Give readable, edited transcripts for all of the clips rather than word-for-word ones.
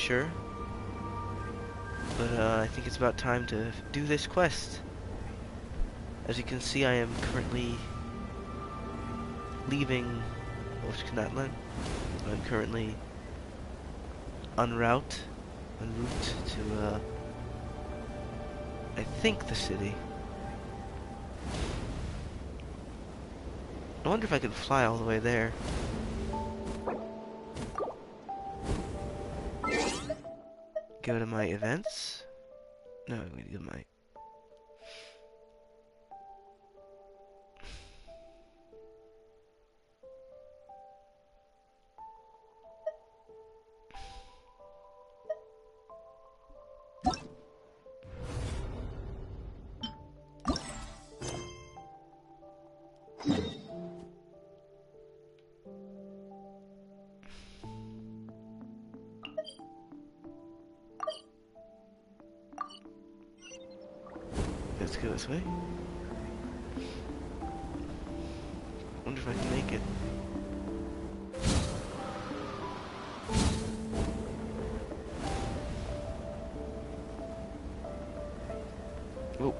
sure. But I think it's about time to do this quest. As you can see, I am currently leaving Oshkanatlan. I'm currently en route to, I think the city. I wonder if I can fly all the way there. Go to my events. No, I'm going to go to my... Let's go this way. Wonder if I can make it. Oh.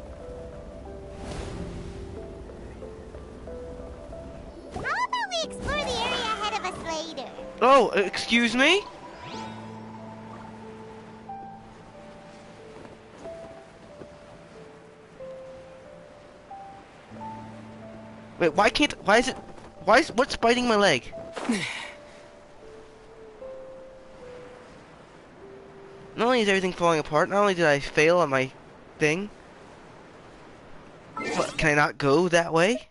How about we explore the area ahead of us later? Oh, excuse me? Wait, what's biting my leg? Not only is everything falling apart, not only did I fail on my thing, what, can I not go that way?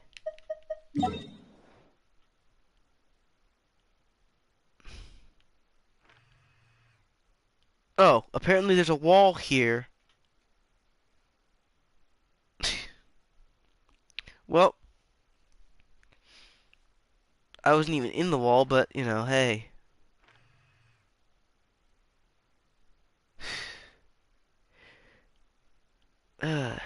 Oh, apparently there's a wall here. Well, I wasn't even in the wall, but, you know, hey. Ugh.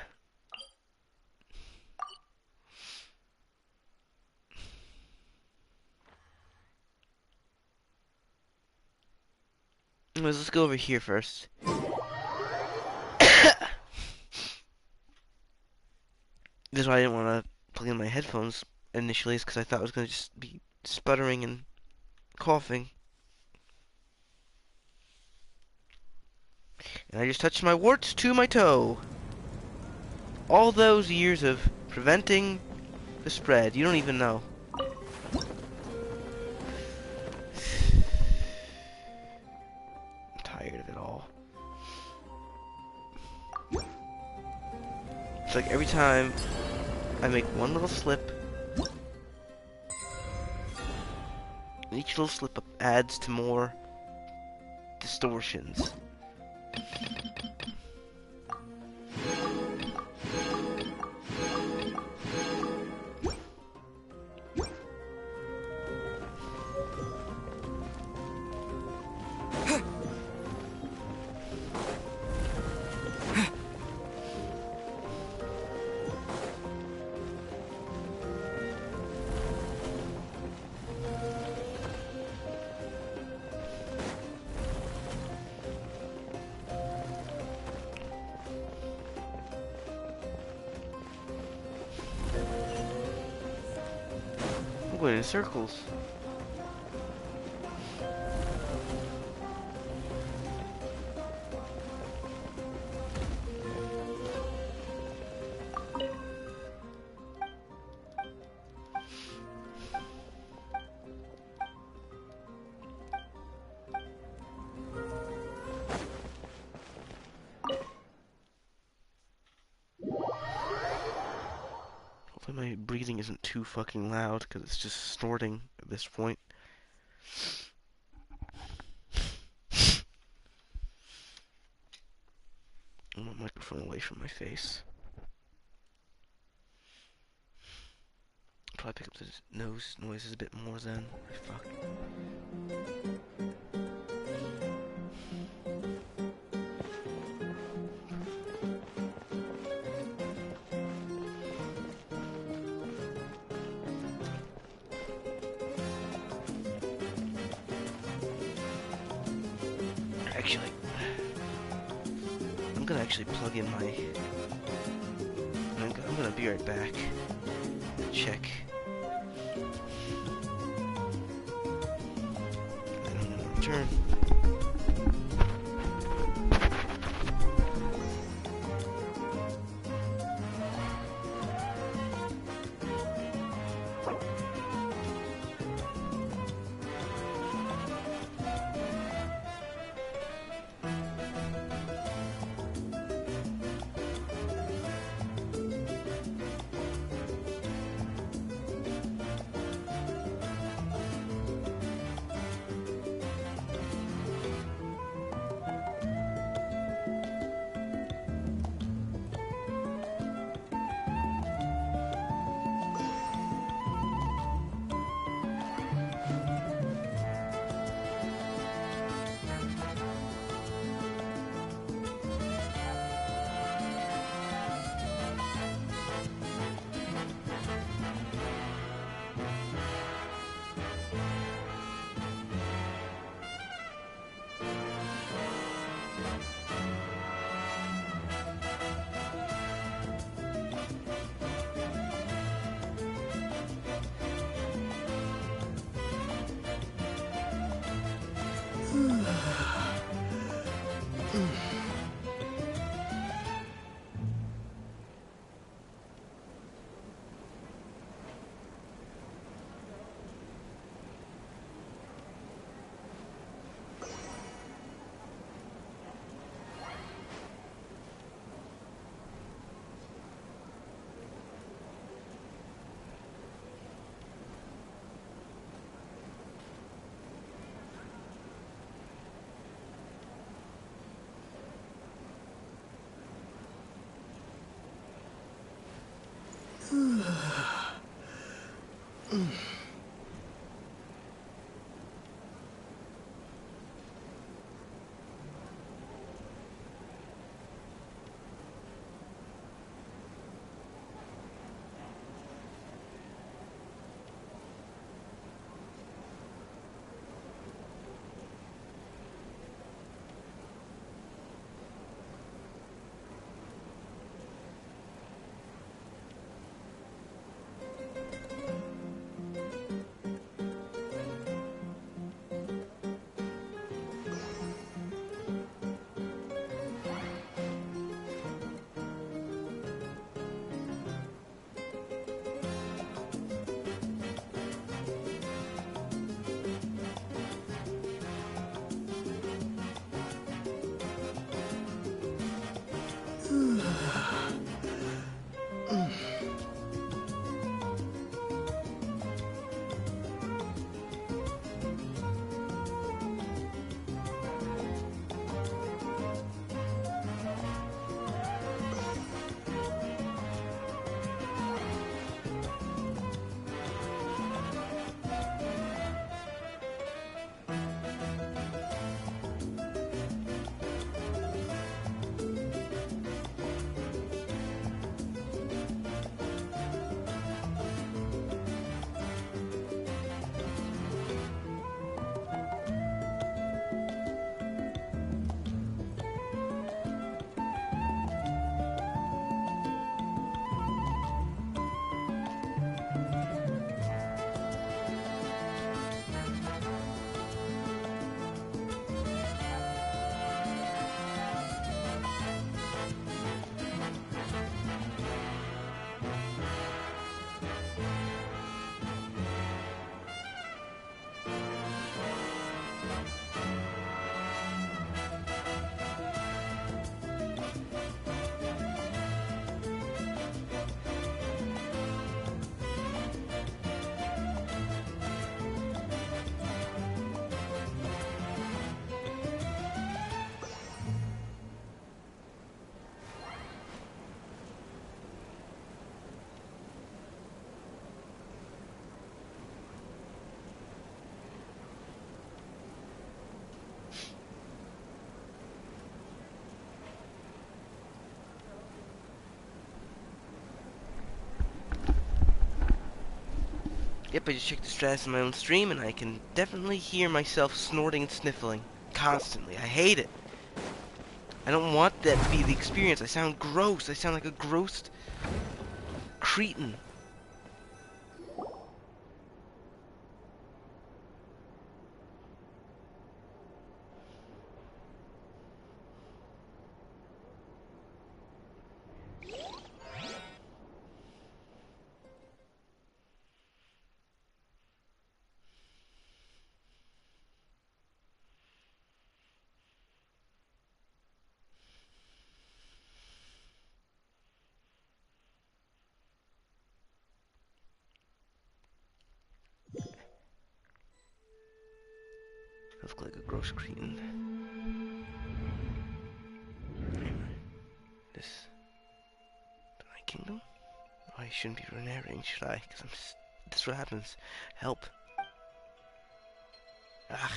Let's go over here first. This is why I didn't want to plug in my headphones initially, is because I thought I was going to just be sputtering and coughing. And I just touched my warts to my toe. All those years of preventing the spread, you don't even know. I'm tired of it all. It's like every time I make one little slip, each little slip up adds to more distortions. Going in circles. Hopefully my breathing isn't too fucking loud, because it's just snorting at this point. I want my microphone away from my face. Probably pick up the nose noises a bit more then. Fuck. Actually, I'm gonna actually plug in my... I'm gonna be right back. Check. And I'm gonna return. Yep, I just checked the status of my own stream, and I can definitely hear myself snorting and sniffling constantly. I hate it. I don't want that to be the experience. I sound gross. I sound like a gross cretin. I look like a gross cretin. Anyway, this... The Night Kingdom? Oh, I shouldn't be narrating, should I? Because this is what happens. Help. Ugh.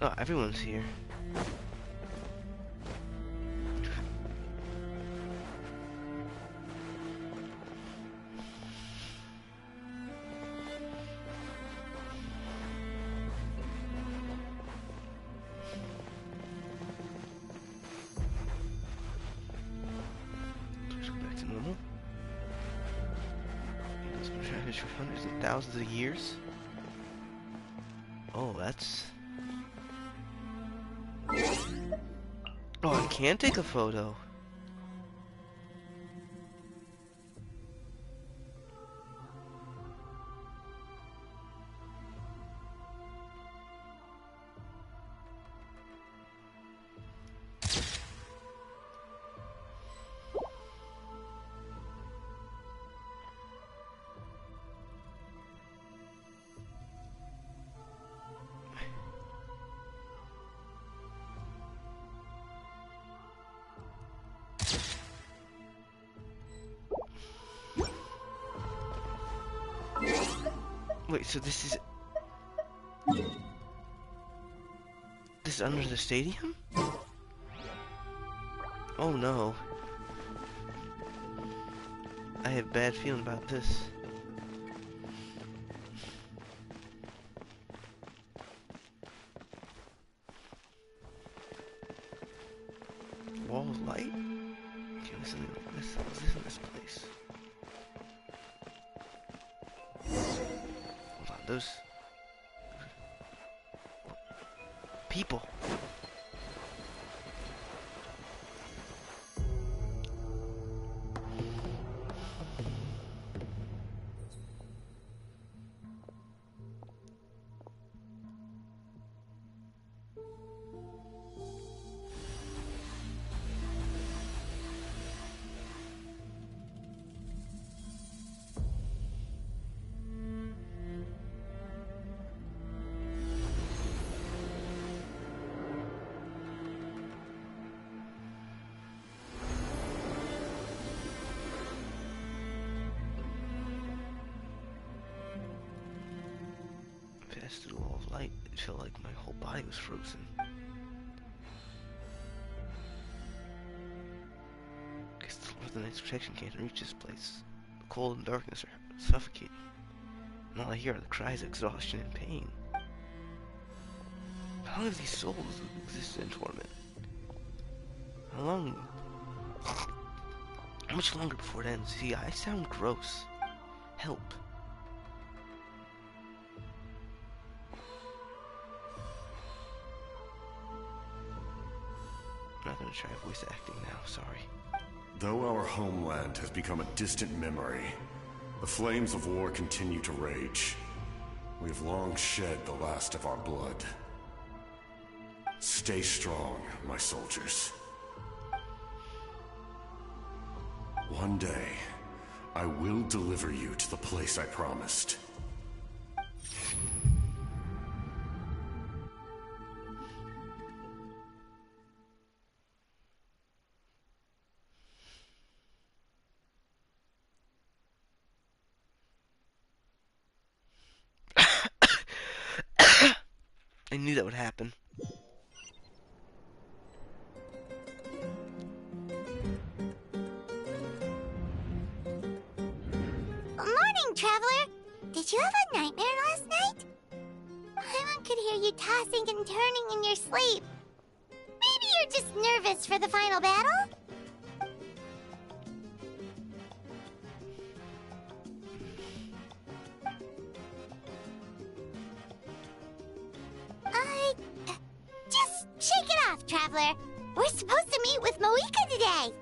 Oh, everyone's here. Let's go back to normal. It's been traveling for hundreds and thousands of years. Oh, that's... Oh, I can take a photo. Wait, so this is... This is under the stadium? Oh no. I have a bad feeling about this. Wall of light? Okay, listen, this in this place. Hold on, those... people. Passed through the wall of light, it felt like my whole body was frozen. Guess the Lord of the Night's protection can't reach this place. The cold and darkness are suffocating. And all I hear are the cries of exhaustion and pain. How long have these souls existed in torment? How long? How much longer before it ends? See, I sound gross. Help. I'm not gonna try voice acting now, sorry. Though our homeland has become a distant memory, the flames of war continue to rage. We have long shed the last of our blood. Stay strong, my soldiers. One day, I will deliver you to the place I promised. I knew that would happen. Morning, Traveler! Did you have a nightmare last night? Paimon could hear you tossing and turning in your sleep. Maybe you're just nervous for the final battle? Just shake it off, Traveler. We're supposed to meet with Moika today.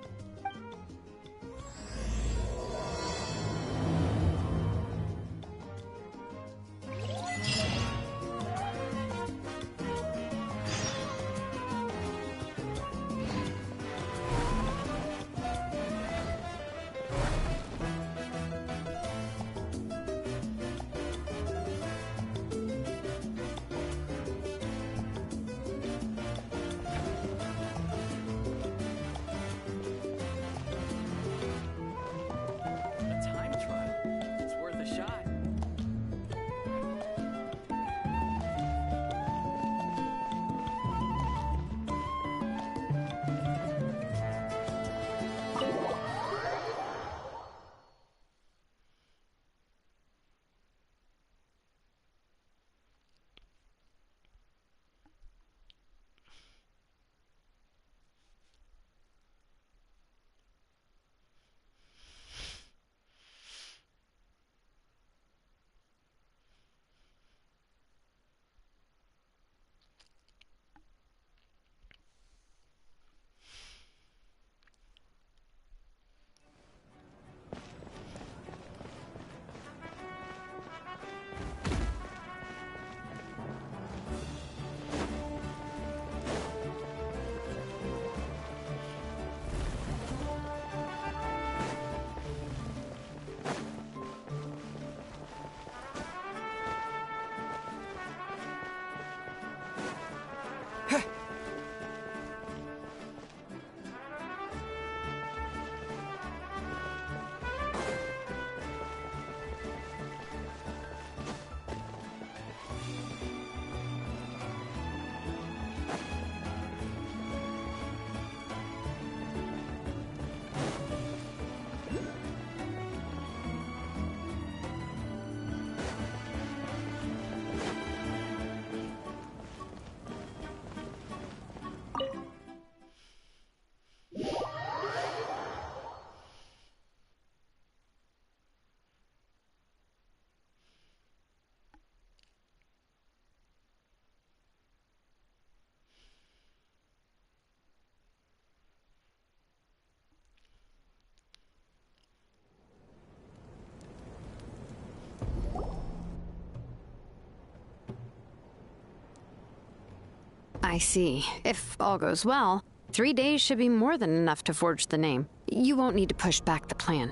I see. If all goes well, 3 days should be more than enough to forge the name. You won't need to push back the plan.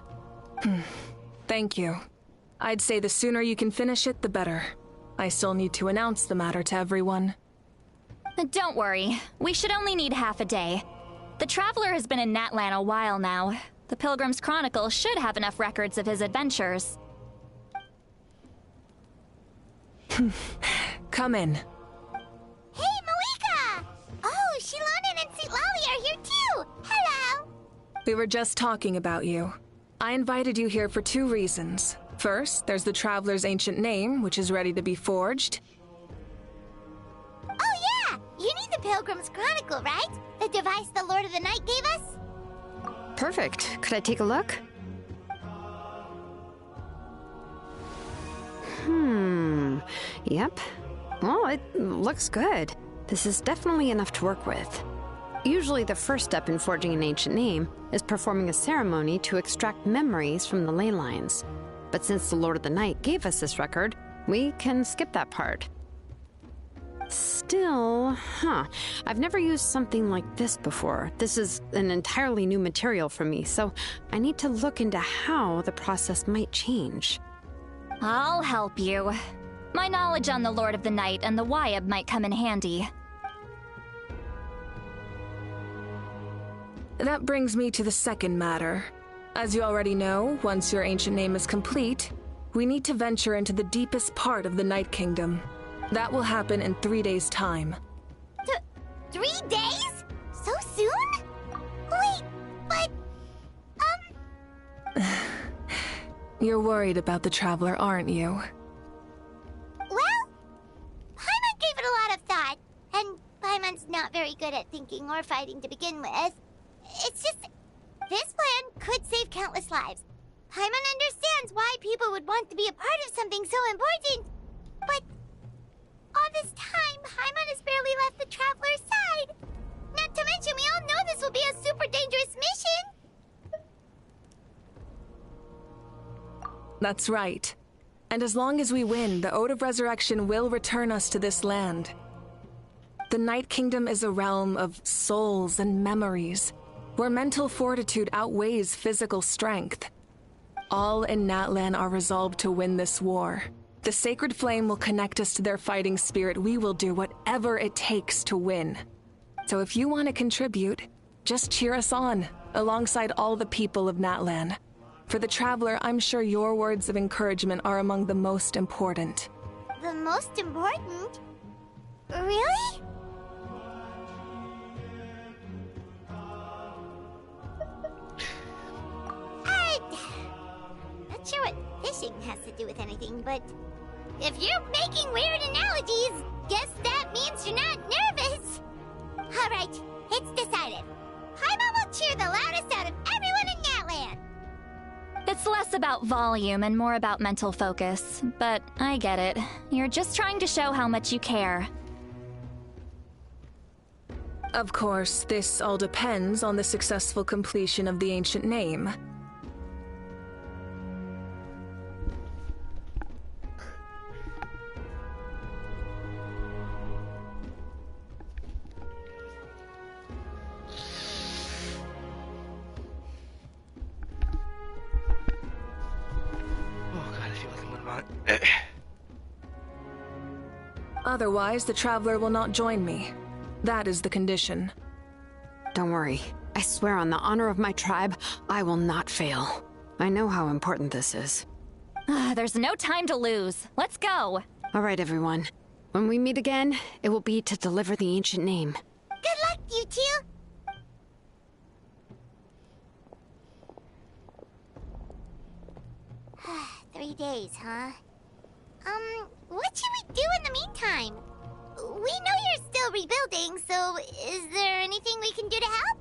Thank you. I'd say the sooner you can finish it, the better. I still need to announce the matter to everyone. Don't worry. We should only need half a day. The Traveler has been in Natlan a while now. The Pilgrim's Chronicle should have enough records of his adventures. Come in. Hey, Moika! Oh, Shilonen and St. Lolly are here too! Hello! We were just talking about you. I invited you here for 2 reasons. First, there's the Traveler's ancient name, which is ready to be forged. Oh yeah! You need the Pilgrim's Chronicle, right? The device the Lord of the Night gave us? Perfect. Could I take a look? Yep. Well, it looks good. This is definitely enough to work with. Usually the first step in forging an ancient name is performing a ceremony to extract memories from the ley lines. But since the Lord of the Night gave us this record, we can skip that part. Still, I've never used something like this before. This is an entirely new material for me, so I need to look into how the process might change. I'll help you. My knowledge on the Lord of the Night and the Wyab might come in handy. That brings me to the second matter. As you already know, once your ancient name is complete, we need to venture into the deepest part of the Night Kingdom. That will happen in 3 days' time. 3 days? So soon? Wait, but... You're worried about the Traveler, aren't you? Well, Paimon gave it a lot of thought. And Paimon's not very good at thinking or fighting to begin with. It's just... this plan could save countless lives. Paimon understands why people would want to be a part of something so important. But... all this time, Paimon has barely left the Traveler's side. Not to mention, we all know this will be a super dangerous mission. That's right. And as long as we win, the Ode of Resurrection will return us to this land. The Night Kingdom is a realm of souls and memories, where mental fortitude outweighs physical strength. All in Natlan are resolved to win this war. The Sacred Flame will connect us to their fighting spirit. We will do whatever it takes to win. So if you want to contribute, just cheer us on, alongside all the people of Natlan. For the Traveler, I'm sure your words of encouragement are among the most important. The most important? Really? Not sure what fishing has to do with anything, but if you're making weird analogies, guess that means you're not nervous. All right, it's decided. Paimon will cheer the loudest out of everyone in Natlan. It's less about volume and more about mental focus, but I get it. You're just trying to show how much you care. Of course, this all depends on the successful completion of the ancient name. Otherwise, the Traveler will not join me. That is the condition. Don't worry. I swear on the honor of my tribe, I will not fail. I know how important this is. There's no time to lose. Let's go. All right, everyone. When we meet again, it will be to deliver the ancient name. Good luck, you two. Three days, huh? What should we do in the meantime? We know you're still rebuilding, so is there anything we can do to help?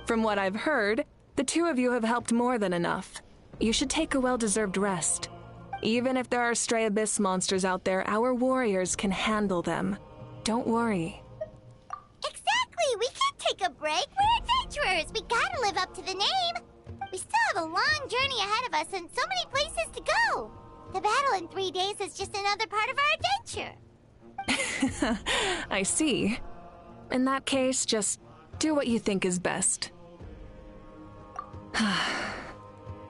From what I've heard, the two of you have helped more than enough. You should take a well-deserved rest. Even if there are stray abyss monsters out there, our warriors can handle them. Don't worry. Exactly! We can't take a break! We're adventurers! We gotta live up to the name! We still have a long journey ahead of us and so many places to go! The battle in 3 days is just another part of our adventure! I see. In that case, just do what you think is best.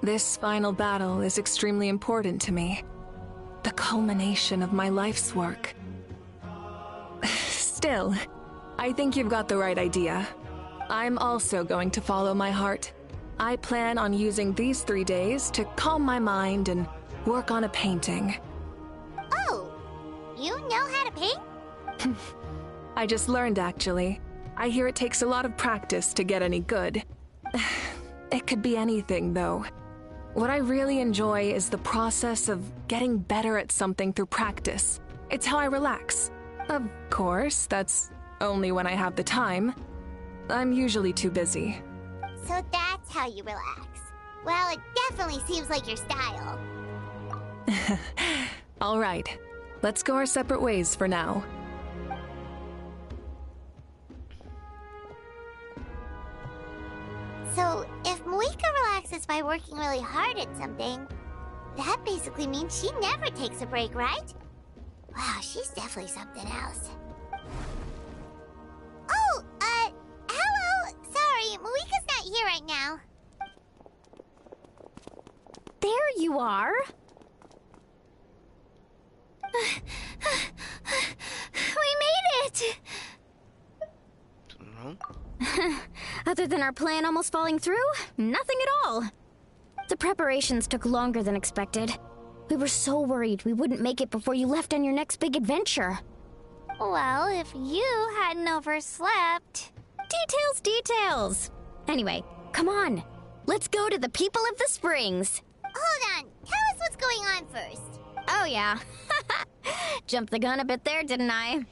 This final battle is extremely important to me. The culmination of my life's work. Still, I think you've got the right idea. I'm also going to follow my heart. I plan on using these 3 days to calm my mind and work on a painting. Oh, you know how to paint? I just learned, actually. I hear it takes a lot of practice to get any good. It could be anything, though. What I really enjoy is the process of getting better at something through practice. It's how I relax. Of course, that's only when I have the time. I'm usually too busy. So that's how you relax. Well, it definitely seems like your style. All right. Let's go our separate ways for now. So, if Moika relaxes by working really hard at something, that basically means she never takes a break, right? Wow, she's definitely something else. Oh, hello! Sorry, Moika's not here right now. There you are. We made it! Other than our plan almost falling through, nothing at all. The preparations took longer than expected. We were so worried we wouldn't make it before you left on your next big adventure. Well, if you hadn't overslept... Details! Anyway, come on. Let's go to the people of the springs. Hold on. Tell us what's going on first. Oh, yeah. Jumped the gun a bit there, didn't I?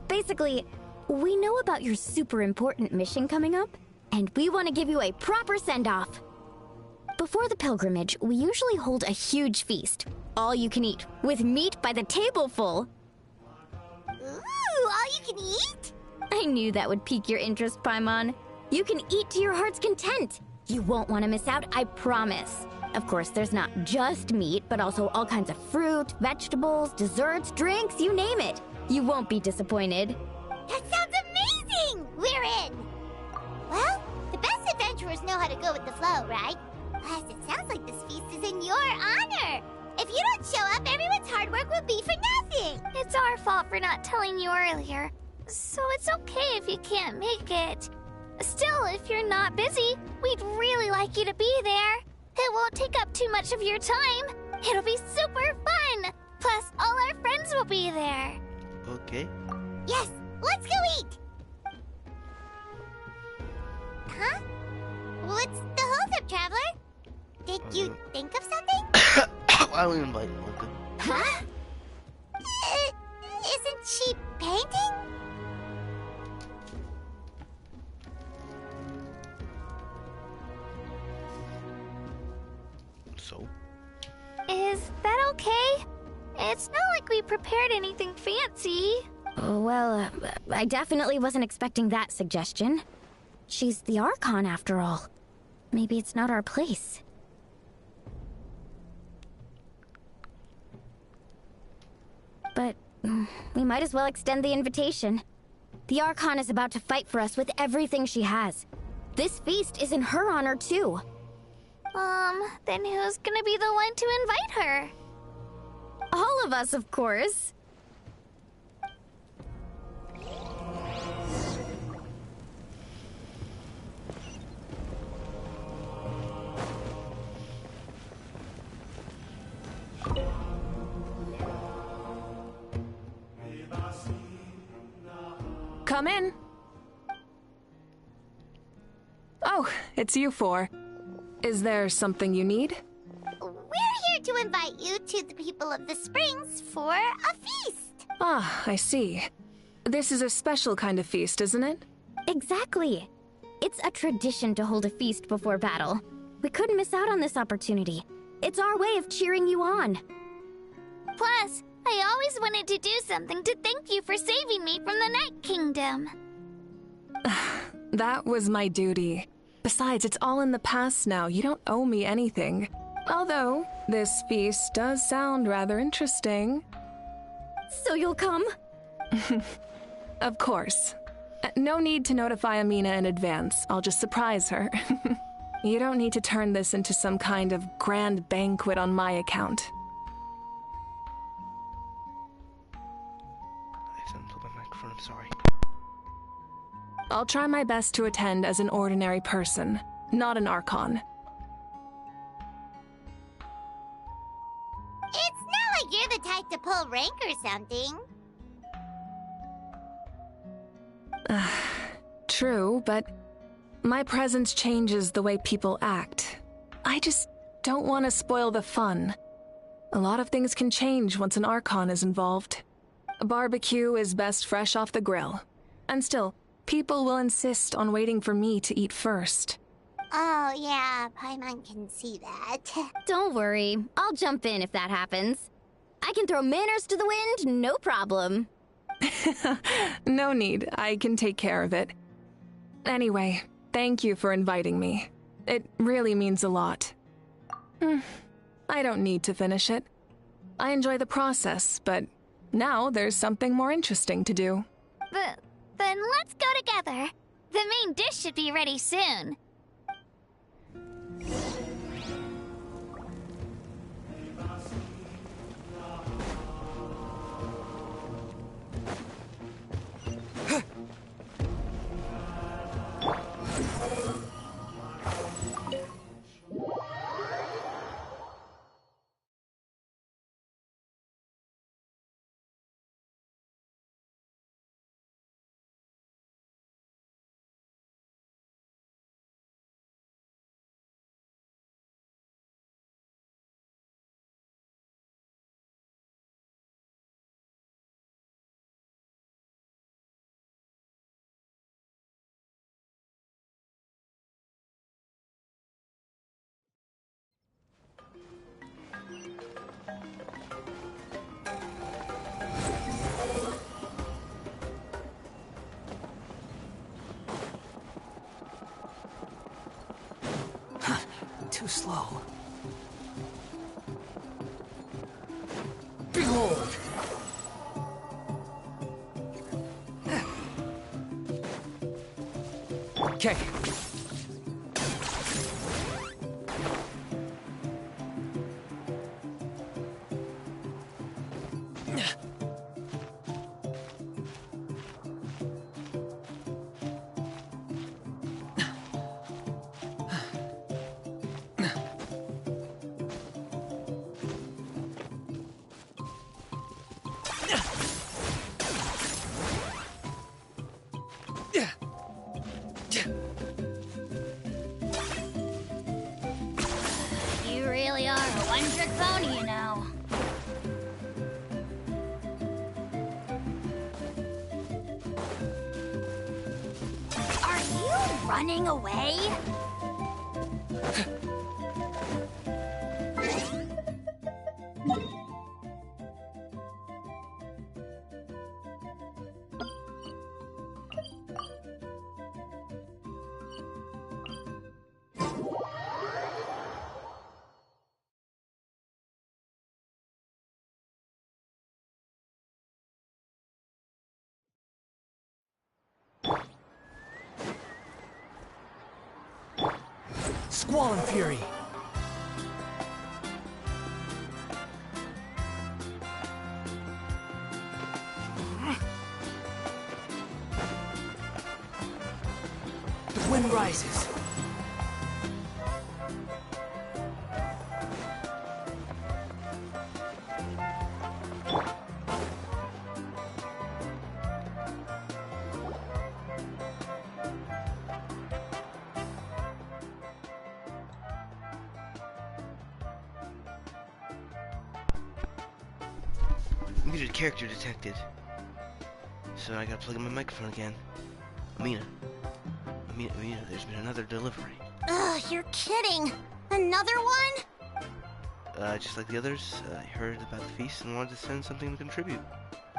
Basically, we know about your super important mission coming up, and we want to give you a proper send-off. Before the pilgrimage, we usually hold a huge feast. All you can eat, with meat by the tableful. Ooh, all you can eat? I knew that would pique your interest, Paimon. You can eat to your heart's content. You won't want to miss out, I promise. Of course, there's not just meat, but also all kinds of fruit, vegetables, desserts, drinks, you name it. You won't be disappointed. That sounds amazing! We're in! Well, the best adventurers know how to go with the flow, right? Plus, it sounds like this feast is in your honor. If you don't show up, everyone's hard work will be for nothing. It's our fault for not telling you earlier. So it's okay if you can't make it. Still, if you're not busy, we'd really like you to be there. It won't take up too much of your time. It'll be super fun. Plus, all our friends will be there. Okay. Yes, let's go eat. Huh? What's the holdup, Traveler? Did you think of something? I will invite Mocha. Huh? Isn't she painting? So? Is that okay? It's not like we prepared anything fancy. Oh, well, I definitely wasn't expecting that suggestion. She's the Archon, after all. Maybe it's not our place. But we might as well extend the invitation. The Archon is about to fight for us with everything she has. This feast is in her honor, too. Then who's gonna be the one to invite her? All of us, of course. Come in. Oh, it's you four. Is there something you need? We're here to invite you to the people of the springs for a feast. Ah, I see. This is a special kind of feast, isn't it? Exactly. It's a tradition to hold a feast before battle. We couldn't miss out on this opportunity. It's our way of cheering you on. Plus, I always wanted to do something to thank you for saving me from the Night Kingdom. That was my duty. Besides, it's all in the past now. You don't owe me anything. Although, this feast does sound rather interesting. So you'll come? Of course. No need to notify Amina in advance. I'll just surprise her. You don't need to turn this into some kind of grand banquet on my account. I accidentally put my microphone, I'm sorry. I'll try my best to attend as an ordinary person, not an Archon. It's not like you're the type to pull rank or something. True, but my presence changes the way people act. I just don't want to spoil the fun. A lot of things can change once an Archon is involved. A barbecue is best fresh off the grill. And still, people will insist on waiting for me to eat first. Oh, yeah, Paimon can see that. Don't worry. I'll jump in if that happens. I can throw manners to the wind, no problem. No need. I can take care of it. Anyway, thank you for inviting me. It really means a lot. I don't need to finish it. I enjoy the process, but now there's something more interesting to do. Then let's go together. The main dish should be ready soon. flow. Behold! Okay. You really are a one-trick pony, you know. Are you running away? Squall and Fury! The wind rises. Muted character detected. So I gotta plug in my microphone again. Amina, there's been another delivery. Ugh, you're kidding. Another one? Just like the others, I heard about the feast and wanted to send something to contribute.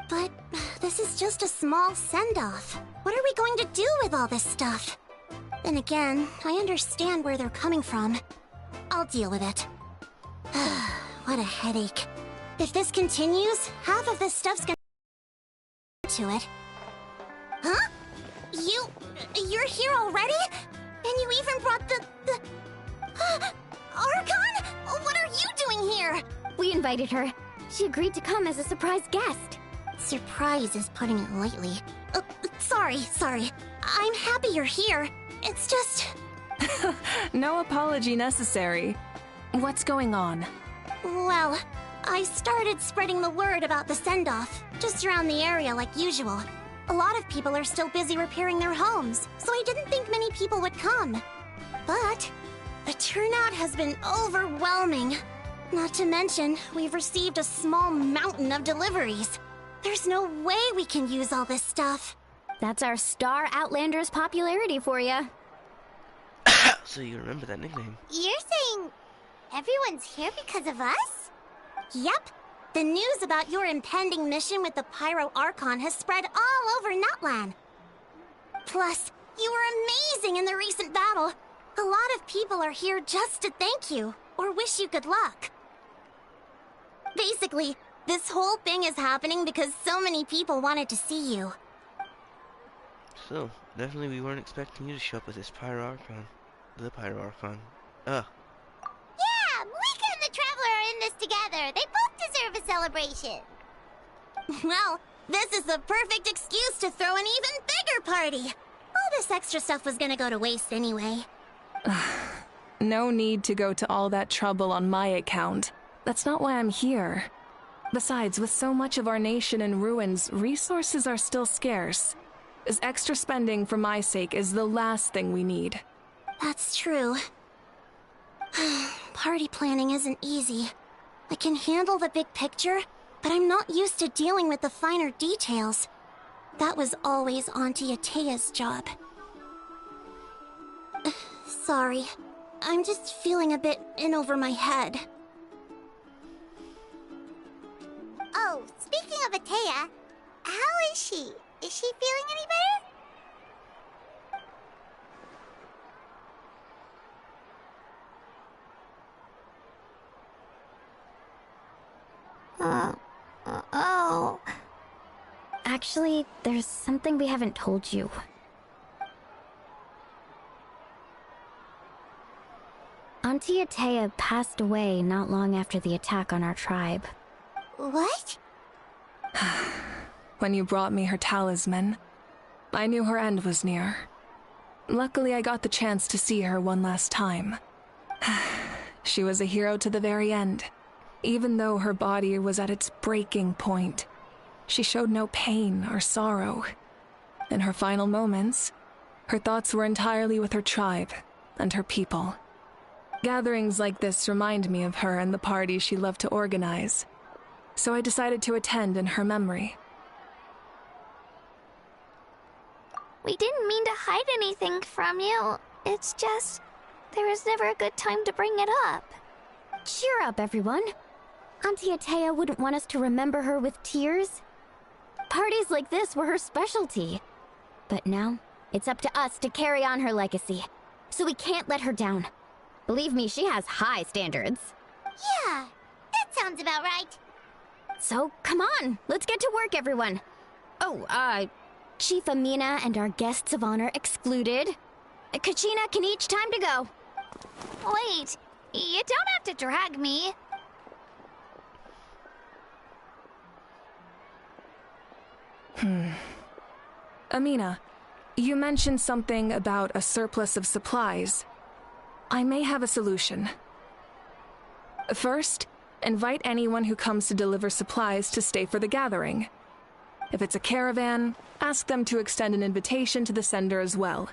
But this is just a small send-off. What are we going to do with all this stuff? Then again, I understand where they're coming from. I'll deal with it. What a headache. If this continues, half of this stuff's gonna to it. Huh? You're here already? And you even brought the Archon? What are you doing here? We invited her. She agreed to come as a surprise guest. Surprise is putting it lightly. Sorry. I'm happy you're here. It's just... No apology necessary. What's going on? Well, I started spreading the word about the send-off, just around the area like usual. A lot of people are still busy repairing their homes, so I didn't think many people would come. But the turnout has been overwhelming. Not to mention, we've received a small mountain of deliveries. There's no way we can use all this stuff. That's our Star Outlander's popularity for you. So you remember that nickname? You're saying everyone's here because of us? Yep. The news about your impending mission with the Pyro Archon has spread all over Nutland. Plus, you were amazing in the recent battle. A lot of people are here just to thank you, or wish you good luck. Basically, this whole thing is happening because so many people wanted to see you. So, definitely we weren't expecting you to show up with this Pyro Archon. The Pyro Archon. Ugh. Yeah, Malika and the Traveler are in this together. They both deserve a celebration. Well, this is the perfect excuse to throw an even bigger party. All this extra stuff was gonna go to waste anyway. No need to go to all that trouble on my account. That's not why I'm here. Besides, with so much of our nation in ruins, resources are still scarce. This extra spending for my sake is the last thing we need. That's true. Party planning isn't easy. I can handle the big picture, but I'm not used to dealing with the finer details. That was always Auntie Atea's job. Sorry. I'm just feeling a bit in over my head. Oh, speaking of Atea, how is she? Is she feeling any better? Oh. Actually, there's something we haven't told you. Auntie Atea passed away not long after the attack on our tribe. What? When you brought me her talisman, I knew her end was near. Luckily, I got the chance to see her one last time. She was a hero to the very end. Even though her body was at its breaking point, she showed no pain or sorrow. In her final moments, her thoughts were entirely with her tribe and her people. Gatherings like this remind me of her and the parties she loved to organize, so I decided to attend in her memory. We didn't mean to hide anything from you. It's just, there was never a good time to bring it up. Cheer up, everyone. Auntie Atea wouldn't want us to remember her with tears. Parties like this were her specialty. But now, it's up to us to carry on her legacy, so we can't let her down. Believe me, she has high standards. Yeah, that sounds about right. So, come on, let's get to work, everyone. Oh, Chief Amina and our guests of honor excluded. Kachina can each time to go. Wait, you don't have to drag me. Amina, you mentioned something about a surplus of supplies. I may have a solution. First, invite anyone who comes to deliver supplies to stay for the gathering. If it's a caravan, ask them to extend an invitation to the sender as well.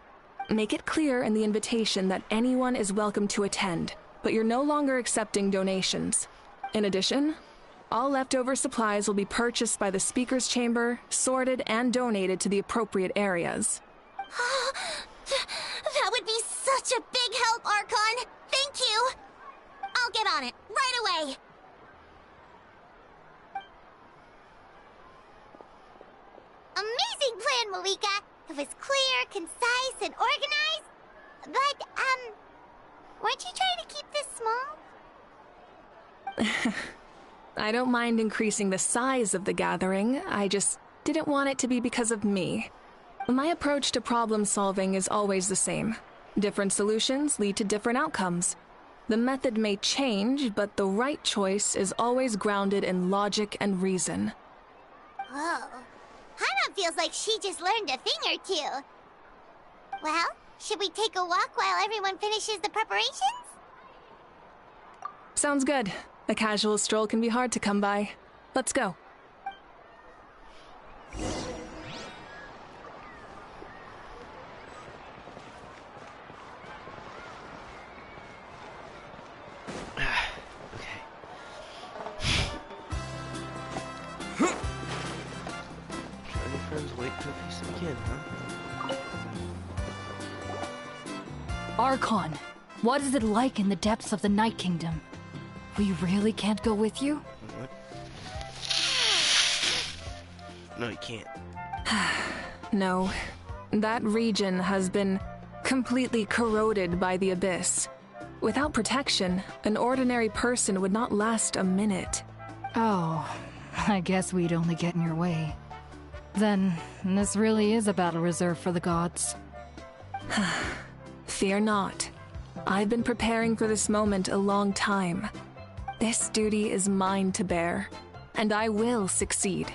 Make it clear in the invitation that anyone is welcome to attend, but you're no longer accepting donations. In addition, all leftover supplies will be purchased by the speaker's chamber, sorted, and donated to the appropriate areas. That would be such a big help, Archon! Thank you! I'll get on it, right away! Amazing plan, Malika! It was clear, concise, and organized. But, weren't you trying to keep this small? I don't mind increasing the size of the gathering, I just didn't want it to be because of me. My approach to problem solving is always the same. Different solutions lead to different outcomes. The method may change, but the right choice is always grounded in logic and reason. Whoa. Hana feels like she just learned a thing or two. Well, should we take a walk while everyone finishes the preparations? Sounds good. A casual stroll can be hard to come by. Let's go. Wait till we see again, huh? Archon, what is it like in the depths of the Night Kingdom? We really can't go with you? What? No, you can't. No. That region has been completely corroded by the abyss. Without protection, an ordinary person would not last a minute. Oh, I guess we'd only get in your way. Then, this really is a battle reserved for the gods. Fear not. I've been preparing for this moment a long time. This duty is mine to bear, and I will succeed.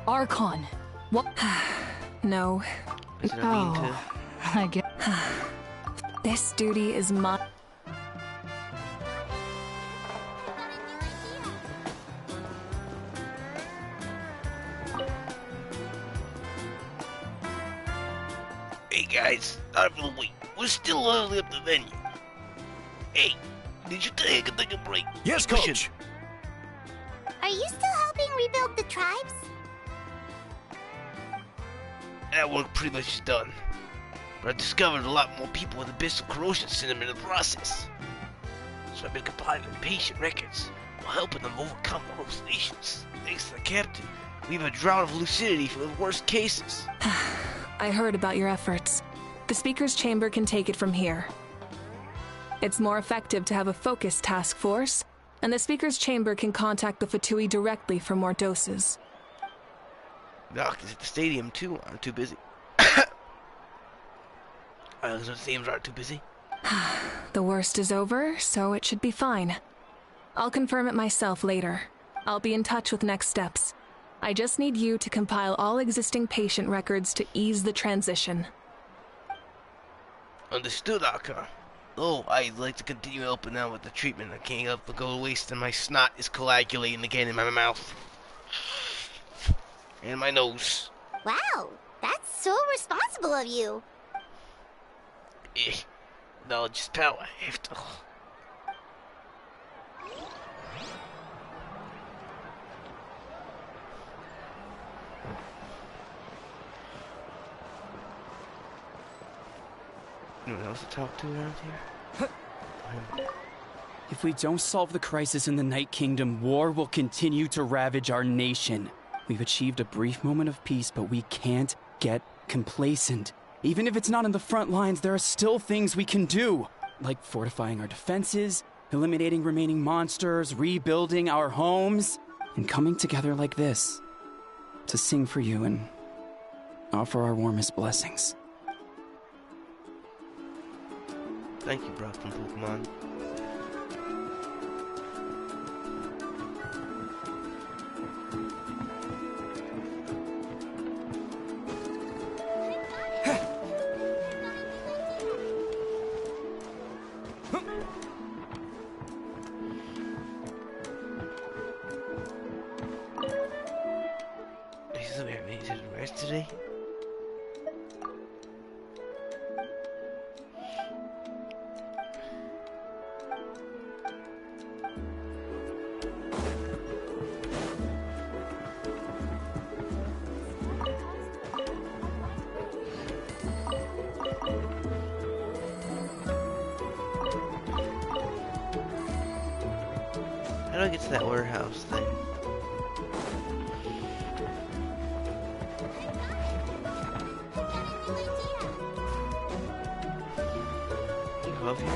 Archon, what? No. Is it mean to... I get. This duty is mine. Hey guys, sorry for the wait. We're still early up the venue. Hey, did you think I could take a break? Yes, We should- Coach! Are you still helping rebuild the tribes? That work pretty much is done. But I discovered a lot more people with abyssal corrosion syndrome in the process. So I've been compiling patient records while helping them overcome the hallucinations. Thanks to the captain, we have a drought of lucidity for the worst cases. I heard about your efforts. The Speaker's Chamber can take it from here. It's more effective to have a focused task force, and the Speaker's Chamber can contact the Fatui directly for more doses. Doc is at the stadium too. I'm too busy. The stadiums aren't too busy. The worst is over, so it should be fine. I'll confirm it myself later. I'll be in touch with next steps. I just need you to compile all existing patient records to ease the transition. Understood, Archon. Oh, I'd like to continue helping out with the treatment. I can't help but go to waste, and my snot is coagulating again in my mouth. And my nose. Wow, that's so responsible of you. Knowledge is power. I have to... Anyone else to talk to around here? If we don't solve the crisis in the Night Kingdom, war will continue to ravage our nation. We've achieved a brief moment of peace, but we can't get complacent. Even if it's not in the front lines, there are still things we can do, like fortifying our defenses, eliminating remaining monsters, rebuilding our homes, and coming together like this to sing for you and offer our warmest blessings. Thank you, Brock from Pokemon. Is it rest today? How do I get to that warehouse thing? Above here?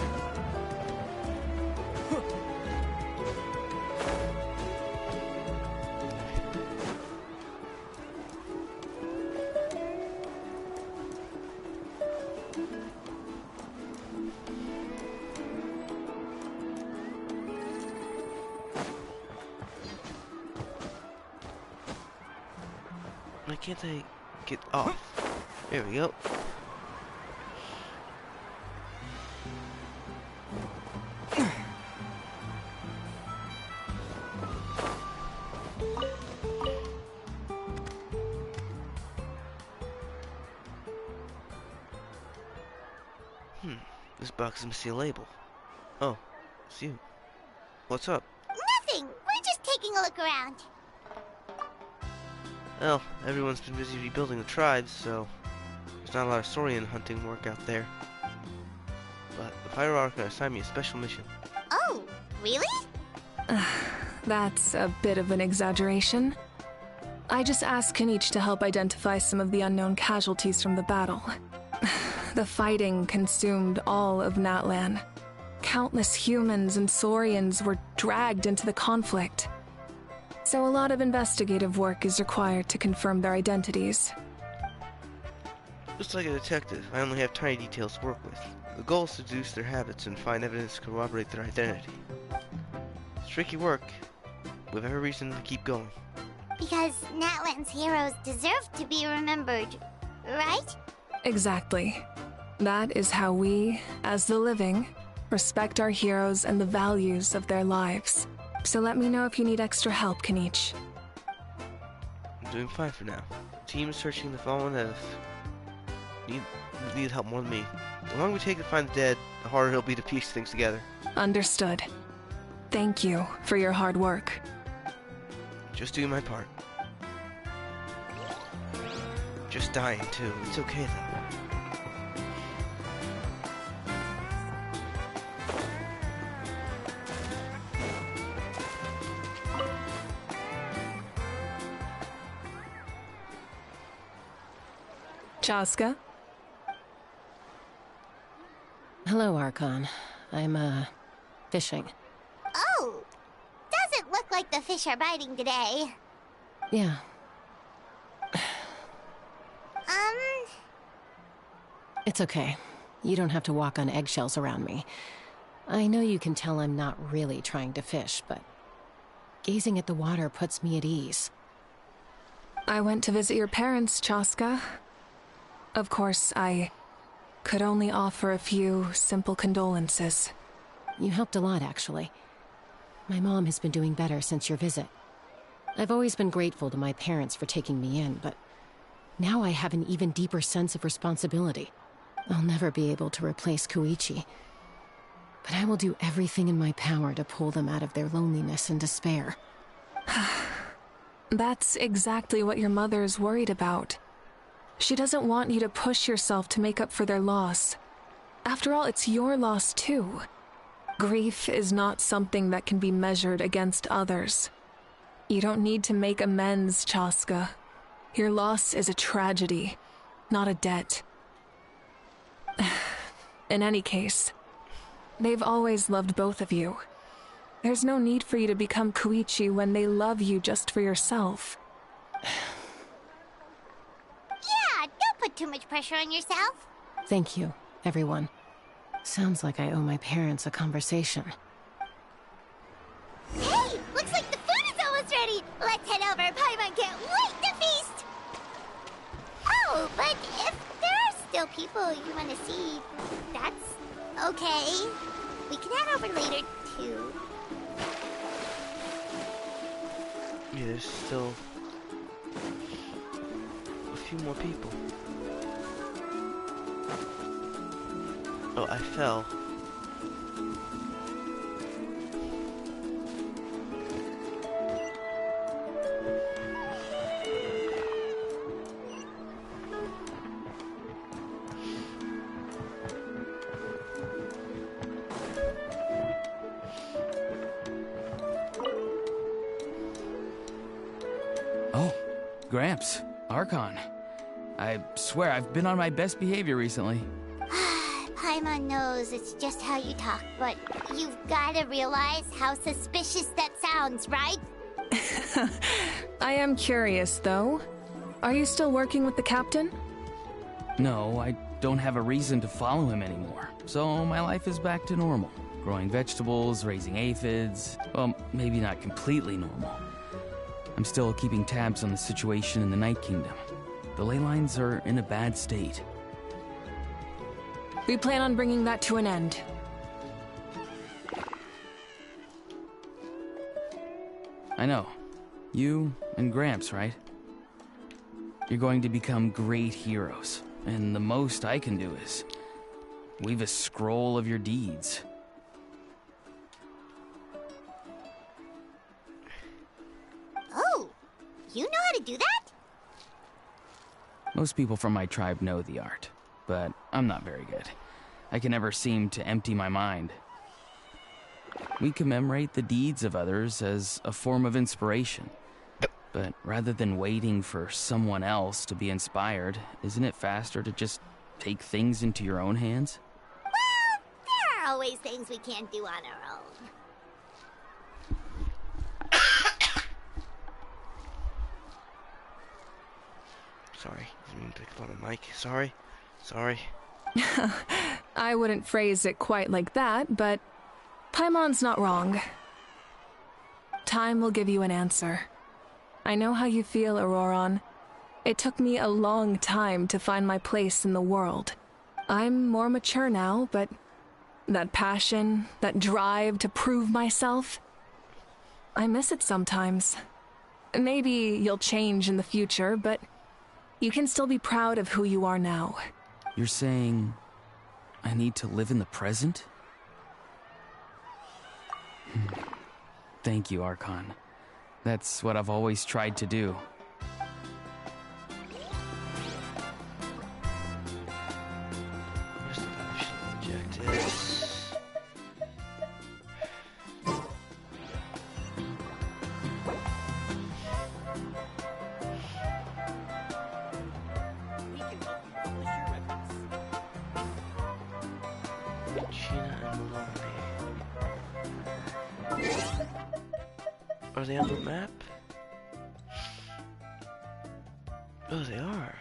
Why can't I get off? There we go. This box is missing a label. Oh, it's you. What's up? Nothing. We're just taking a look around. Well, everyone's been busy rebuilding the tribes, so there's not a lot of Saurian hunting work out there. But the Pyro Archon assigned me a special mission. Oh, really? That's a bit of an exaggeration. I just asked Kanich to help identify some of the unknown casualties from the battle. The fighting consumed all of Natlan. Countless humans and Saurians were dragged into the conflict. So a lot of investigative work is required to confirm their identities. Just like a detective, I only have tiny details to work with. The goal is to deduce their habits and find evidence to corroborate their identity. It's tricky work. We have every reason to keep going. Because Natlan's heroes deserve to be remembered, right? Exactly. That is how we, as the living, respect our heroes and the values of their lives. So let me know if you need extra help, Kanich. I'm doing fine for now. The team is searching the fallen that need help more than me. The longer we take to find the dead, the harder it'll be to piece things together. Understood. Thank you for your hard work. Just doing my part. Just dying too. It's okay though. Chaska? Hello, Archon. I'm, fishing. Oh! Doesn't look like the fish are biting today. Yeah. It's okay. You don't have to walk on eggshells around me. I know you can tell I'm not really trying to fish, but gazing at the water puts me at ease. I went to visit your parents, Chaska. Of course, I could only offer a few simple condolences. You helped a lot, actually. My mom has been doing better since your visit. I've always been grateful to my parents for taking me in, but now I have an even deeper sense of responsibility. I'll never be able to replace Koichi, but I will do everything in my power to pull them out of their loneliness and despair. That's exactly what your mother is worried about. She doesn't want you to push yourself to make up for their loss. After all, it's your loss too. Grief is not something that can be measured against others. You don't need to make amends, Chaska. Your loss is a tragedy, not a debt. In any case, they've always loved both of you. There's no need for you to become Koichi when they love you just for yourself. Yeah, don't put too much pressure on yourself. Thank you, everyone. Sounds like I owe my parents a conversation. Hey, looks like the food is almost ready. Let's head over. Paimon can't wait to feast. Oh, but if there are still people you want to see, that's okay. We can head over later, too. Yeah, there's still a few more people. Oh, I fell. Oh, Gramps, Archon. I swear I've been on my best behavior recently. Paimon knows it's just how you talk, but you've gotta realize how suspicious that sounds, right? I am curious, though. Are you still working with the captain? No, I don't have a reason to follow him anymore, so my life is back to normal. Growing vegetables, raising aphids, well, maybe not completely normal. I'm still keeping tabs on the situation in the Night Kingdom. The ley lines are in a bad state. We plan on bringing that to an end. I know. You and Gramps, right? You're going to become great heroes, and the most I can do is weave a scroll of your deeds. Oh, you know how to do that? Most people from my tribe know the art, but I'm not very good. I can never seem to empty my mind. We commemorate the deeds of others as a form of inspiration. But rather than waiting for someone else to be inspired, isn't it faster to just take things into your own hands? Well, there are always things we can't do on our own. Sorry, didn't mean to pick up on the mic. Sorry. I wouldn't phrase it quite like that, but Paimon's not wrong. Time will give you an answer. I know how you feel, Auroron. It took me a long time to find my place in the world. I'm more mature now, but that passion, that drive to prove myself, I miss it sometimes. Maybe you'll change in the future, but you can still be proud of who you are now. You're saying I need to live in the present? Thank you, Archon. That's what I've always tried to do. Where's the potion objectives? Gina and Maloney. Are they on the map? Oh, they are.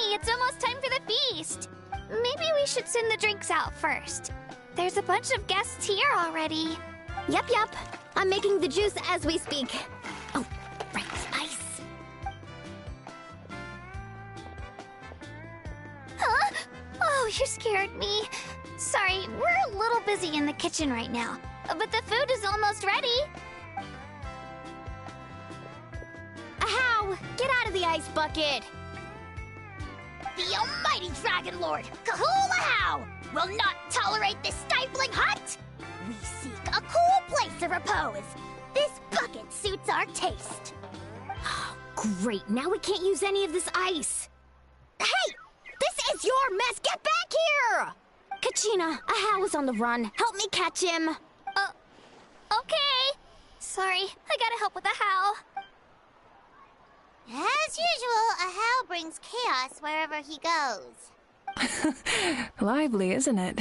It's almost time for the feast. Maybe we should send the drinks out first. There's a bunch of guests here already. Yup. I'm making the juice as we speak. Oh, right, ice. Huh? Oh, you scared me. Sorry, we're a little busy in the kitchen right now. But the food is almost ready. Ahow! Get out of the ice bucket! The almighty Dragon Lord, Kahulahau, will not tolerate this stifling hut! We seek a cool place to repose. This bucket suits our taste. Great, now we can't use any of this ice. Hey! This is your mess! Get back here! Kachina, Ahau is on the run. Help me catch him. Okay. Sorry, I gotta help with the how. As usual, Ahau brings chaos wherever he goes. Lively, isn't it?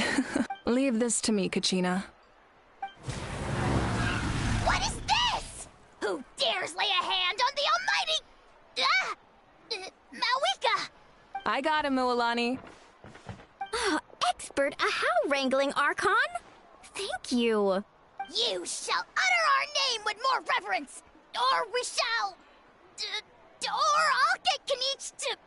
Leave this to me, Kachina. What is this? Who dares lay a hand on the almighty... Mawika? I got him, Mualani. Oh, expert Ahau wrangling, Archon? Thank you. You shall utter our name with more reverence, or we shall... or I'll get Kanich to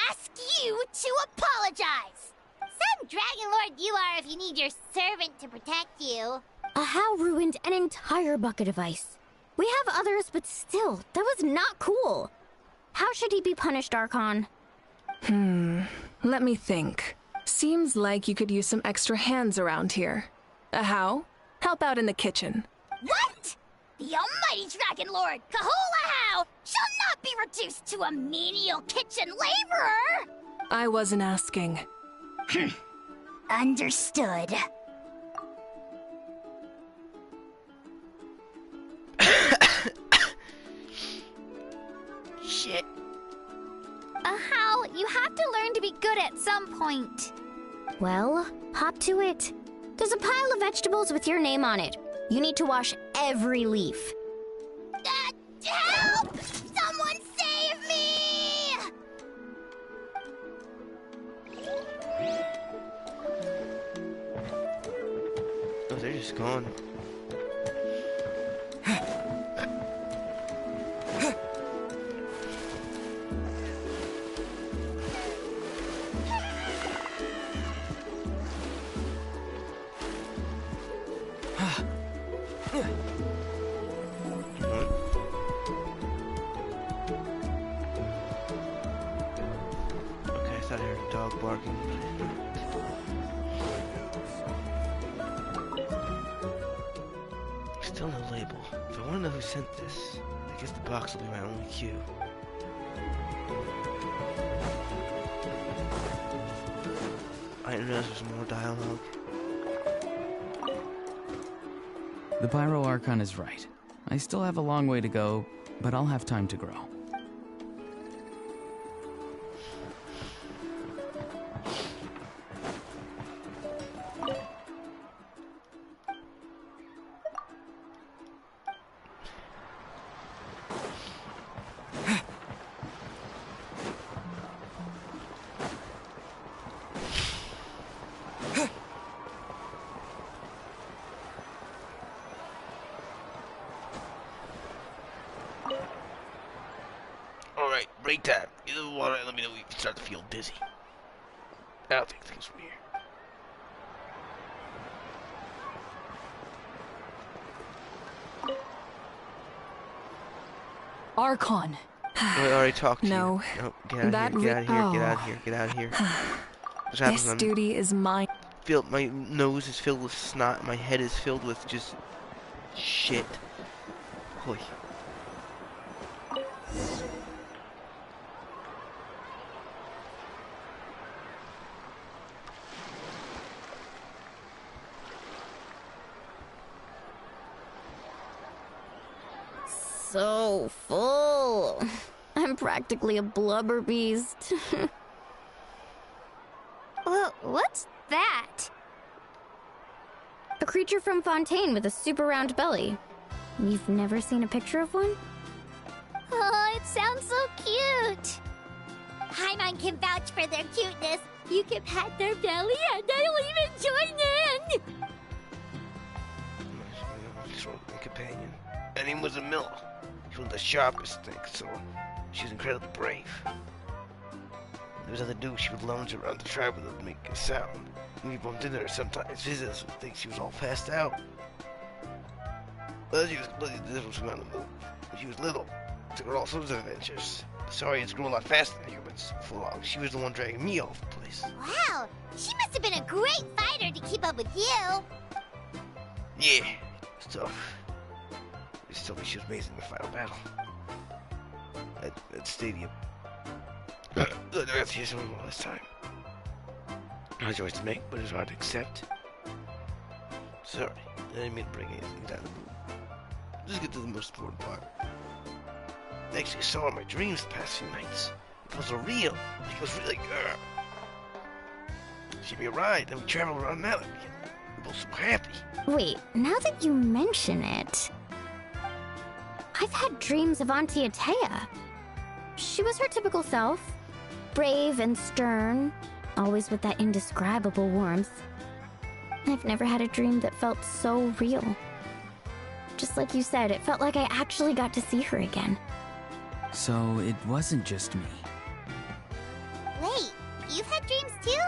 ask you to apologize. Some Dragon Lord you are if you need your servant to protect you. Ahau ruined an entire bucket of ice. We have others, but still, that was not cool. How should he be punished, Archon? Let me think. Seems like you could use some extra hands around here. Ahau, help out in the kitchen. What? The almighty Dragon Lord, Kahulahau, shall not be reduced to a menial kitchen laborer! I wasn't asking. Understood. Shit. Ahau, you have to learn to be good at some point. Well, hop to it. There's a pile of vegetables with your name on it. You need to wash every leaf. Help! Someone save me! Oh, they're just gone. Barking. Still no label. If I want to know who sent this, I guess the box will be my only cue. I didn't realize there's more dialogue. The Pyro Archon is right. I still have a long way to go, but I'll have time to grow. Alright, break time. Get the water and let me know when you start to feel dizzy. I'll take things from here. Archon, I already talked to No. you. No, get out of here, get out of here, get out of here, get out of here. This duty is mine. My nose is filled with snot, my head is filled with just shit. Holy. So full. I'm practically a blubber beast. Well, what's that? A creature from Fontaine with a super round belly. You've never seen a picture of one? Oh, it sounds so cute. Paimon can vouch for their cuteness. You can pat their belly and I'll even join in. My companion. Her name was Miller. She was the sharpest thing, so she was incredibly brave. There was nothing to do. She would lounge around the tribe without making a sound. When we bumped into her, sometimes visitors would think she was all passed out. But she was completely different from on the move. When she was little, it took her all sorts of adventures. The Saurians grew a lot faster than humans. Before long, she was the one dragging me off the place. Wow, she must have been a great fighter to keep up with you. Yeah, it's tough. They just told me she was amazing in the final battle. At stadium. I got to hear something all this time. No choice to make, but it's hard to accept. Sorry, I didn't mean to bring anything down the mood. Just get to the most important part. I actually saw in my dreams the past few nights. It was real. It was really good. She gave me a ride, and we traveled around Malak. We were both so happy. Wait, now that you mention it, I've had dreams of Auntie Atea. She was her typical self. Brave and stern, always with that indescribable warmth. I've never had a dream that felt so real. Just like you said, it felt like I actually got to see her again. So it wasn't just me. Wait, you've had dreams too?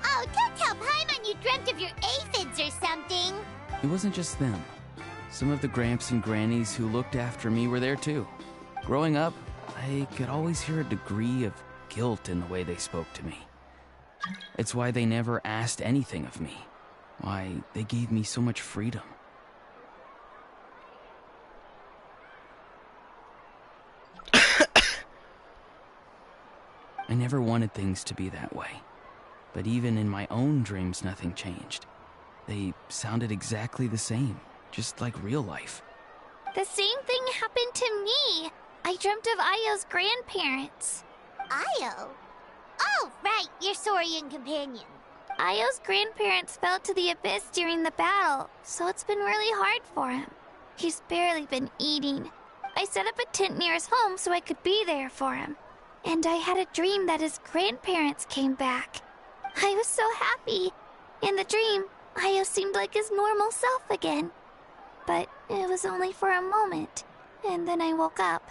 Oh, don't tell Paimon you dreamt of your aphids or something. It wasn't just them. Some of the Gramps and Grannies who looked after me were there too. Growing up, I could always hear a degree of guilt in the way they spoke to me. It's why they never asked anything of me. Why they gave me so much freedom. I never wanted things to be that way. But even in my own dreams, nothing changed. They sounded exactly the same, just like real life. The same thing happened to me. I dreamt of Io's grandparents. Io? Oh, right, your Saurian companion. Io's grandparents fell to the abyss during the battle, so it's been really hard for him. He's barely been eating. I set up a tent near his home so I could be there for him. And I had a dream that his grandparents came back. I was so happy. In the dream, Io seemed like his normal self again. But it was only for a moment, and then I woke up.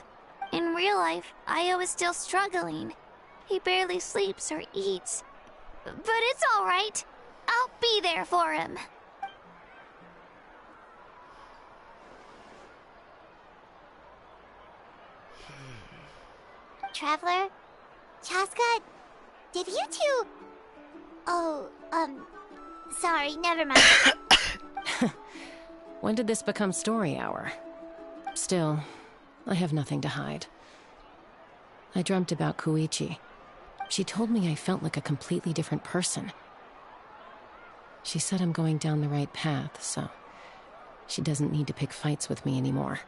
In real life, Io is still struggling. He barely sleeps or eats. But it's all right. I'll be there for him. Traveler? Chaska? Did you two... Oh, sorry, never mind. When did this become story hour? Still, I have nothing to hide. I dreamt about Koichi. She told me I felt like a completely different person. She said I'm going down the right path, so she doesn't need to pick fights with me anymore.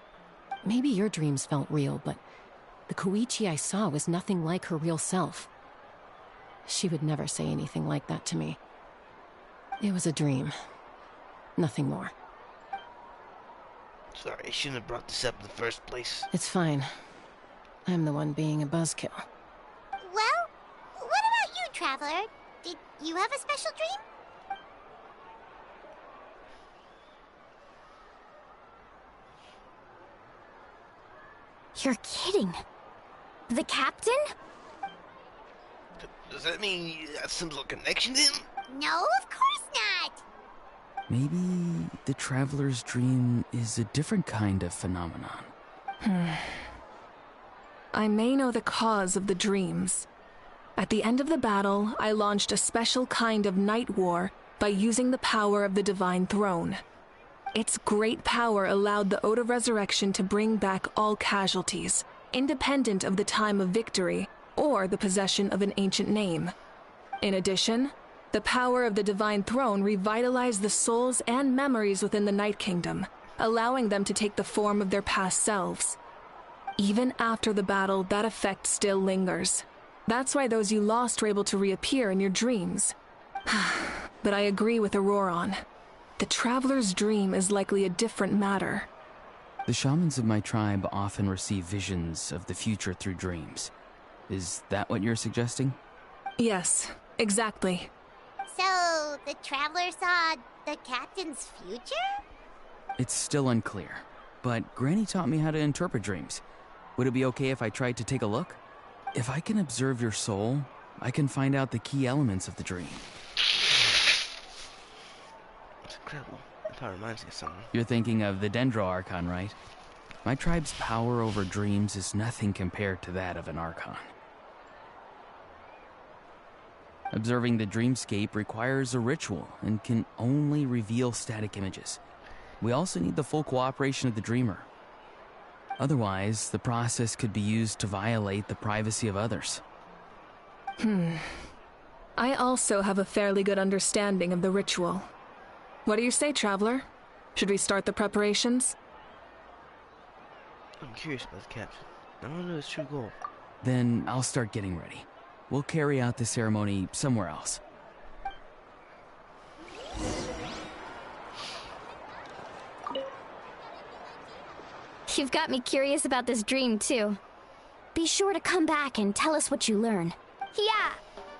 Maybe your dreams felt real, but the Koichi I saw was nothing like her real self. She would never say anything like that to me. It was a dream. Nothing more. Sorry, I shouldn't have brought this up in the first place. It's fine. I'm the one being a buzzkill. Well, what about you, Traveler? Did you have a special dream? You're kidding. The captain? Does that mean you got some little connection to him? No, of course not. Maybe the traveler's dream is a different kind of phenomenon. I may know the cause of the dreams. At the end of the battle, I launched a special kind of night war by using the power of the Divine Throne. Its great power allowed the Ode of Resurrection to bring back all casualties, independent of the time of victory or the possession of an ancient name. In addition, the power of the Divine Throne revitalized the souls and memories within the Night Kingdom, allowing them to take the form of their past selves. Even after the battle, that effect still lingers. That's why those you lost were able to reappear in your dreams. But I agree with Auroron. The Traveler's dream is likely a different matter. The shamans of my tribe often receive visions of the future through dreams. Is that what you're suggesting? Yes, exactly. So, the Traveler saw the captain's future? It's still unclear, but Granny taught me how to interpret dreams. Would it be okay if I tried to take a look? If I can observe your soul, I can find out the key elements of the dream. It's incredible. That probably reminds me of someone. You're thinking of the Dendro Archon, right? My tribe's power over dreams is nothing compared to that of an Archon. Observing the dreamscape requires a ritual and can only reveal static images. We also need the full cooperation of the dreamer. Otherwise, the process could be used to violate the privacy of others. I also have a fairly good understanding of the ritual. What do you say, Traveler? Should we start the preparations? I'm curious about the captain. I want to know his true goal. Then I'll start getting ready. We'll carry out the ceremony somewhere else. You've got me curious about this dream, too. Be sure to come back and tell us what you learn. Yeah,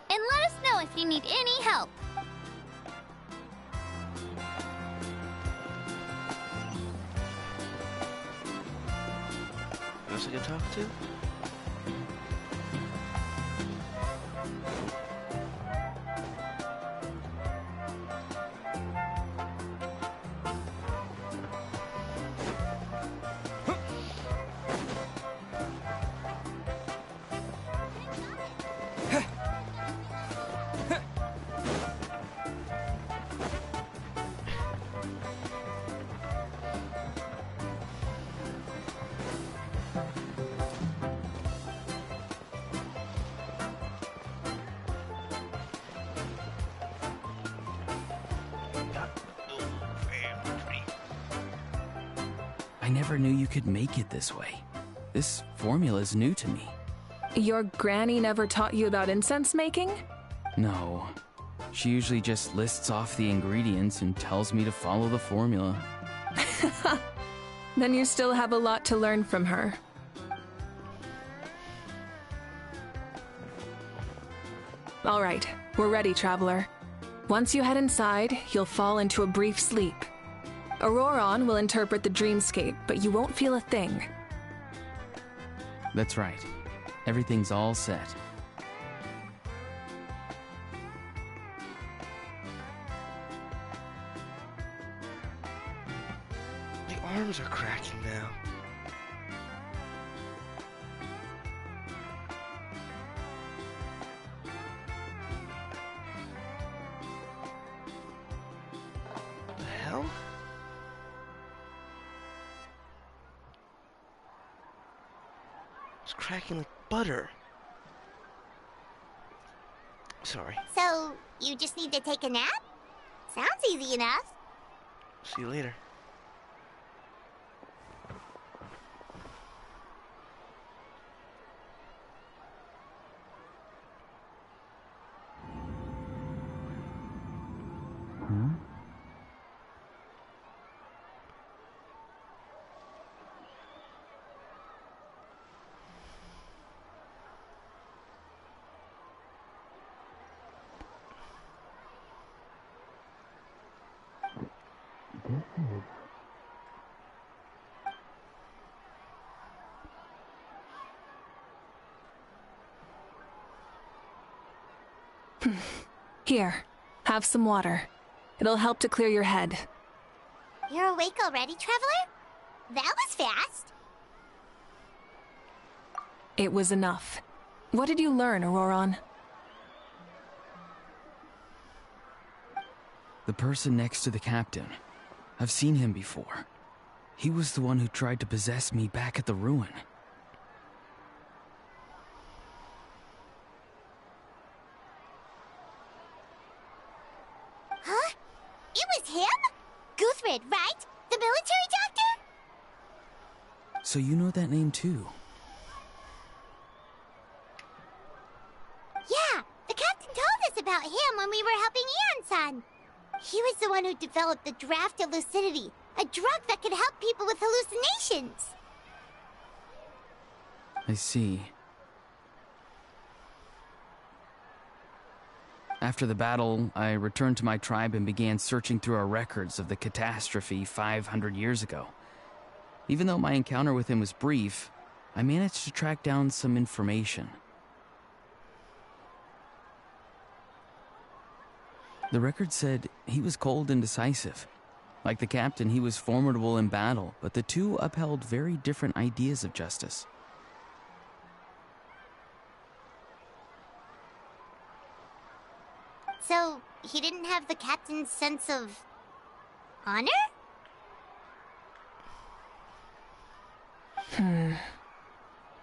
and let us know if you need any help. Who else I can talk to? I never knew you could make it this way. This formula is new to me. Your granny never taught you about incense making? No. She usually just lists off the ingredients and tells me to follow the formula. Then you still have a lot to learn from her. All right, we're ready, Traveler. Once you head inside, you'll fall into a brief sleep. Auroron will interpret the dreamscape, but you won't feel a thing. That's right. Everything's all set. The arms are cracking now. The hell? It's cracking like butter. Sorry. So, you just need to take a nap? Sounds easy enough. See you later. Here, have some water. It'll help to clear your head. You're awake already, Traveler? That was fast. It was enough. What did you learn, Auroron? The person next to the captain. I've seen him before. He was the one who tried to possess me back at the ruin. Huh? It was him? Guthred, right? The military doctor? So you know that name too? Yeah, the captain told us about him when we were helping Ian-san. He was the one who developed the draft of lucidity, a drug that could help people with hallucinations. I see. After the battle, I returned to my tribe and began searching through our records of the catastrophe 500 years ago. Even though my encounter with him was brief, I managed to track down some information. The record said he was cold and decisive. Like the captain, he was formidable in battle, but the two upheld very different ideas of justice. So, he didn't have the captain's sense of honor?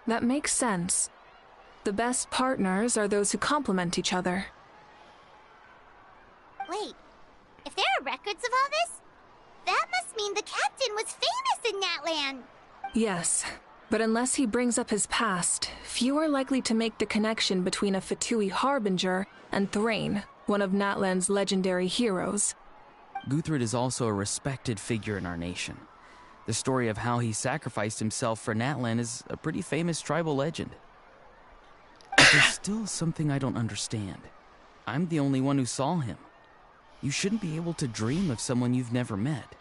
That makes sense. The best partners are those who complement each other. Wait, if there are records of all this, that must mean the captain was famous in Natlan. Yes, but unless he brings up his past, few are likely to make the connection between a Fatui harbinger and Thrain, one of Natlan's legendary heroes. Guthred is also a respected figure in our nation. The story of how he sacrificed himself for Natlan is a pretty famous tribal legend. But there's still something I don't understand. I'm the only one who saw him. You shouldn't be able to dream of someone you've never met.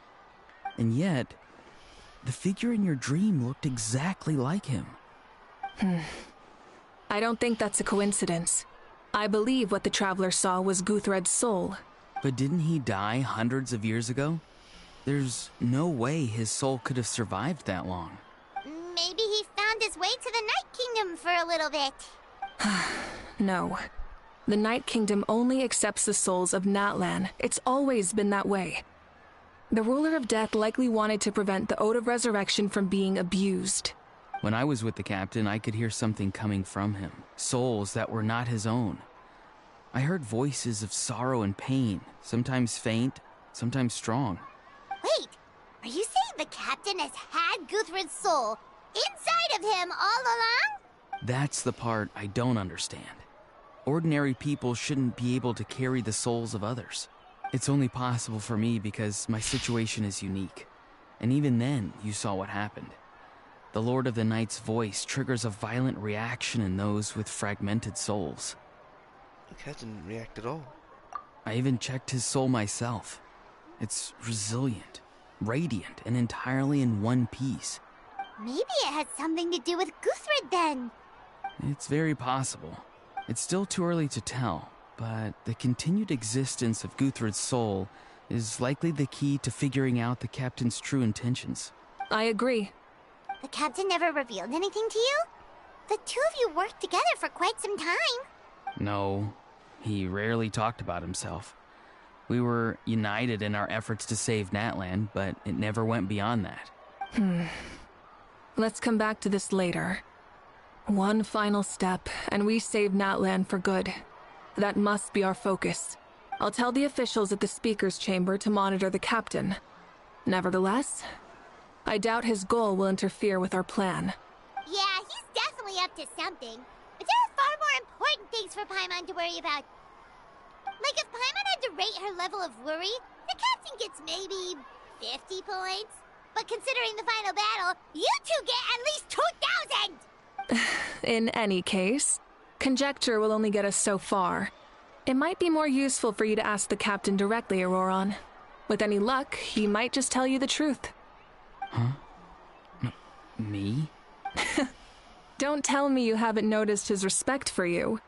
And yet, the figure in your dream looked exactly like him. I don't think that's a coincidence. I believe what the Traveler saw was Guthred's soul. But didn't he die hundreds of years ago? There's no way his soul could have survived that long. Maybe he found his way to the Night Kingdom for a little bit. No. The Night Kingdom only accepts the souls of Natlan. It's always been that way. The Ruler of Death likely wanted to prevent the Ode of Resurrection from being abused. When I was with the captain, I could hear something coming from him. Souls that were not his own. I heard voices of sorrow and pain, sometimes faint, sometimes strong. Wait, are you saying the captain has had Guthred's soul inside of him all along? That's the part I don't understand. Ordinary people shouldn't be able to carry the souls of others. It's only possible for me because my situation is unique. And even then, you saw what happened. The Lord of the Night's voice triggers a violent reaction in those with fragmented souls. The cat didn't react at all. I even checked his soul myself. It's resilient, radiant, and entirely in one piece. Maybe it had something to do with Guthred then. It's very possible. It's still too early to tell, but the continued existence of Guthred's soul is likely the key to figuring out the captain's true intentions. I agree. The captain never revealed anything to you? The two of you worked together for quite some time. No, he rarely talked about himself. We were united in our efforts to save Natlan, but it never went beyond that. Let's come back to this later. One final step, and we save Natlan for good. That must be our focus. I'll tell the officials at the speaker's chamber to monitor the captain. Nevertheless, I doubt his goal will interfere with our plan. Yeah, he's definitely up to something. But there are far more important things for Paimon to worry about. Like if Paimon had to rate her level of worry, the captain gets maybe 50 points. But considering the final battle, you two get at least 2,000! In any case, conjecture will only get us so far. It might be more useful for you to ask the captain directly, Auroron. With any luck, he might just tell you the truth. Huh? Me? Don't tell me you haven't noticed his respect for you.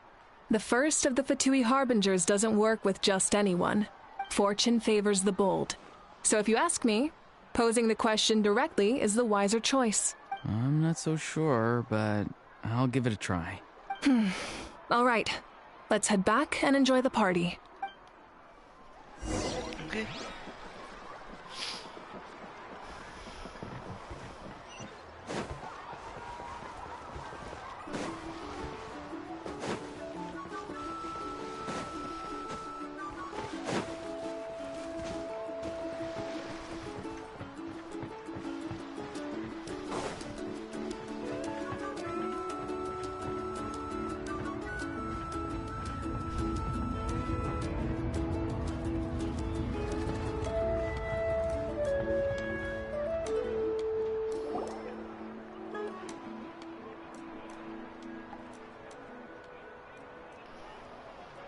The first of the Fatui Harbingers doesn't work with just anyone. Fortune favors the bold. So if you ask me, posing the question directly is the wiser choice. I'm not so sure, but I'll give it a try. All right. Let's head back and enjoy the party. Okay.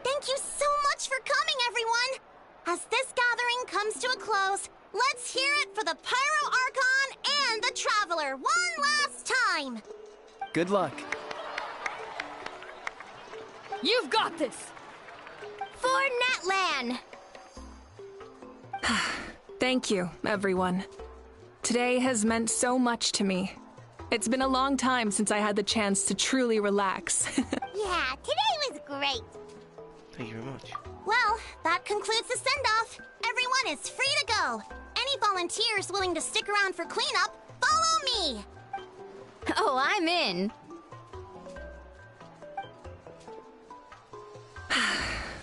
Thank you so much for coming, everyone! As this gathering comes to a close, let's hear it for the Pyro Archon and the Traveler one last time! Good luck. You've got this! For Netlan! Thank you, everyone. Today has meant so much to me. It's been a long time since I had the chance to truly relax. Yeah, today was great! Thank you very much. Well, that concludes the send-off. Everyone is free to go. Any volunteers willing to stick around for cleanup, follow me! Oh, I'm in.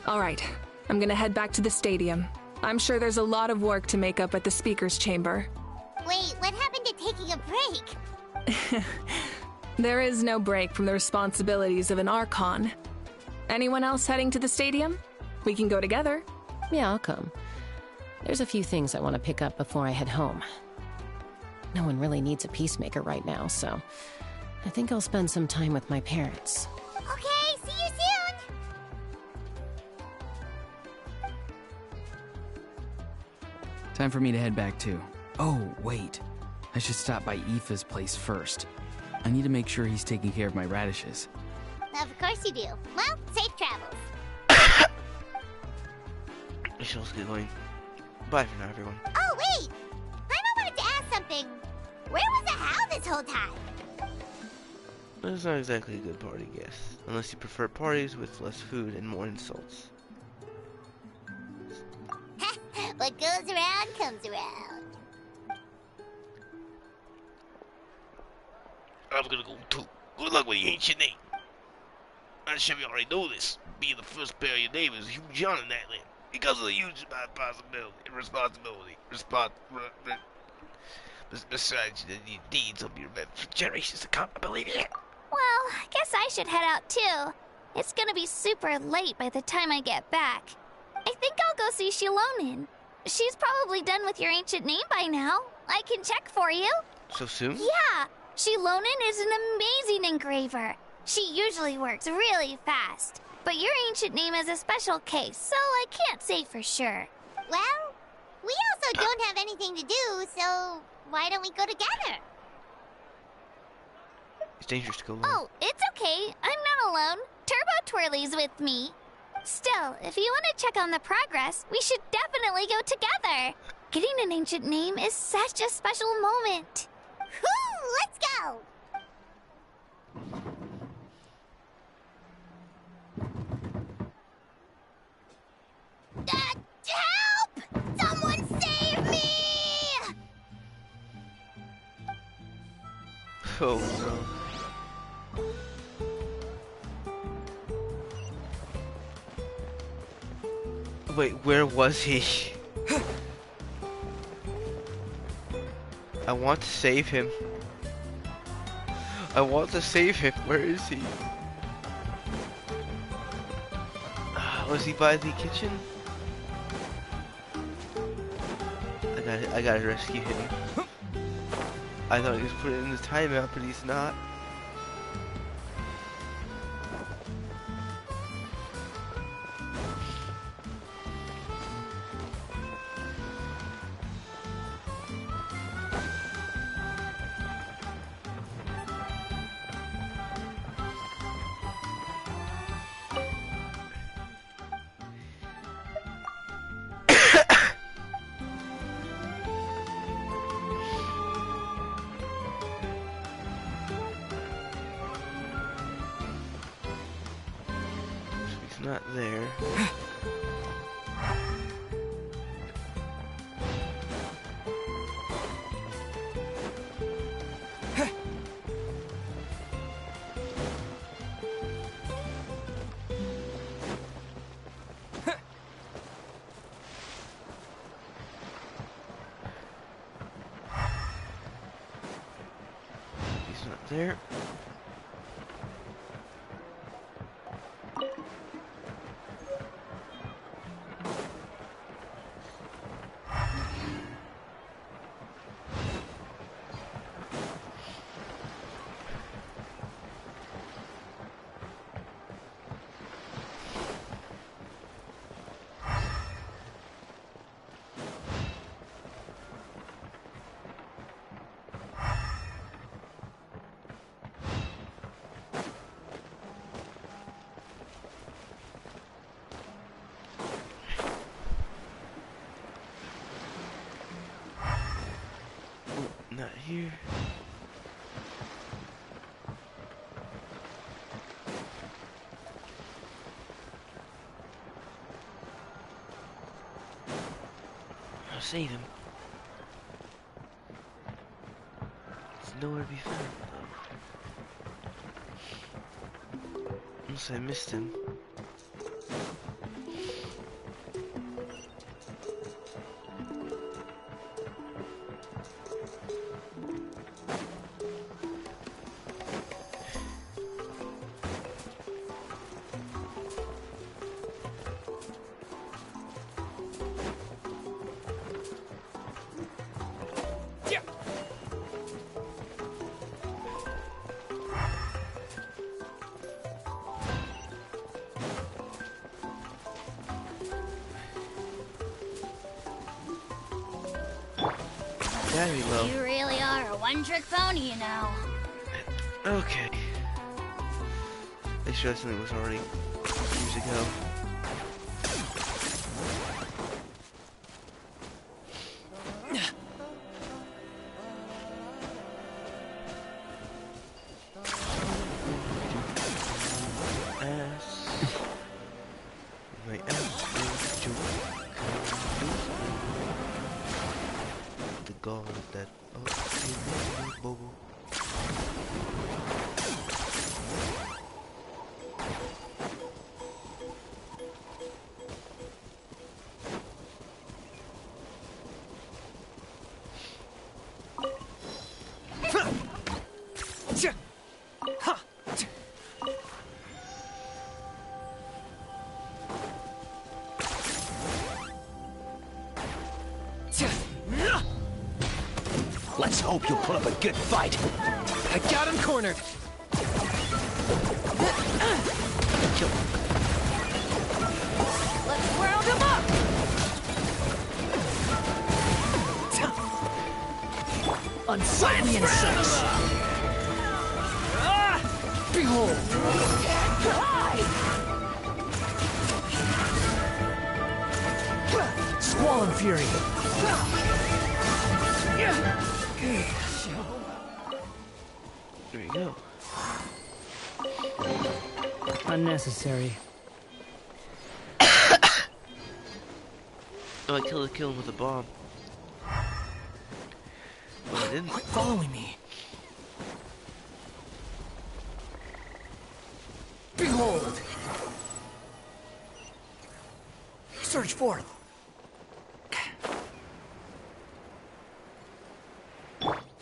All right, I'm gonna head back to the stadium. I'm sure there's a lot of work to make up at the speaker's chamber. Wait, what happened to taking a break? There is no break from the responsibilities of an archon. Anyone else heading to the stadium? We can go together. Yeah, I'll come. There's a few things I want to pick up before I head home. No one really needs a peacemaker right now, so I think I'll spend some time with my parents. Okay, see you soon! Time for me to head back too. Oh, wait. I should stop by Aoife's place first. I need to make sure he's taking care of my radishes. Of course you do. Well, safe travels. We should also get going. Bye for now, everyone. Oh, wait! I wanted to ask something. Where was the How this whole time? It's not exactly a good party, guess. Unless you prefer parties with less food and more insults. What goes around comes around. I'm gonna go too. Good luck with the ancient name. I'm sure you already know this. Being the first pair of your name is a huge honor in that land. Because of the huge amount of possibility and responsibility. Besides the deeds will be remembered for generations to come, I believe it. Well, I guess I should head out too. It's gonna be super late by the time I get back. I think I'll go see Shilonin. She's probably done with your ancient name by now. I can check for you. So soon? Yeah, Shilonin is an amazing engraver. She usually works really fast. But your ancient name is a special case, so I can't say for sure. Well, we also don't have anything to do, so why don't we go together? It's dangerous to go alone. Oh, it's okay. I'm not alone. Turbo Twirly's with me. Still, if you want to check on the progress, we should definitely go together. Getting an ancient name is such a special moment. Whoo! Let's go! Help! Someone save me! Oh no. Wait, where was he? I want to save him. I want to save him. Where is he? Was he by the kitchen? I gotta rescue him. I thought he was putting in the timeout, but he's not. not there. He's not there. Not here. I'll save him. It's nowhere to be found, though. Unless I missed him. Very low. You really are a one-trick pony, you know. Okay. They showed us something was already years ago. My ass is joke. The god that Bobo. Let's hope you'll put up a good fight. I got him cornered. Let's round him up! Unsightly insects. Behold. Squall Fury. There you go. Unnecessary. Oh, I killed him with a bomb. Well, I didn't. Quit following me. Behold. Surge forth.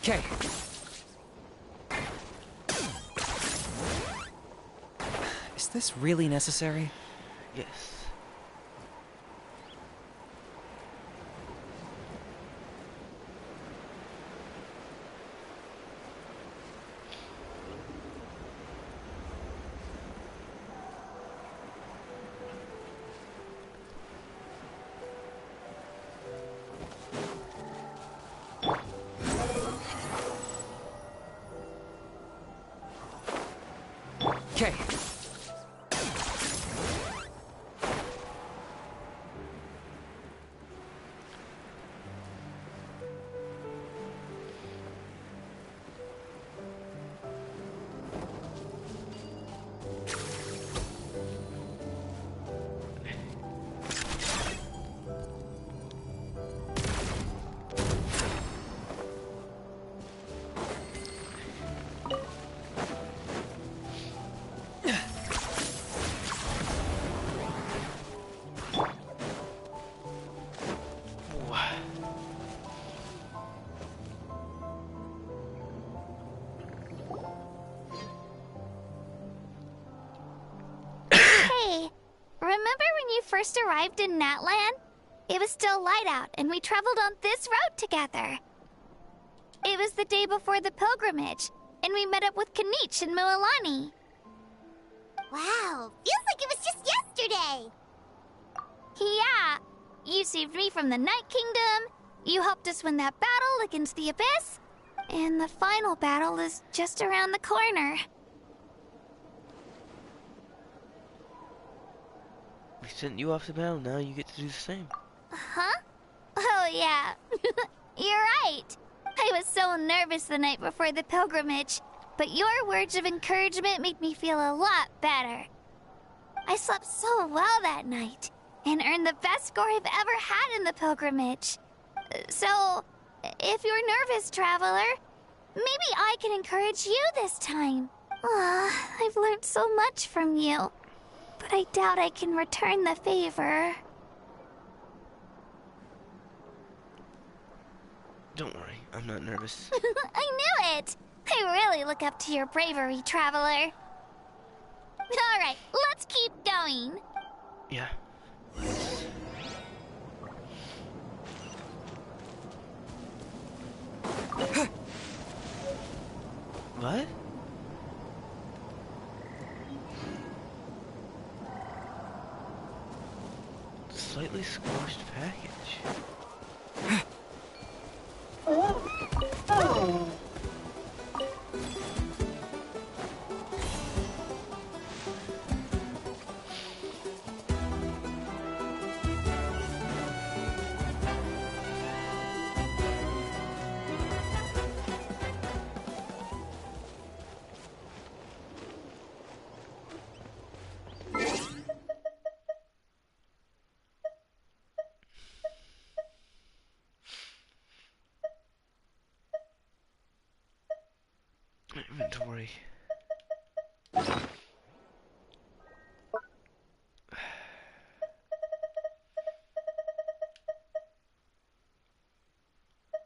Okay. Is this really necessary? Yes. Okay. remember when you first arrived in Natlan? It was still light out, and we traveled on this road together. It was the day before the pilgrimage, and we met up with Kanich and Mualani. Wow, feels like it was just yesterday! Yeah, you saved me from the Night Kingdom, you helped us win that battle against the Abyss, and the final battle is just around the corner. We sent you off to battle, now you get to do the same. Huh? Oh, yeah. You're right. I was so nervous the night before the pilgrimage, but your words of encouragement made me feel a lot better. I slept so well that night, and earned the best score I've ever had in the pilgrimage. So, if you're nervous, Traveler, maybe I can encourage you this time. I've learned so much from you, but I doubt I can return the favor. Don't worry, I'm not nervous. I knew it! I really look up to your bravery, Traveler. Alright, let's keep going. Yeah. What? Slightly squashed package. Inventory.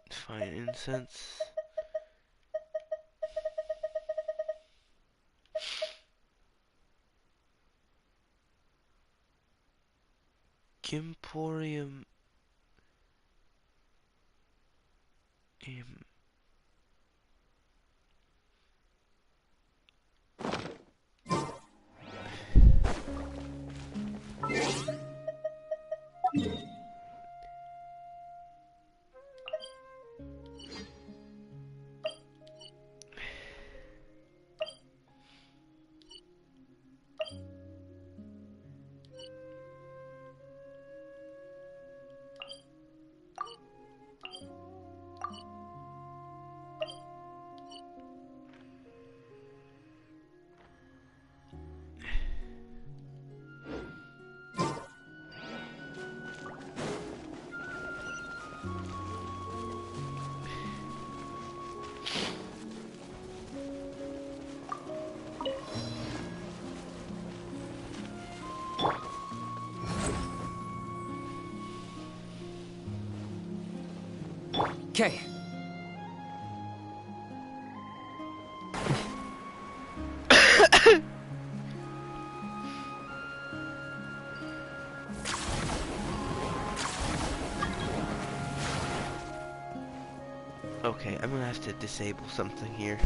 Fine incense. Gimporium. Okay. Okay, I'm gonna have to disable something here.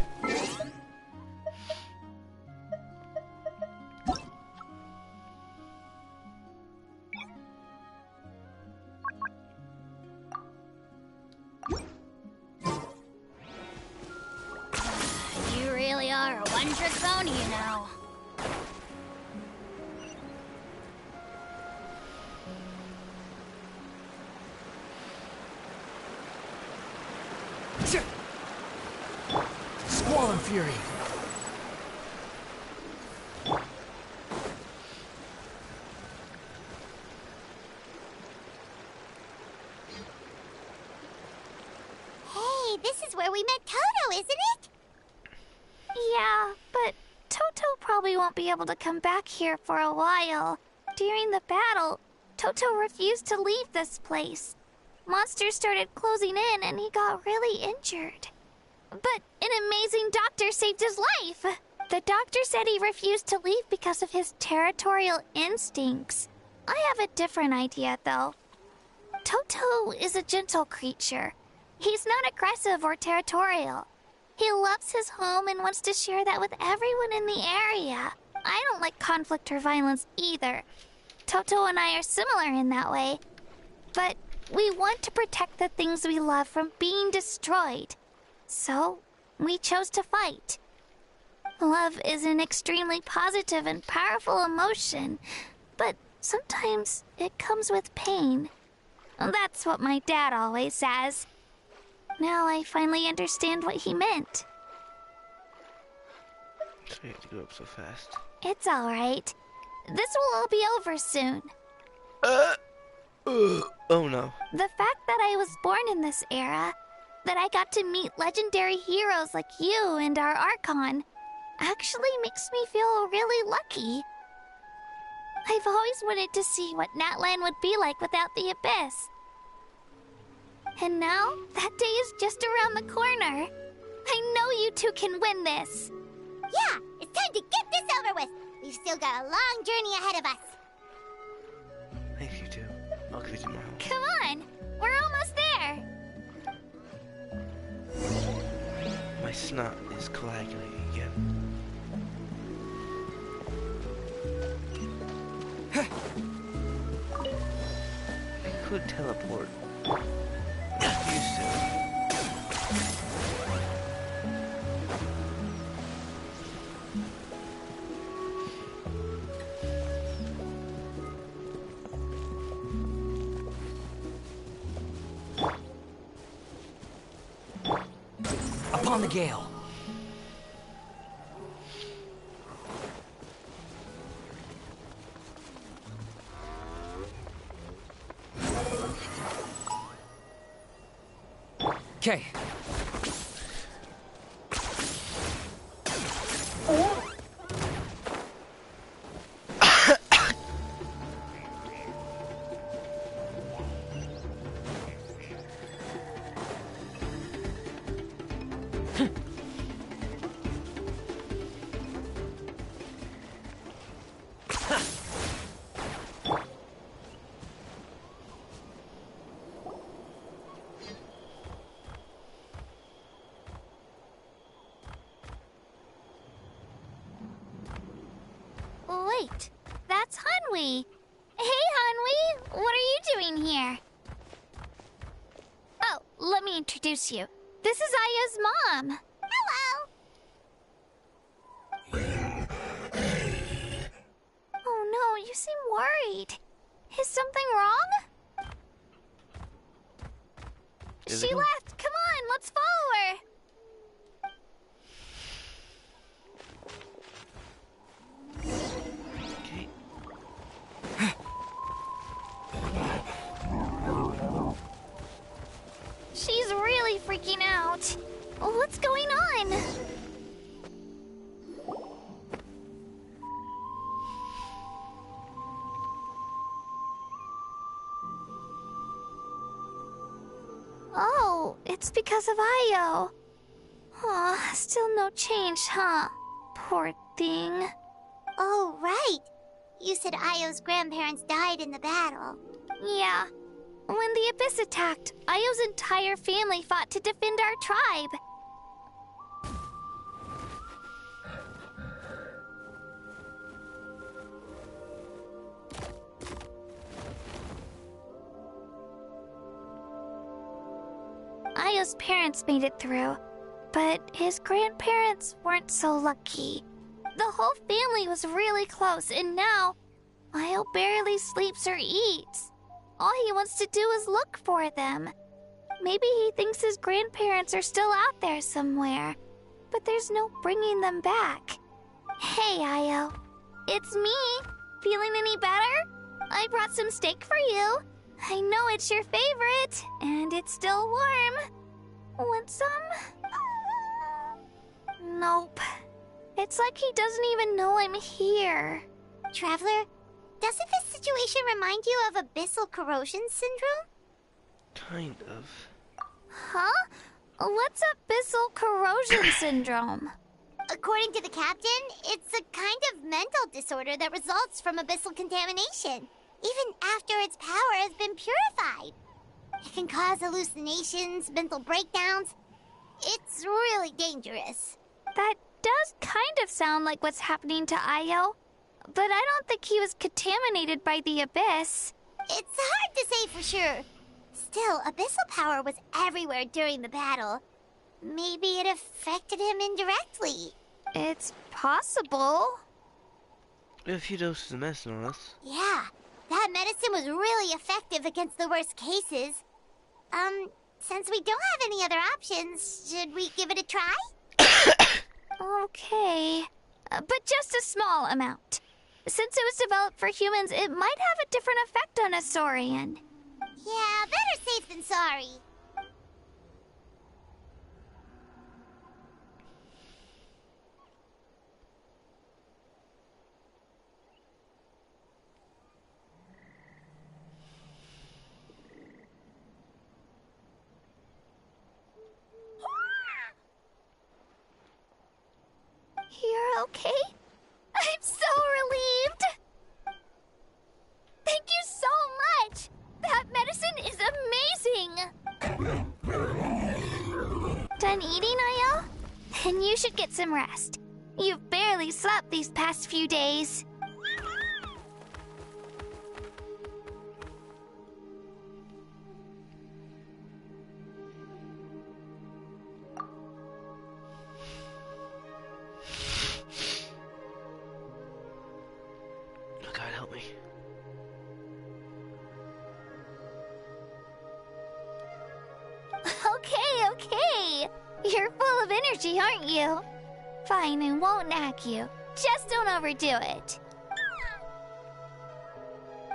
You really are a one-trick pony, you know. Squall and Fury. Hey, this is where we met Toto, isn't it? Yeah, but Toto probably won't be able to come back here for a while. During the battle, Toto refused to leave this place. Monsters started closing in and he got really injured. But an amazing doctor saved his life. The doctor said he refused to leave because of his territorial instincts. I have a different idea, though. Toto is a gentle creature. He's not aggressive or territorial. He loves his home and wants to share that with everyone in the area. I don't like conflict or violence either. Toto and I are similar in that way. But we want to protect the things we love from being destroyed. So, we chose to fight. Love is an extremely positive and powerful emotion, but sometimes it comes with pain. That's what my dad always says. Now I finally understand what he meant. So you have to go up so fast. It's alright. This will all be over soon. Oh no. The fact that I was born in this era, that I got to meet legendary heroes like you and our archon, actually makes me feel really lucky. I've always wanted to see what Natlan would be like without the Abyss. And now, that day is just around the corner. I know you two can win this. Yeah, it's time to get this over with. We've still got a long journey ahead of us. Thanks, you two. I'll give you tomorrow. Come on, we're almost there. My snot is coagulating again. I could teleport. Used to. Upon the gale. Okay. Wait, that's Hanwi. Hey, Hanwi, what are you doing here? Oh, let me introduce you. This is Aya's mom. Hello. Oh no, you seem worried. Is something wrong? She left. Come on, let's follow her. She's really freaking out. What's going on? Oh, it's because of Io. Aw, still no change, huh? Poor thing. Oh, right. You said Io's grandparents died in the battle. Yeah. When the Abyss attacked, Io's entire family fought to defend our tribe. Io's parents made it through, but his grandparents weren't so lucky. The whole family was really close, and now Io barely sleeps or eats. All he wants to do is look for them. Maybe he thinks his grandparents are still out there somewhere, but there's no bringing them back. Hey, Io. It's me. Feeling any better? I brought some steak for you. I know it's your favorite, and it's still warm. Want some? Nope. It's like he doesn't even know I'm here. Traveler, doesn't this situation remind you of abyssal corrosion syndrome? Kind of. Huh? What's abyssal corrosion syndrome? According to the captain, it's a kind of mental disorder that results from abyssal contamination, even after its power has been purified. It can cause hallucinations, mental breakdowns. It's really dangerous. That does kind of sound like what's happening to Io, but I don't think he was contaminated by the abyss. It's hard to say for sure. Still, abyssal power was everywhere during the battle. Maybe it affected him indirectly. It's possible. We have a few doses of medicine on us. Yeah, that medicine was really effective against the worst cases. Since we don't have any other options, should we give it a try? Okay, but just a small amount. Since it was developed for humans, it might have a different effect on a Saurian. Yeah, better safe than sorry. You're okay? I'm so relieved! Thank you so much! That medicine is amazing! Done eating, Io? Then you should get some rest. You've barely slept these past few days. Oh, God, help me. Okay. You're full of energy, aren't you? Fine, I won't nag you. Just don't overdo it.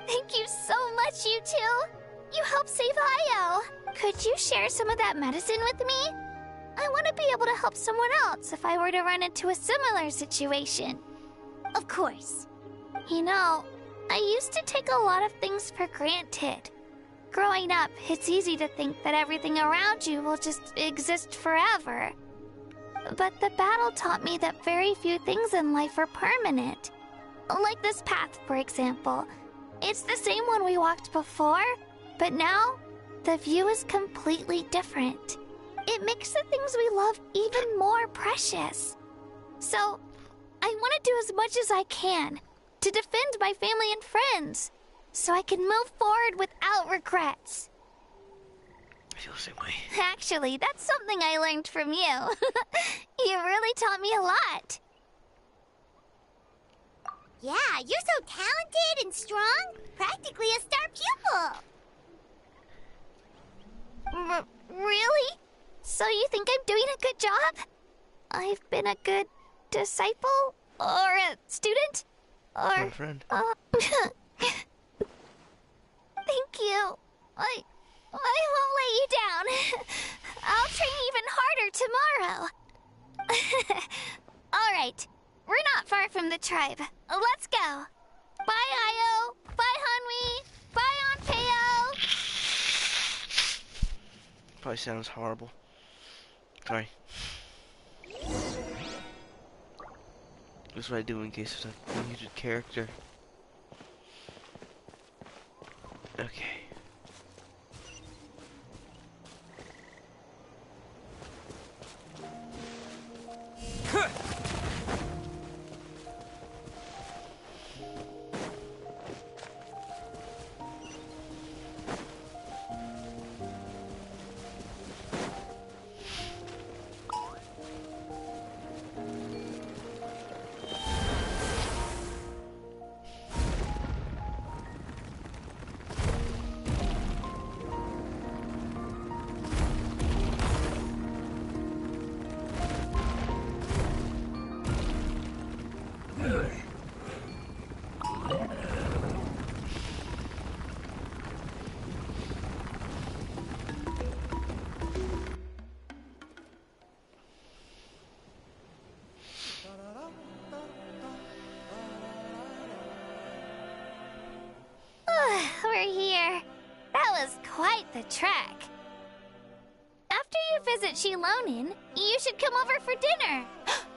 Thank you so much, you two. You helped save Io. Could you share some of that medicine with me? I want to be able to help someone else if I were to run into a similar situation. Of course. You know, I used to take a lot of things for granted. Growing up, it's easy to think that everything around you will just exist forever. But the battle taught me that very few things in life are permanent. Like this path, for example. It's the same one we walked before, but now the view is completely different. It makes the things we love even more precious. So, I want to do as much as I can to defend my family and friends, so I can move forward without regrets. I feel the same way. Actually, that's something I learned from you. You really taught me a lot. Yeah, you're so talented and strong. Practically a star pupil. Really? So you think I'm doing a good job? I've been a good disciple? Or a student? Or... My friend. Thank you. I won't let you down. I'll train even harder tomorrow. All right. We're not far from the tribe. Let's go. Bye, Io. Bye, Hanwi. Bye, Onpeo. Probably sounds horrible. Sorry. That's what I do in case of a muted character. Okay. We're here. That was quite the trek. After you visit Shilonin, you should come over for dinner.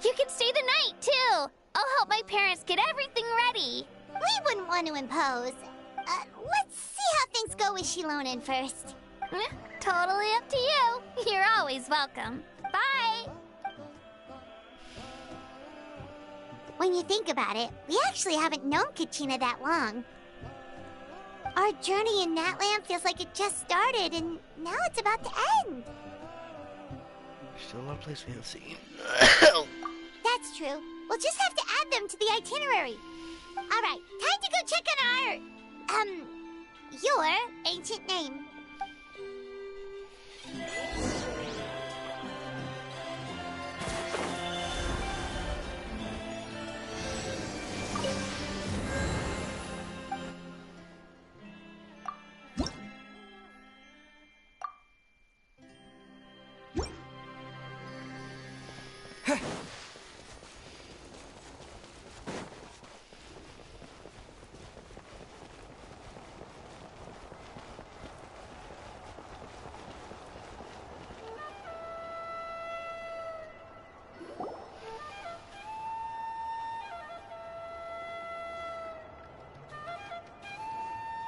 You can stay the night, too. I'll help my parents get everything ready. We wouldn't want to impose. Let's see how things go with Shilonen first. Totally up to you. You're always welcome. Bye! When you think about it, we actually haven't known Kachina that long. Our journey in Natland feels like it just started, and now it's about to end. There's still a lot of places we haven't seen. That's true. We'll just have to add them to the itinerary. Alright, time to go check on your ancient name.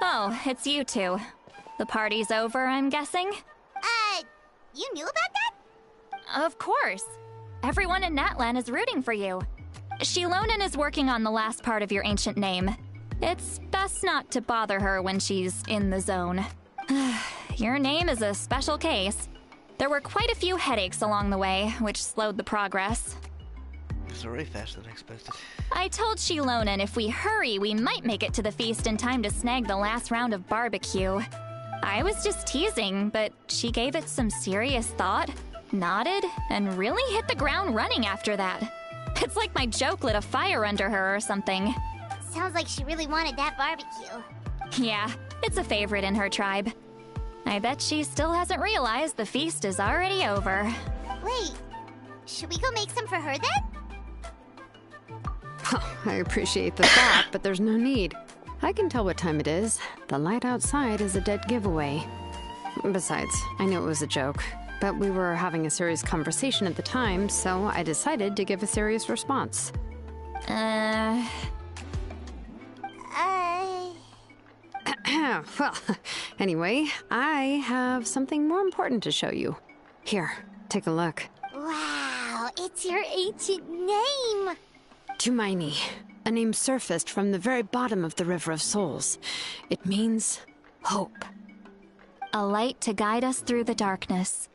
Oh, it's you two. The party's over, I'm guessing? You knew about that? Of course. Everyone in Natlan is rooting for you. Shilonen is working on the last part of your ancient name. It's best not to bother her when she's in the zone. Your name is a special case. There were quite a few headaches along the way, which slowed the progress. It's already faster than expected. I told Shilonen if we hurry, we might make it to the feast in time to snag the last round of barbecue. I was just teasing, but she gave it some serious thought, nodded, and really hit the ground running after that. It's like my joke lit a fire under her or something. Sounds like she really wanted that barbecue. Yeah, it's a favorite in her tribe. I bet she still hasn't realized the feast is already over. Wait, should we go make some for her then? Oh, I appreciate the thought, but there's no need. I can tell what time it is. The light outside is a dead giveaway. Besides, I knew it was a joke, but we were having a serious conversation at the time, so I decided to give a serious response. Well, anyway, I have something more important to show you. Here, take a look. Wow, it's your ancient name! Tumaini, a name surfaced from the very bottom of the River of Souls. It means hope. A light to guide us through the darkness,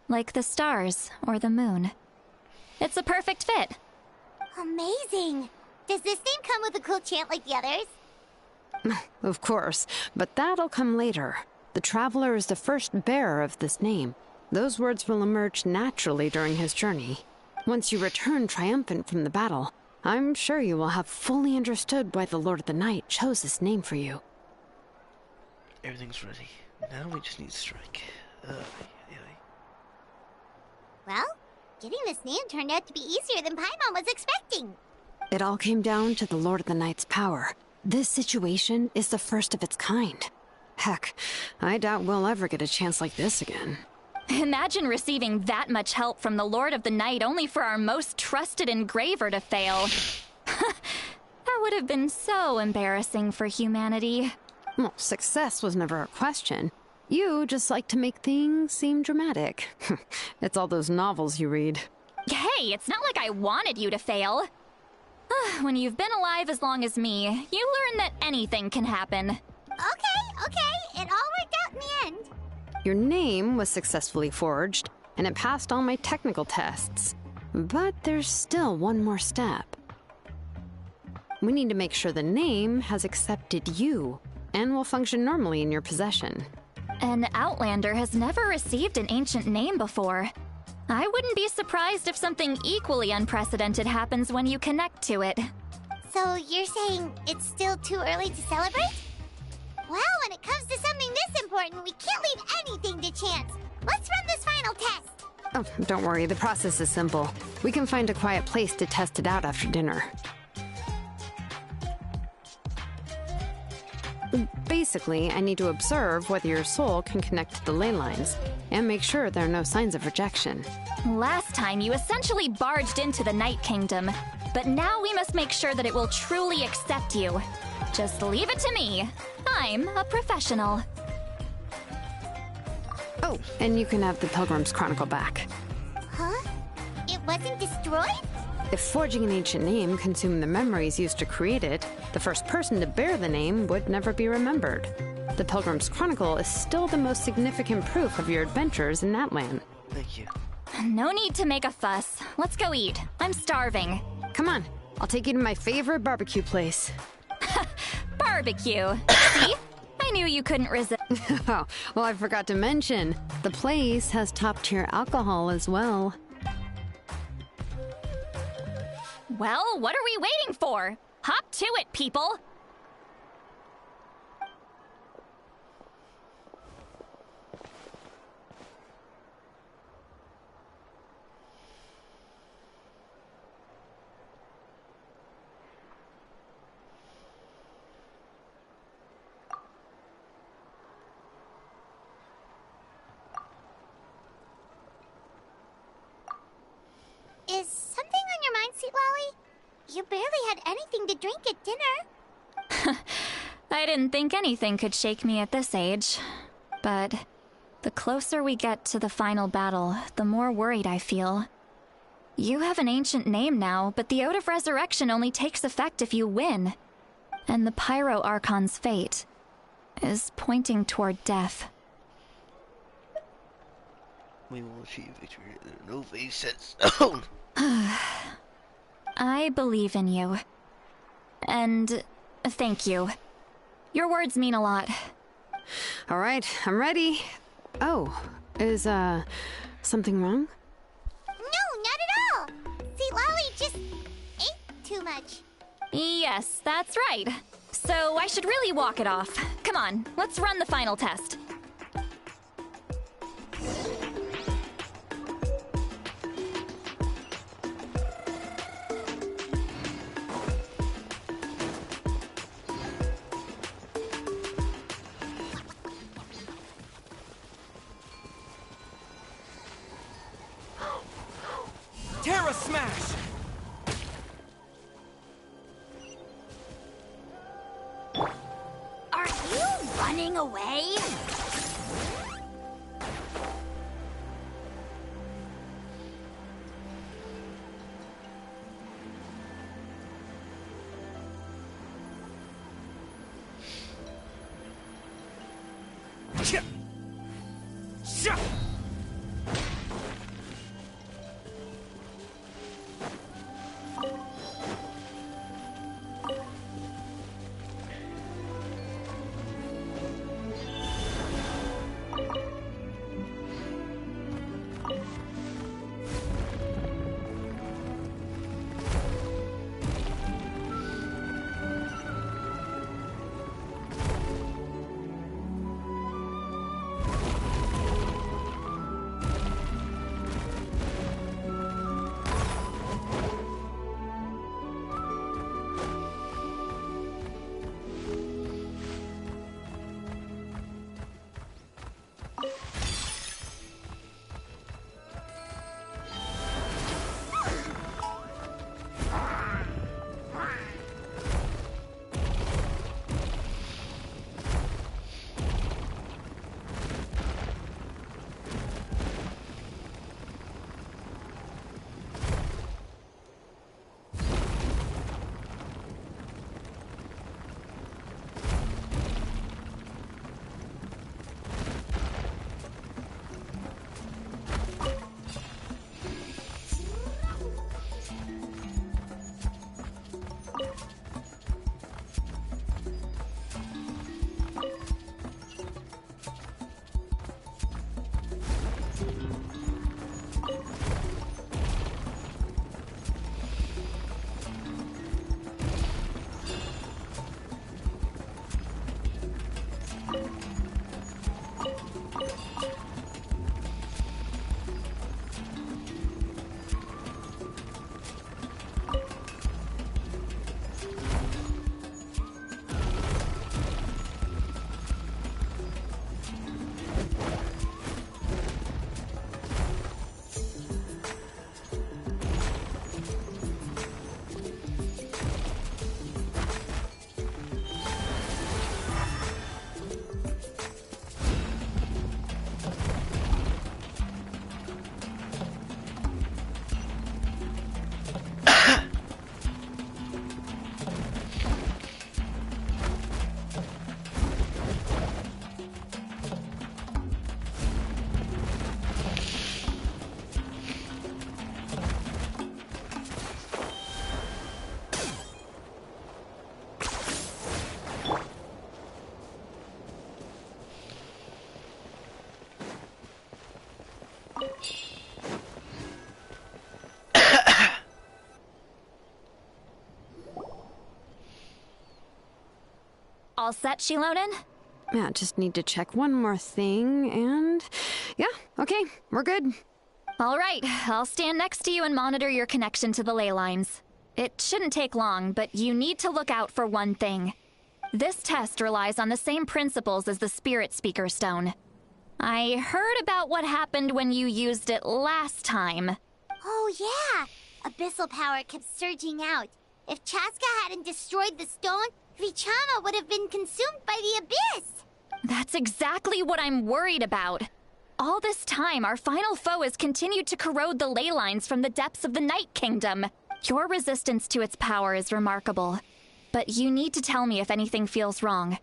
like the stars or the moon. It's a perfect fit. Amazing! Does this name come with a cool chant like the others? Of course, but that'll come later. The Traveler is the first bearer of this name. Those words will emerge naturally during his journey. Once you return triumphant from the battle, I'm sure you will have fully understood why the Lord of the Night chose this name for you. Everything's ready. Now we just need to strike. Well, getting this name turned out to be easier than Paimon was expecting. It all came down to the Lord of the Night's power. This situation is the first of its kind. Heck, I doubt we'll ever get a chance like this again. Imagine receiving that much help from the Lord of the Night only for our most trusted engraver to fail. That would have been so embarrassing for humanity. Well, success was never a question. You just like to make things seem dramatic. It's all those novels you read. Hey, it's not like I wanted you to fail. When you've been alive as long as me, you learn that anything can happen. Okay, it all worked out in the end. Your name was successfully forged, and it passed all my technical tests. But there's still one more step. We need to make sure the name has accepted you, and will function normally in your possession. An Outlander has never received an ancient name before. I wouldn't be surprised if something equally unprecedented happens when you connect to it. So you're saying it's still too early to celebrate? Well, when it comes to something this important, we can't leave anything to chance. Let's run this final test. Oh, don't worry, the process is simple. We can find a quiet place to test it out after dinner. Basically, I need to observe whether your soul can connect to the ley lines, and make sure there are no signs of rejection. Last time, you essentially barged into the Night Kingdom, but now we must make sure that it will truly accept you. Just leave it to me. I'm a professional. Oh, and you can have the Pilgrim's Chronicle back. Huh? It wasn't destroyed? If forging an ancient name consumed the memories used to create it, the first person to bear the name would never be remembered. The Pilgrim's Chronicle is still the most significant proof of your adventures in that land. Thank you. No need to make a fuss. Let's go eat. I'm starving. Come on, I'll take you to my favorite barbecue place. Barbecue. See? I knew you couldn't resist. Oh, well, I forgot to mention, the place has top-tier alcohol as well. Well, what are we waiting for? Hop to it, people! Is something on your mind, Sweet Lolly? You barely had anything to drink at dinner. I didn't think anything could shake me at this age. But the closer we get to the final battle, the more worried I feel. You have an ancient name now, but the Ode of Resurrection only takes effect if you win. And the Pyro Archon's fate is pointing toward death. We will achieve victory. There are no face set stone. I believe in you. And thank you. Your words mean a lot. All right, I'm ready. Oh, is, something wrong? No, not at all. Sweet Lolly just ate too much. Yes, that's right. So I should really walk it off. Come on, let's run the final test. Terra Smash! Are you running away? all set, Shilonen? Yeah, just need to check one more thing, and... yeah, okay, we're good. All right, I'll stand next to you and monitor your connection to the ley lines. It shouldn't take long, but you need to look out for one thing. This test relies on the same principles as the Spirit Speaker Stone. I heard about what happened when you used it last time. Oh, yeah. Abyssal power kept surging out. If Chaska hadn't destroyed the stone, Vichama would have been consumed by the abyss. That's exactly what I'm worried about. All this time, our final foe has continued to corrode the ley lines from the depths of the Night Kingdom. Your resistance to its power is remarkable. But you need to tell me if anything feels wrong.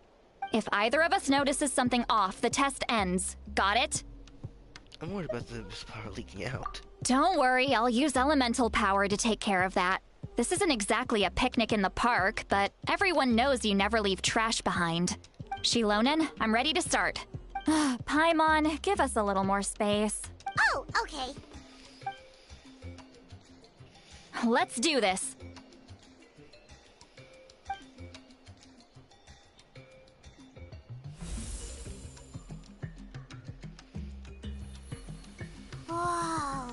If either of us notices something off, the test ends. Got it? I'm worried about the abyss power leaking out. Don't worry, I'll use elemental power to take care of that. This isn't exactly a picnic in the park, but everyone knows you never leave trash behind. Shilonen, I'm ready to start. Paimon, give us a little more space. Oh, okay. Let's do this. Whoa,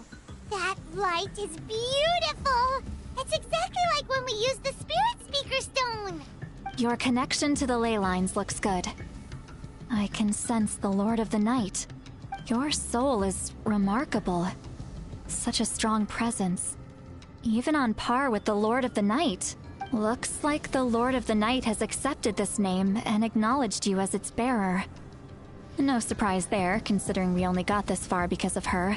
that light is beautiful! It's exactly like when we used the Spirit Speaker Stone! Your connection to the ley lines looks good. I can sense the Lord of the Night. Your soul is remarkable. Such a strong presence. Even on par with the Lord of the Night. Looks like the Lord of the Night has accepted this name and acknowledged you as its bearer. No surprise there, considering we only got this far because of her.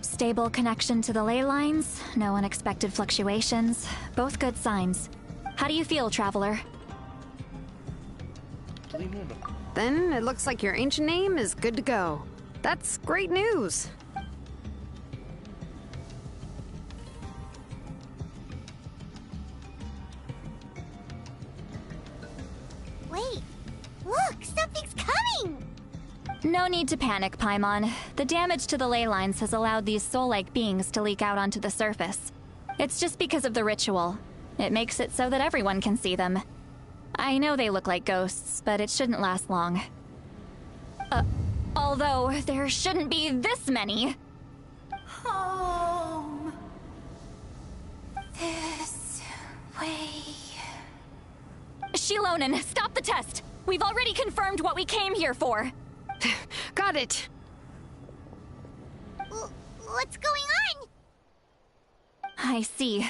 Stable connection to the ley lines, no unexpected fluctuations, both good signs. How do you feel, Traveler? Then it looks like your ancient name is good to go. That's great news. Wait, look, something's coming! No need to panic, Paimon. The damage to the ley lines has allowed these soul-like beings to leak out onto the surface. It's just because of the ritual. It makes it so that everyone can see them. I know they look like ghosts, but it shouldn't last long. Although there shouldn't be this many. Home. This way. Shilonen, stop the test! We've already confirmed what we came here for. Got it. What's going on? I see.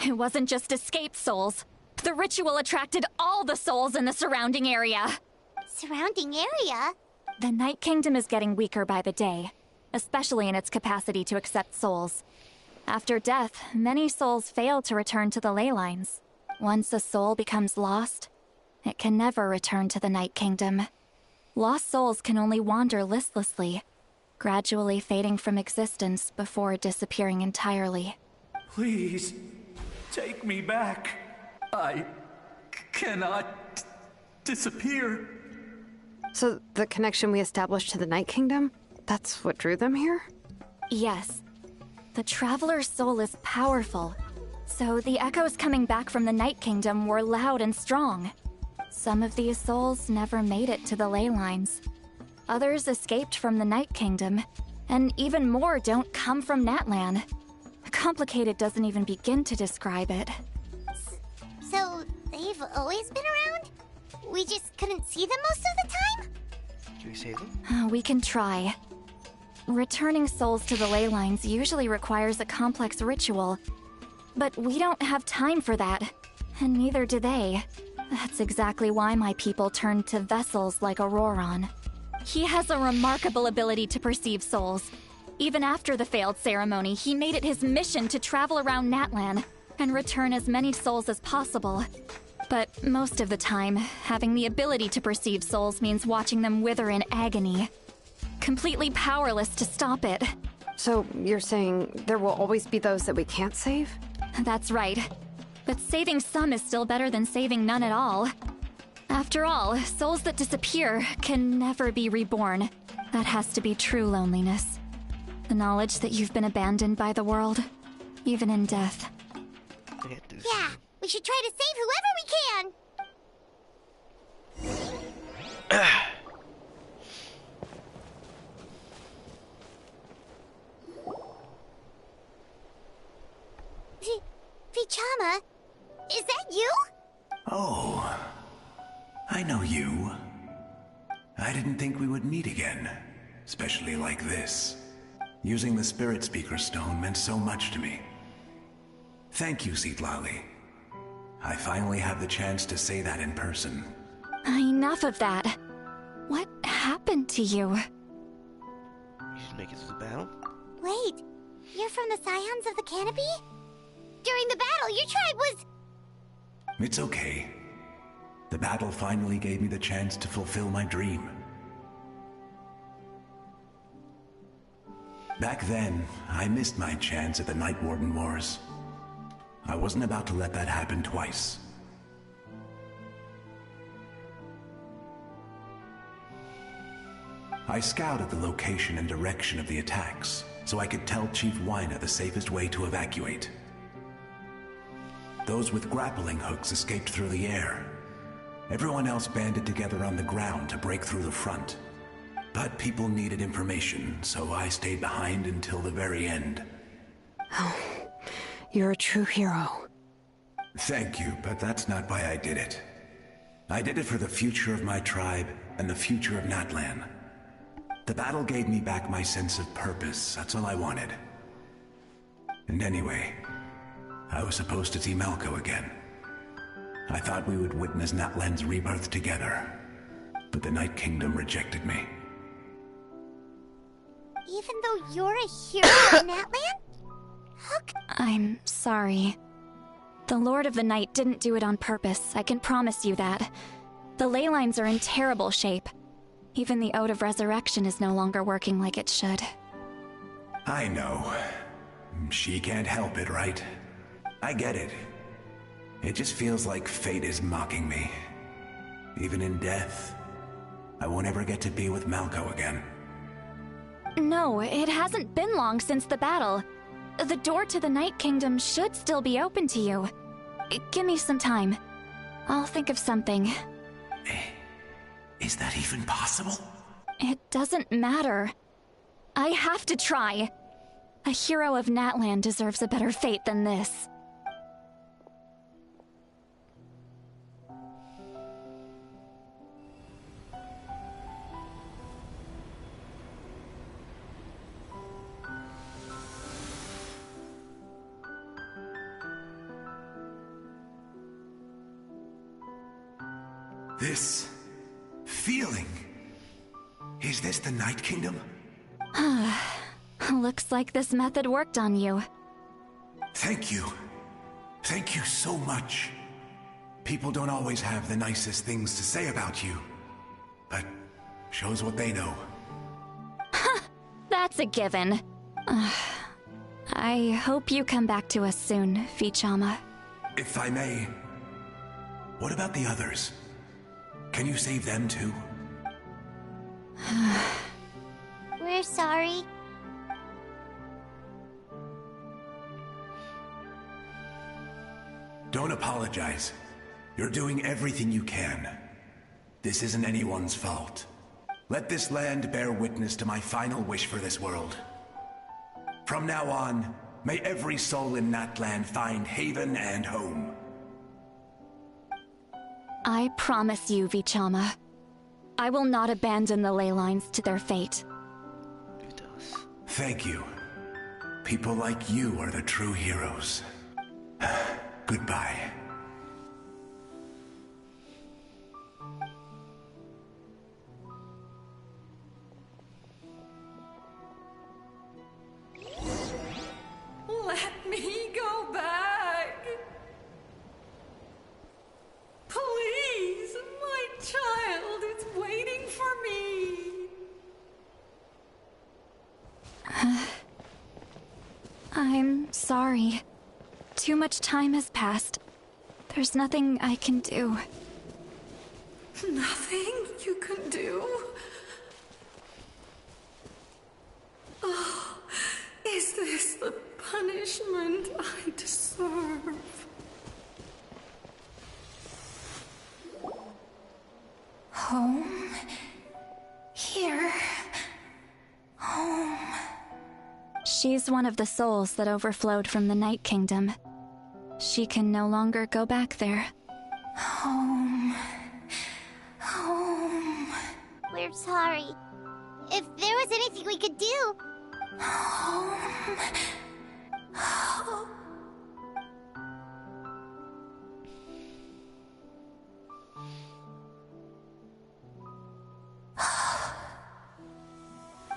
It wasn't just escaped souls. The ritual attracted all the souls in the surrounding area. Surrounding area? The Night Kingdom is getting weaker by the day, especially in its capacity to accept souls. After death, many souls fail to return to the ley lines. Once a soul becomes lost, it can never return to the Night Kingdom. Lost souls can only wander listlessly, gradually fading from existence before disappearing entirely. Please, take me back. I cannot disappear. So the connection we established to the Night Kingdom, that's what drew them here? Yes. The Traveler's soul is powerful, so the echoes coming back from the Night Kingdom were loud and strong. Some of these souls never made it to the ley lines. Others escaped from the Night Kingdom, and even more don't come from Natlan. Complicated doesn't even begin to describe it. So, they've always been around? We just couldn't see them most of the time? Can we save them? We can try. Returning souls to the ley lines usually requires a complex ritual, but we don't have time for that, and neither do they. That's exactly why my people turned to vessels like Auroron. He has a remarkable ability to perceive souls. Even after the failed ceremony, he made it his mission to travel around Natlan and return as many souls as possible. But most of the time, having the ability to perceive souls means watching them wither in agony. Completely powerless to stop it. So you're saying there will always be those that we can't save? That's right. But saving some is still better than saving none at all. After all, souls that disappear can never be reborn. That has to be true loneliness. The knowledge that you've been abandoned by the world, even in death. Yeah, we should try to save whoever we can! Vichama, is that you? Oh, I know you. I didn't think we would meet again, especially like this. Using the Spirit Speaker Stone meant so much to me. Thank you, Citlali. I finally have the chance to say that in person. Enough of that. What happened to you? You should make it through the battle? Wait, you're from the Scions of the Canopy? During the battle, your tribe was... It's okay. The battle finally gave me the chance to fulfill my dream. Back then, I missed my chance at the Night Warden Wars. I wasn't about to let that happen twice. I scouted the location and direction of the attacks, so I could tell Chief Wyna the safest way to evacuate. Those with grappling hooks escaped through the air. Everyone else banded together on the ground to break through the front. But people needed information, so I stayed behind until the very end. Oh, you're a true hero. Thank you, but that's not why I did it. I did it for the future of my tribe and the future of Natlan. The battle gave me back my sense of purpose, that's all I wanted. And anyway, I was supposed to see Malco again. I thought we would witness Natlan's rebirth together, but the Night Kingdom rejected me. Even though you're a hero of Natlan? I'm sorry. The Lord of the Night didn't do it on purpose, I can promise you that. The ley lines are in terrible shape. Even the Ode of Resurrection is no longer working like it should. I know. She can't help it, right? I get it. It just feels like fate is mocking me. Even in death, I won't ever get to be with Malco again. No, it hasn't been long since the battle. The door to the Night Kingdom should still be open to you. Give me some time. I'll think of something. Is that even possible? It doesn't matter. I have to try. A hero of Natlan deserves a better fate than this. This feeling. Is this the Night Kingdom? Looks like this method worked on you. Thank you. Thank you so much. People don't always have the nicest things to say about you, but shows what they know. That's a given. I hope you come back to us soon, Vichama. If I may, what about the others? Can you save them too? We're sorry. Don't apologize. You're doing everything you can. This isn't anyone's fault. Let this land bear witness to my final wish for this world. From now on, may every soul in Natlan find haven and home. I promise you, Vichama. I will not abandon the ley lines to their fate. Thank you. People like you are the true heroes. Goodbye. Let me go back. Please, my child is waiting for me. I'm sorry. Too much time has passed. There's nothing I can do. Nothing you can do? Oh, is this the punishment I deserve? Home? She's one of the souls that overflowed from the Night Kingdom. She can no longer go back there. Home. We're sorry. If there was anything we could do.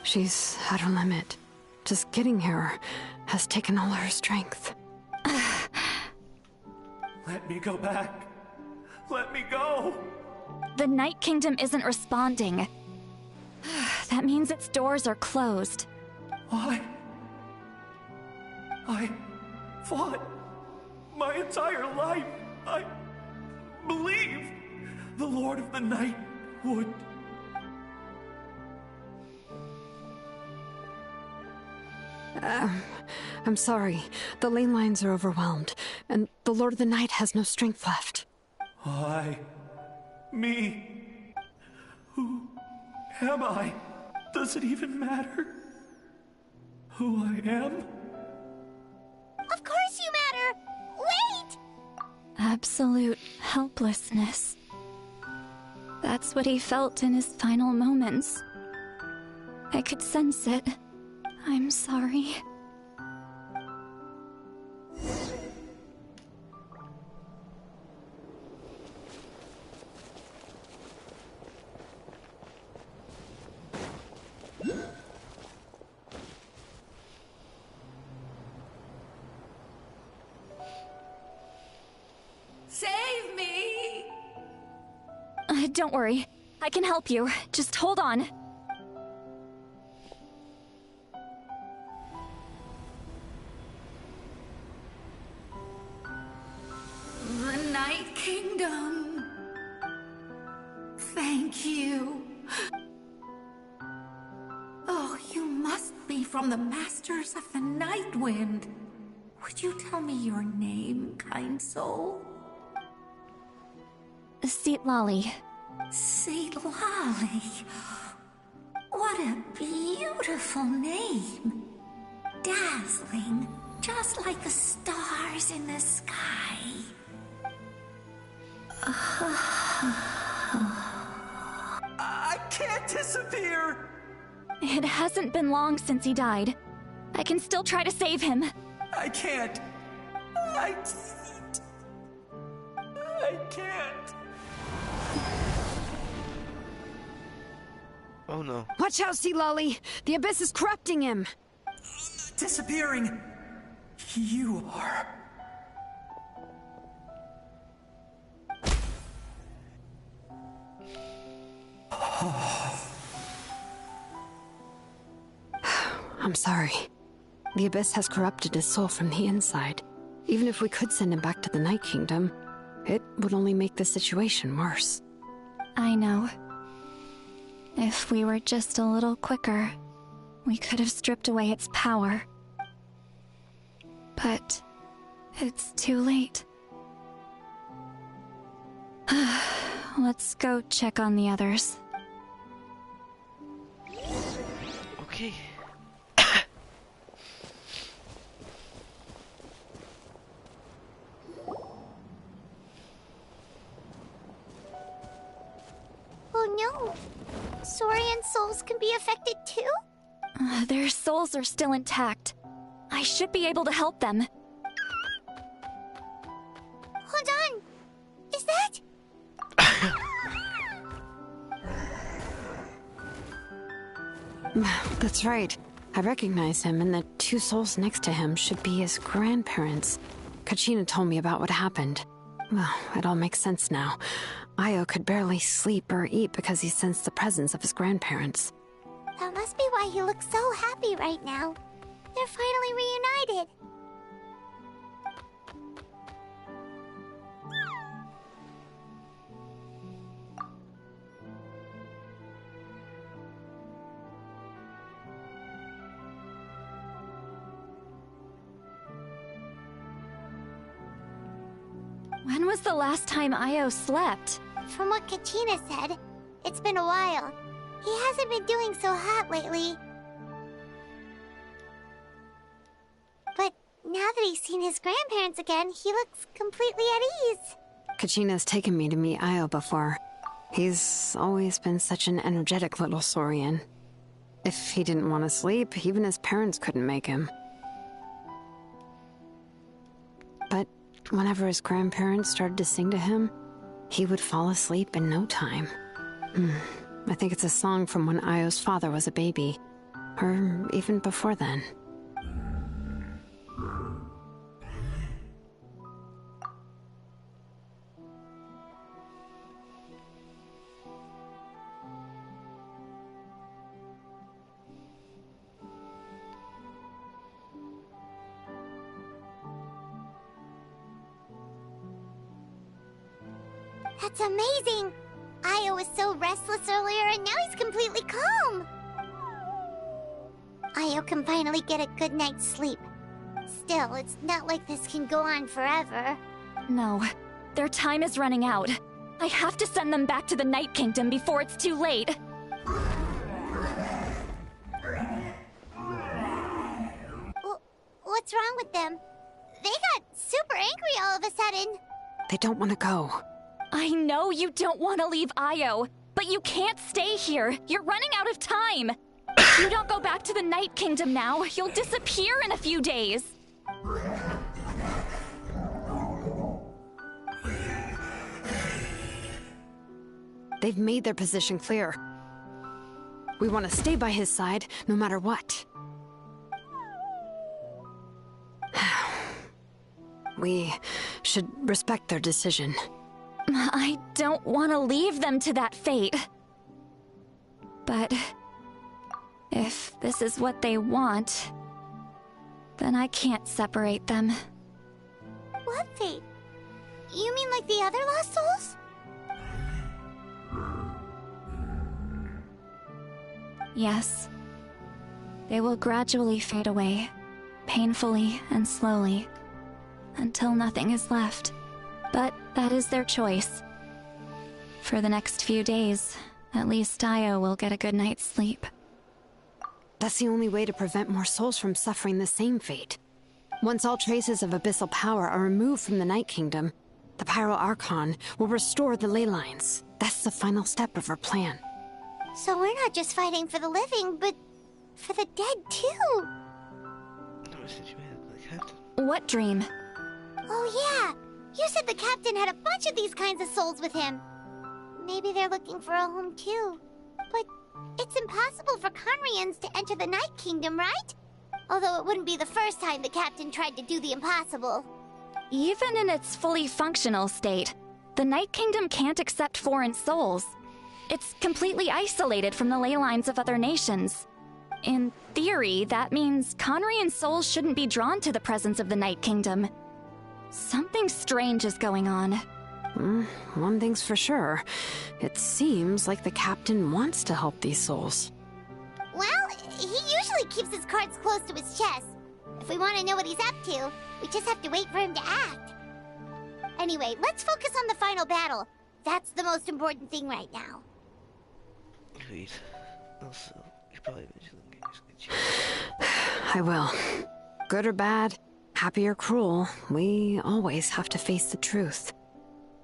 She's at her limit. Just getting here has taken all her strength. Let me go back. Let me go. The Night Kingdom isn't responding. That means its doors are closed. I fought my entire life. I believed the Lord of the Night would. I'm sorry. The lane lines are overwhelmed, and the Lord of the Night has no strength left. Me. Who am I? Does it even matter who I am? Of course you matter! Wait! Absolute helplessness. That's what he felt in his final moments. I could sense it. I'm sorry. Save me! Don't worry. I can help you. Just hold on. The Night Kingdom. Thank you. Oh, you must be from the Masters of the Night Wind. Would you tell me your name, kind soul? Seat Lolly. Seat Lolly. What a beautiful name. Dazzling, just like the stars in the sky. I can't disappear! It hasn't been long since he died. I can still try to save him. I can't. I can't. Oh no. Watch out, Sea Lolly! The Abyss is corrupting him! Disappearing. You are. I'm sorry. The Abyss has corrupted his soul from the inside. Even if we could send him back to the Night Kingdom, it would only make the situation worse. I know. If we were just a little quicker, we could have stripped away its power. But it's too late. Let's go check on the others. Okay. Oh no! Saurian souls can be affected too? Their souls are still intact. I should be able to help them. Hold on! Is that? That's right. I recognize him, and the two souls next to him should be his grandparents. Kachina told me about what happened. Well, it all makes sense now. Io could barely sleep or eat because he sensed the presence of his grandparents. That must be why he looks so happy right now. They're finally reunited. When was the last time Io slept? From what Kachina said, it's been a while. He hasn't been doing so hot lately. Now that he's seen his grandparents again, he looks completely at ease. Kachina's taken me to meet Io before. He's always been such an energetic little saurian. If he didn't want to sleep, even his parents couldn't make him. But whenever his grandparents started to sing to him, he would fall asleep in no time. I think it's a song from when Io's father was a baby, or even before then. That's amazing! Io was so restless earlier, and now he's completely calm! Io can finally get a good night's sleep. Still, it's not like this can go on forever. No, their time is running out. I have to send them back to the Night Kingdom before it's too late. What's wrong with them? They got super angry all of a sudden. They don't want to go. I know you don't want to leave Io, but you can't stay here. You're running out of time. If you don't go back to the Night Kingdom now, you'll disappear in a few days. They've made their position clear. We want to stay by his side, no matter what. We should respect their decision. I don't want to leave them to that fate. But if this is what they want, then I can't separate them. What fate? You mean like the other lost souls? Yes. They will gradually fade away, painfully and slowly, until nothing is left. But that is their choice. For the next few days, at least Io will get a good night's sleep. That's the only way to prevent more souls from suffering the same fate. Once all traces of abyssal power are removed from the Night Kingdom, the Pyro Archon will restore the ley lines. That's the final step of our plan. So we're not just fighting for the living, but for the dead too. What dream? Oh yeah! You said the captain had a bunch of these kinds of souls with him. Maybe they're looking for a home too. But it's impossible for Conrians to enter the Night Kingdom, right? Although it wouldn't be the first time the captain tried to do the impossible. Even in its fully functional state, the Night Kingdom can't accept foreign souls. It's completely isolated from the ley lines of other nations. In theory, that means Conrian souls shouldn't be drawn to the presence of the Night Kingdom. Something strange is going on. One thing's for sure. It seems like the captain wants to help these souls. Well, he usually keeps his cards close to his chest. If we want to know what he's up to, we just have to wait for him to act. Anyway, let's focus on the final battle. That's the most important thing right now. Wait. Also, you probably mentioned I will. Good or bad, happy or cruel, we always have to face the truth.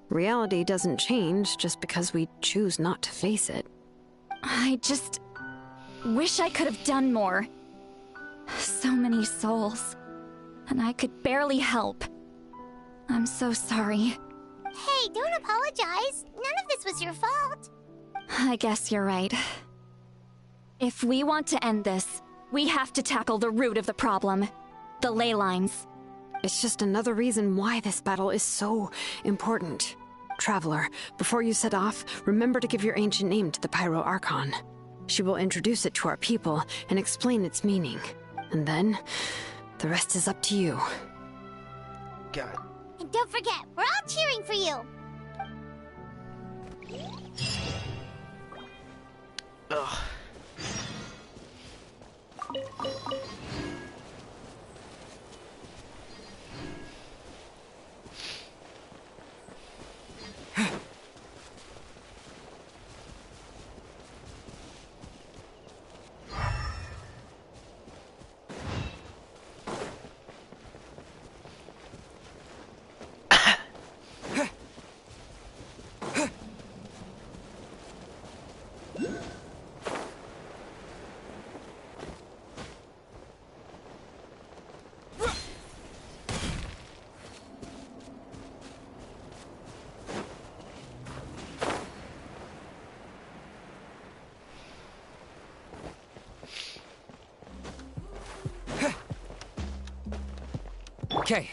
Reality doesn't change just because we choose not to face it. I just wish I could have done more. So many souls, and I could barely help. I'm so sorry. Hey, don't apologize. None of this was your fault. I guess you're right. If we want to end this, we have to tackle the root of the problem. The ley lines. It's just another reason why this battle is so important. Traveler, before you set off, remember to give your ancient name to the Pyro Archon. She will introduce it to our people and explain its meaning. And then, the rest is up to you. Got it. And don't forget, we're all cheering for you. Ugh. Okay.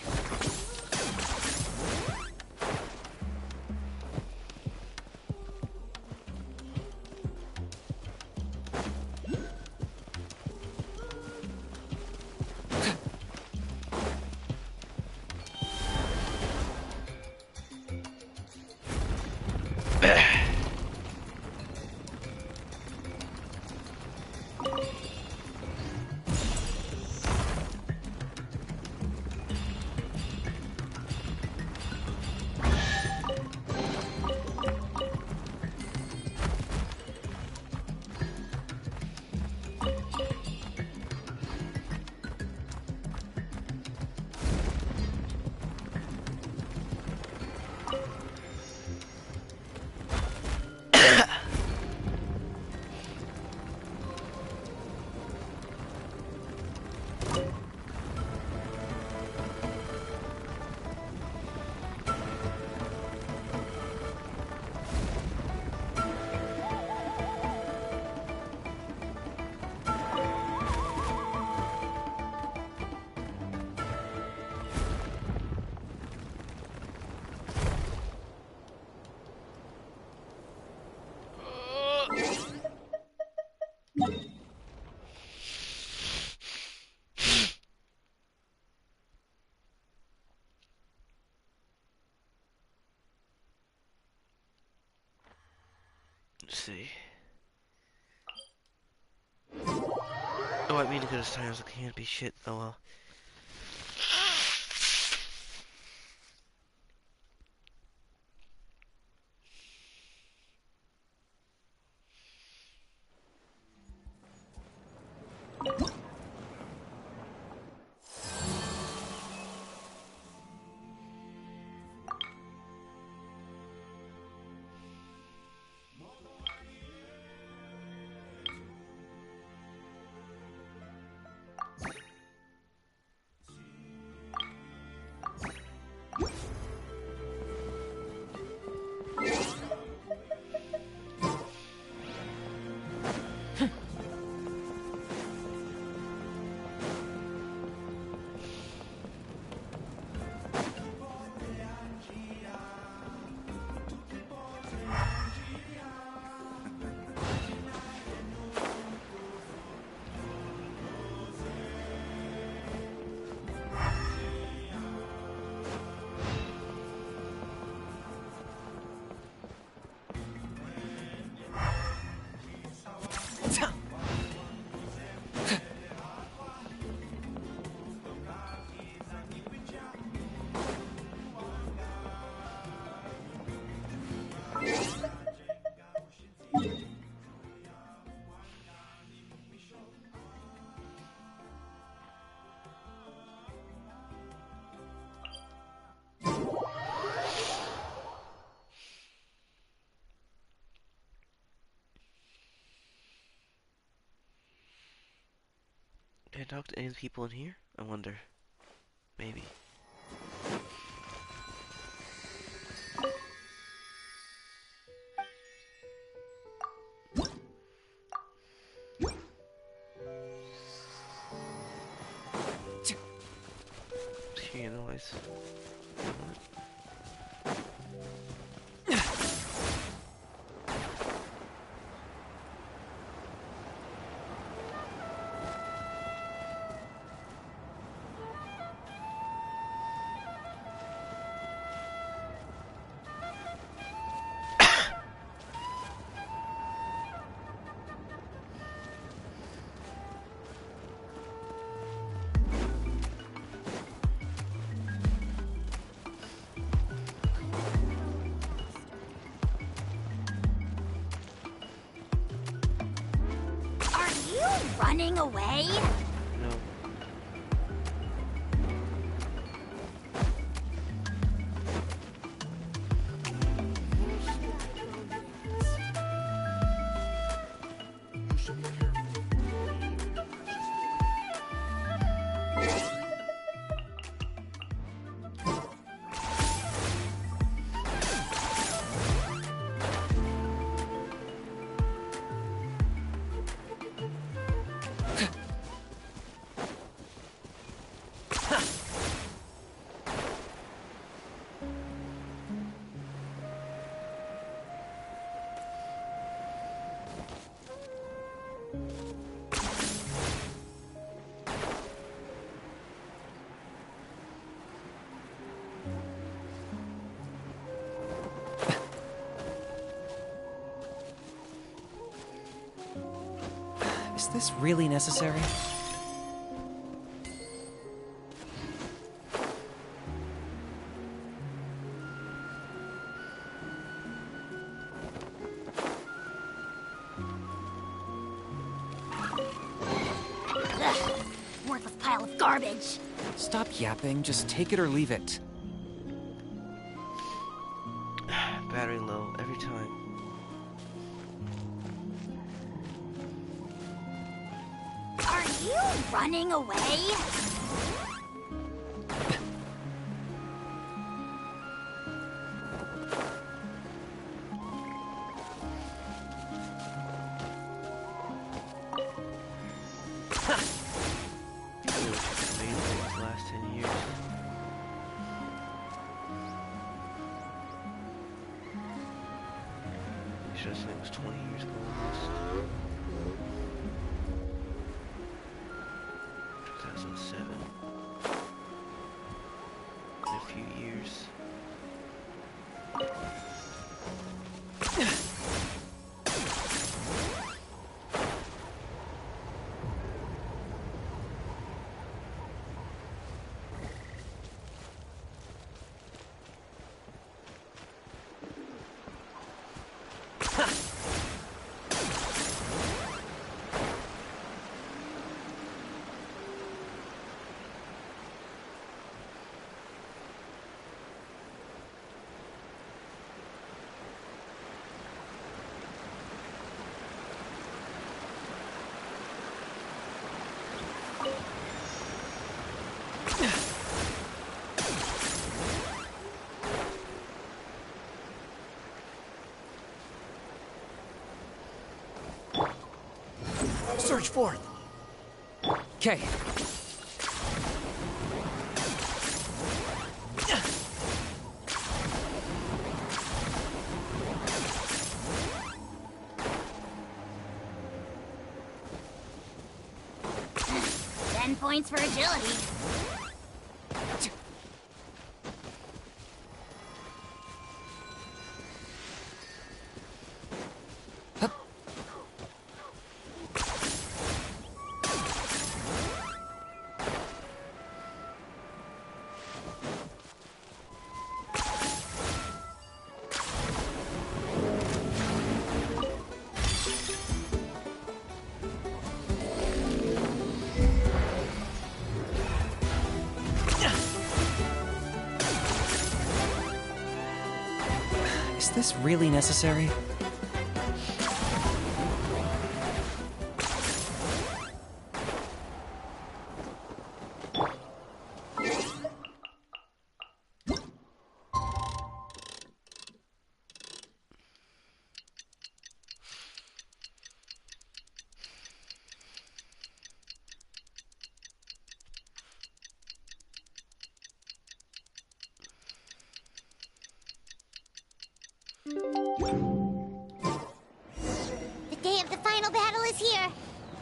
Let's see. Oh, I mean to go this time. I was like, can't be shit. Oh well. Can I talk to any of the people in here? I wonder. Maybe. Hear a noise. Running away? No. Is this really necessary? Ugh, worthless pile of garbage. Stop yapping, just take it or leave it. Battery low every time. Are you running away? Last 10 years. Should have said it was 20 years ago almost. 2007. In a few years. Search for it. Okay. Ten points for agility. Is this really necessary? The day of the final battle is here.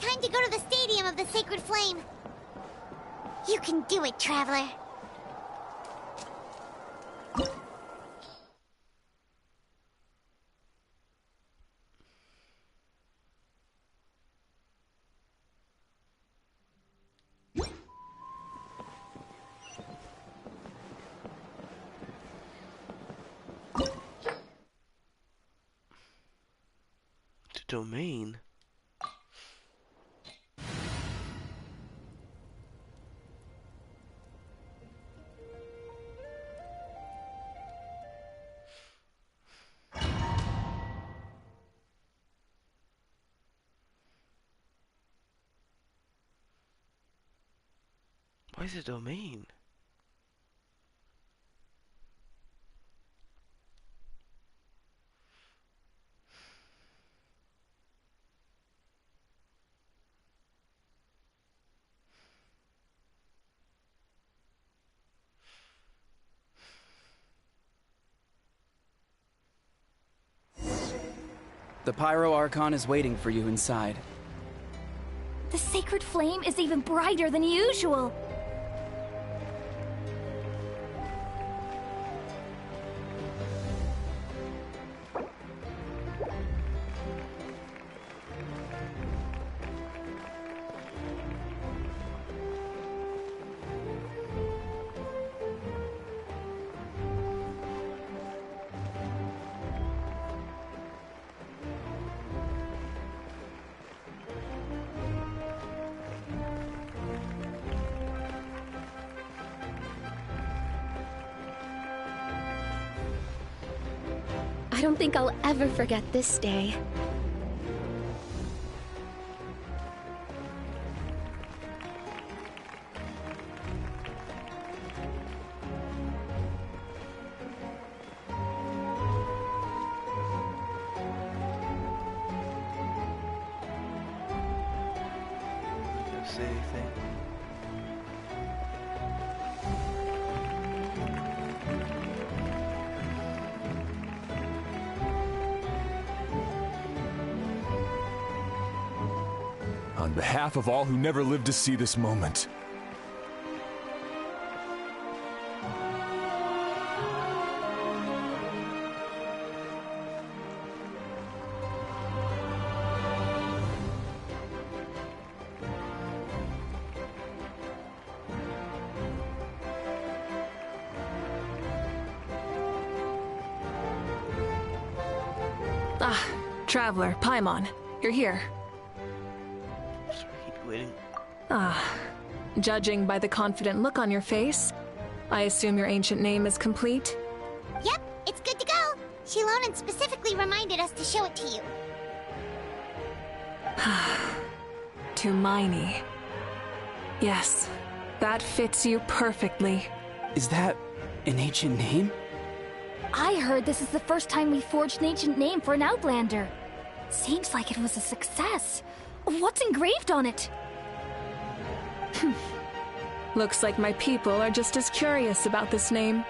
Time to go to the stadium of the Sacred Flame. You can do it, Traveler. The domain. Why is it domain? The Pyro Archon is waiting for you inside. The sacred flame is even brighter than usual. don't think I'll ever forget this day. Say anything. On behalf of all who never lived to see this moment. Ah, Traveler, Paimon, you're here. Sorry, keep waiting. Ah, judging by the confident look on your face, I assume your ancient name is complete? Yep, it's good to go. Shilonen specifically reminded us to show it to you. Tumaini. Yes, that fits you perfectly. Is that an ancient name? I heard this is the first time we forged an ancient name for an Outlander. Seems like it was a success. What's engraved on it? Looks like my people are just as curious about this name.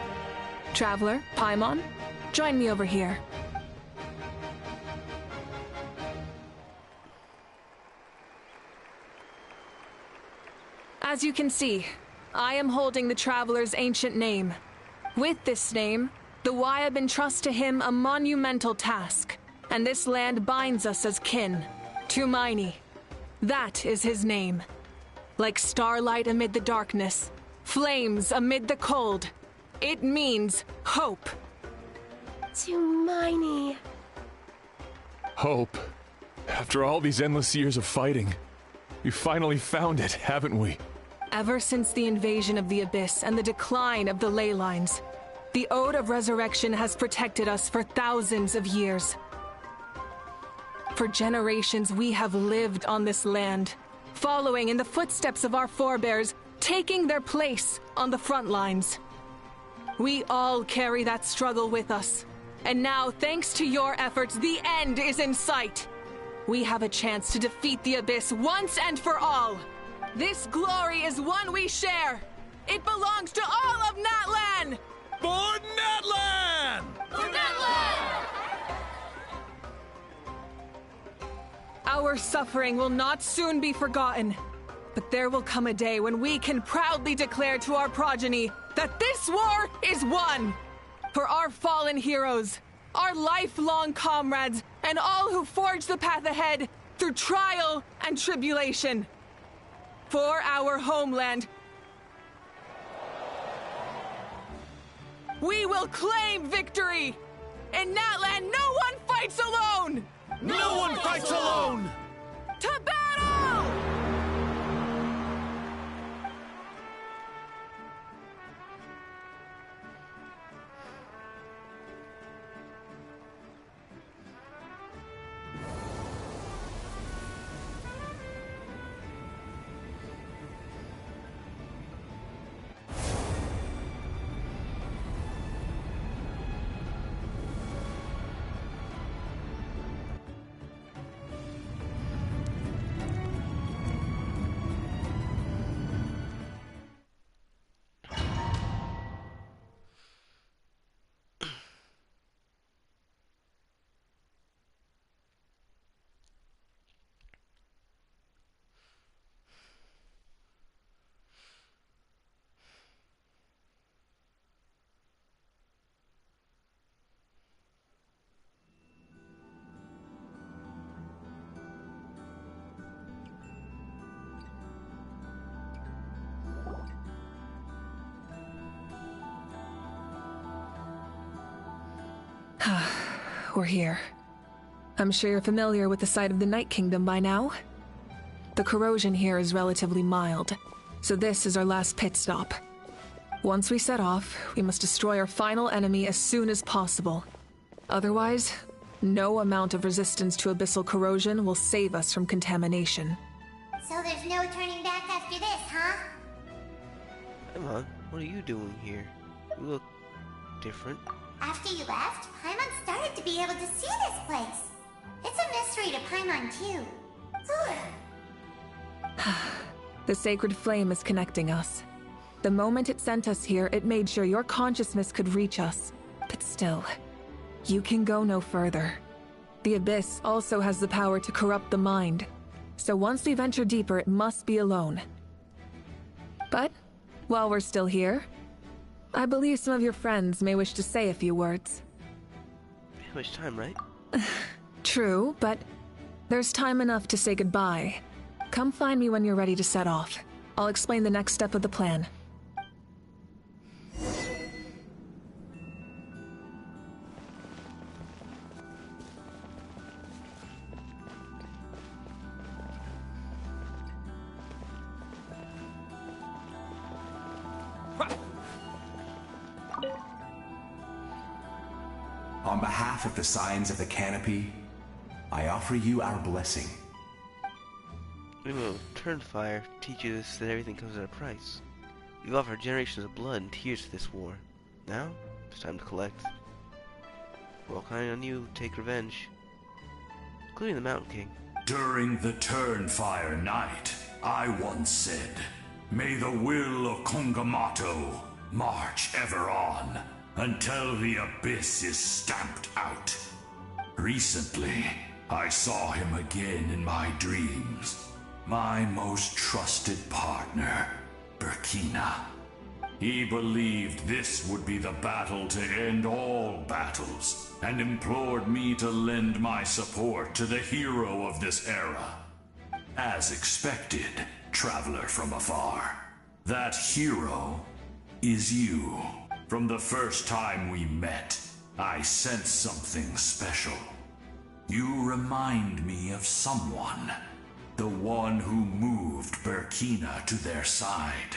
Traveler, Paimon, join me over here. As you can see, I am holding the Traveler's ancient name. With this name, the Wyab entrust to him a monumental task, and this land binds us as kin. Tumaini. That is his name. Like starlight amid the darkness, flames amid the cold, it means hope. Tumaini. Hope. After all these endless years of fighting, we finally found it, haven't we? Ever since the invasion of the Abyss and the decline of the ley lines, the Ode of Resurrection has protected us for thousands of years. For generations, we have lived on this land, following in the footsteps of our forebears, taking their place on the front lines. We all carry that struggle with us, and now, thanks to your efforts, the end is in sight. We have a chance to defeat the Abyss once and for all. This glory is one we share. It belongs to all of Natlan! For Natlan! For Natlan! Our suffering will not soon be forgotten, but there will come a day when we can proudly declare to our progeny that this war is won! For our fallen heroes, our lifelong comrades, and all who forge the path ahead through trial and tribulation. For our homeland, we will claim victory! In Natlan, no one fights alone! No one fights alone! To battle! We're here. I'm sure you're familiar with the site of the Night Kingdom by now. The corrosion here is relatively mild, so this is our last pit stop. Once we set off, we must destroy our final enemy as soon as possible. Otherwise, no amount of resistance to abyssal corrosion will save us from contamination. So there's no turning back after this, huh? Come on, what are you doing here? You look different. After you left, Paimon started to be able to see this place. It's a mystery to Paimon, too. The sacred flame is connecting us. The moment it sent us here, it made sure your consciousness could reach us. But still, you can go no further. The Abyss also has the power to corrupt the mind. So once we venture deeper, it must be alone. But, while we're still here, I believe some of your friends may wish to say a few words. How much time, right? True, but there's time enough to say goodbye. Come find me when you're ready to set off. I'll explain the next step of the plan. On behalf of the Signs of the Canopy, I offer you our blessing. We will turn fire, teaches us that everything comes at a price. We've offered generations of blood and tears to this war. Now, it's time to collect. We're all counting on you to take revenge. Including the Mountain King. During the Turnfire Night, I once said, "May the will of Kongamato march ever on, until the Abyss is stamped out." Recently, I saw him again in my dreams. My most trusted partner, Burkina. He believed this would be the battle to end all battles, and implored me to lend my support to the hero of this era. As expected, traveler from afar, that hero is you. From the first time we met, I sensed something special. You remind me of someone. The one who moved Burkina to their side.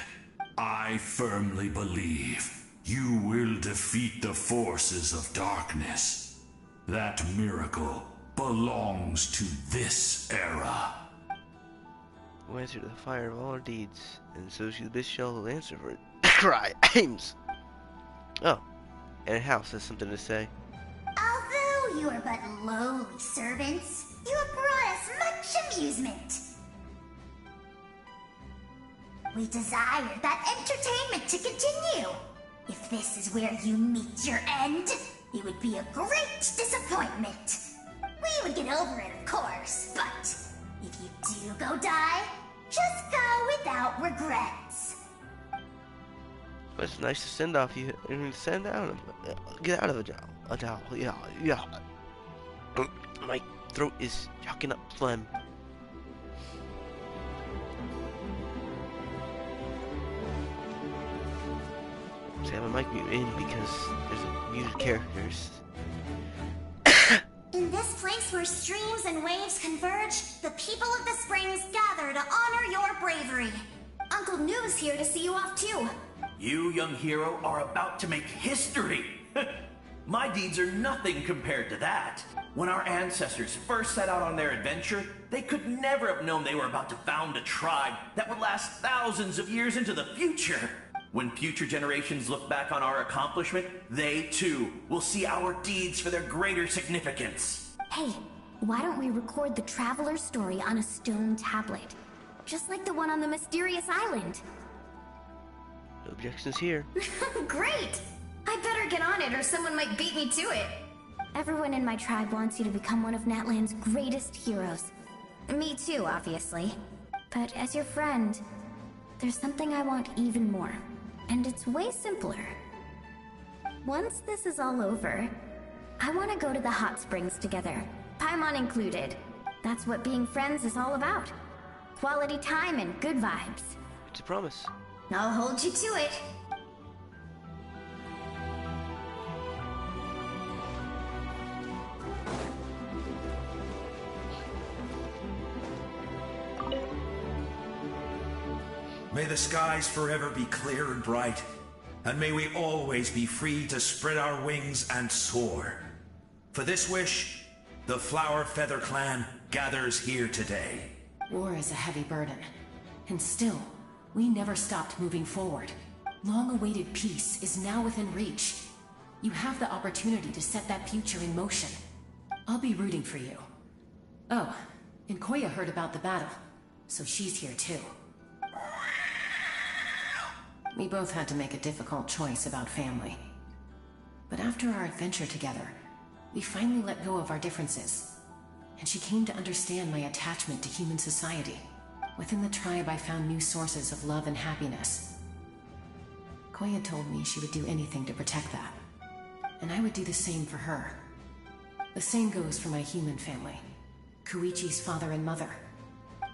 I firmly believe you will defeat the forces of darkness. That miracle belongs to this era. We'll answer to the fire of all our deeds, and so she the Abyss shall answer for it. Cry, aims! Oh, and House has something to say. Although you are but lowly servants, you have brought us much amusement. We desire that entertainment to continue. If this is where you meet your end, it would be a great disappointment. We would get over it, of course, but if you do go die, just go without regrets. But it's nice to send off you. Send out. Get out of a jowl. Yeah. My throat is yucking up phlegm. See, I have a mic mute in because there's muted characters. In this place where streams and waves converge, the people of the springs gather to honor your bravery. Uncle Noo's here to see you off too. You, young hero, are about to make history. My deeds are nothing compared to that. When our ancestors first set out on their adventure, they could never have known they were about to found a tribe that would last thousands of years into the future. When future generations look back on our accomplishment, they too will see our deeds for their greater significance. Hey, why don't we record the traveler's story on a stone tablet? Just like the one on the mysterious island. No objections here. Great! I better get on it or someone might beat me to it. Everyone in my tribe wants you to become one of Natlan's greatest heroes. Me too, obviously. But as your friend, there's something I want even more. And it's way simpler. Once this is all over, I want to go to the hot springs together. Paimon included. That's what being friends is all about. Quality time and good vibes. It's a promise. I'll hold you to it. May the skies forever be clear and bright, and may we always be free to spread our wings and soar. For this wish, the Flower Feather Clan gathers here today. War is a heavy burden. And still, we never stopped moving forward. Long-awaited peace is now within reach. You have the opportunity to set that future in motion. I'll be rooting for you. Oh, and Koya heard about the battle, so she's here too. We both had to make a difficult choice about family. But after our adventure together, we finally let go of our differences. And she came to understand my attachment to human society. Within the tribe, I found new sources of love and happiness. Koya told me she would do anything to protect that. And I would do the same for her. The same goes for my human family. Koichi's father and mother.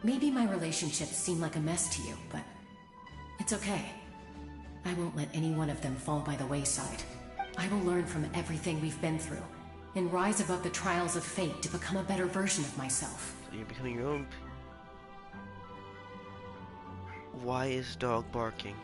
Maybe my relationships seem like a mess to you, but it's okay. I won't let any one of them fall by the wayside. I will learn from everything we've been through, and rise above the trials of fate to become a better version of myself. So you're becoming your own... Why is dog barking?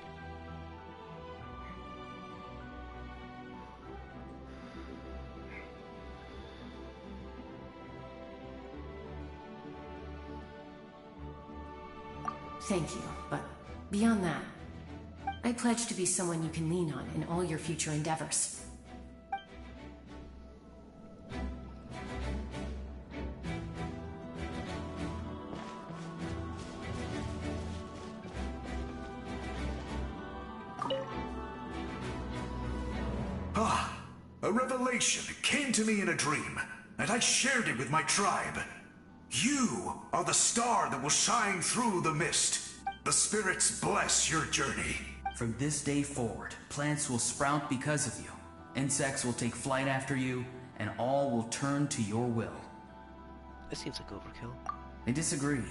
Thank you, but beyond that, I pledge to be someone you can lean on in all your future endeavors. A revelation came to me in a dream, and I shared it with my tribe. You are the star that will shine through the mist. The spirits bless your journey. From this day forward, plants will sprout because of you. Insects will take flight after you, and all will turn to your will. That seems like overkill. I disagree.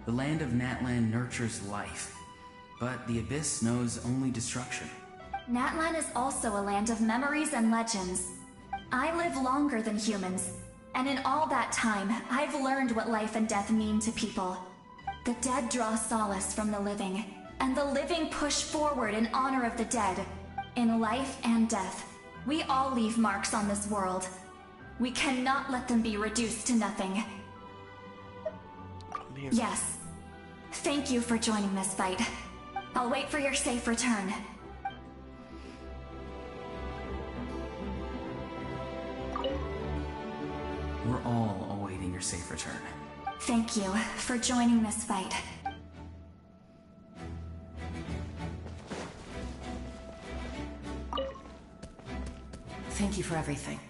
The land of Natlan nurtures life, but the Abyss knows only destruction. Natlan is also a land of memories and legends. I live longer than humans, and in all that time, I've learned what life and death mean to people. The dead draw solace from the living, and the living push forward in honor of the dead. In life and death, we all leave marks on this world. We cannot let them be reduced to nothing. Yes. Thank you for joining this fight. I'll wait for your safe return. We're all awaiting your safe return. Thank you for joining this fight. Thank you for everything.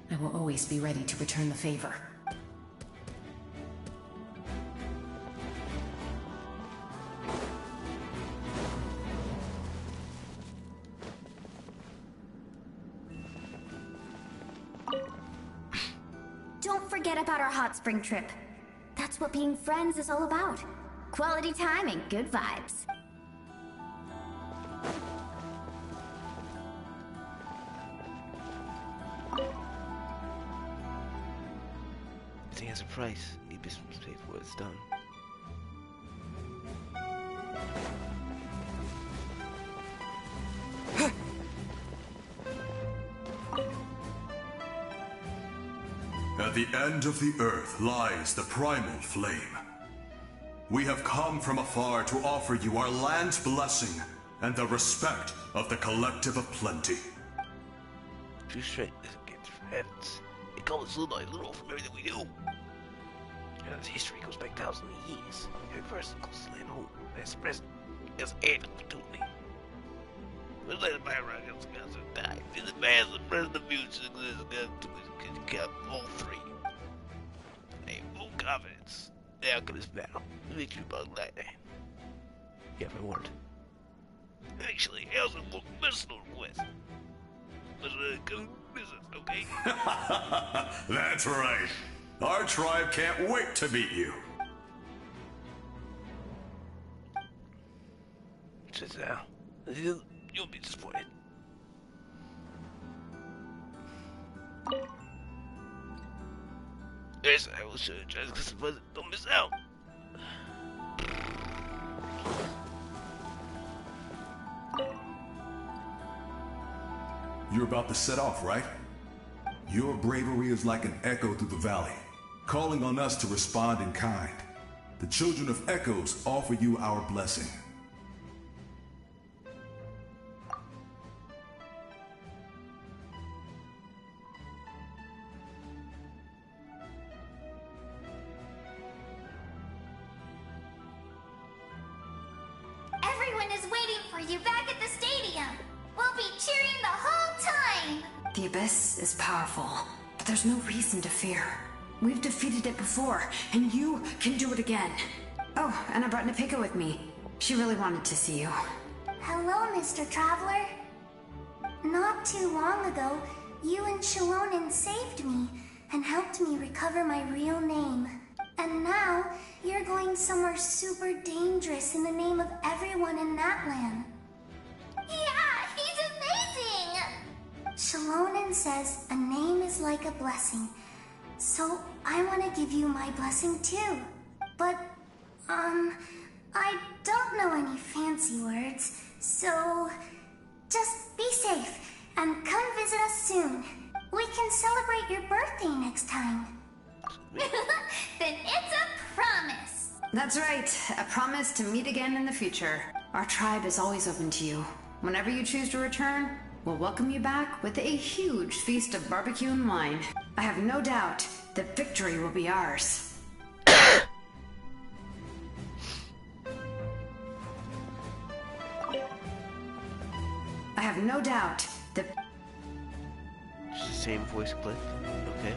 I will always be ready to return the favor. Don't forget about our hot spring trip. That's what being friends is all about. Quality time and good vibes. Everything has a price. The Abyss must pay for what it's done. At the end of the earth lies the primal flame. We have come from afar to offer you our land's blessing and the respect of the collective of plenty. Too straight doesn't get from heavens. It comes little by little from everything we do. And its history goes back thousands of years. Every person calls the land home. As present, as an opportunity. But let my ragons die. In the past, the present, the future, can count all three. I have full confidence. The outcome of this battle. The victory about lightning. You have my word. Actually, I also want a personal request. Let's go business, okay? That's right. Our tribe can't wait to meet you. Sit down. You'll be disappointed. Yes, I will show you just because it wasn't. Don't miss out. You're about to set off, right? Your bravery is like an echo through the valley, calling on us to respond in kind. The children of Echoes offer you our blessing. Everyone is waiting for you back at the stadium. We'll be cheering the whole time. The Abyss is powerful, but there's no reason to fear. We've defeated it before, and you can do it again. Oh, and I brought Napika with me. She really wanted to see you. Hello, Mr. Traveler. Not too long ago, you and Shalonen saved me and helped me recover my real name. And now, you're going somewhere super dangerous in the name of everyone in Natlan. Yeah, he's amazing! Shalonen says a name is like a blessing. So, I want to give you my blessing too. But, I don't know any fancy words, so just be safe and come visit us soon. We can celebrate your birthday next time. Then it's a promise. That's right, a promise to meet again in the future. Our tribe is always open to you. Whenever you choose to return, we'll welcome you back with a huge feast of barbecue and wine. I have no doubt that victory will be ours. I have no doubt that... It's the same voice clip. Okay.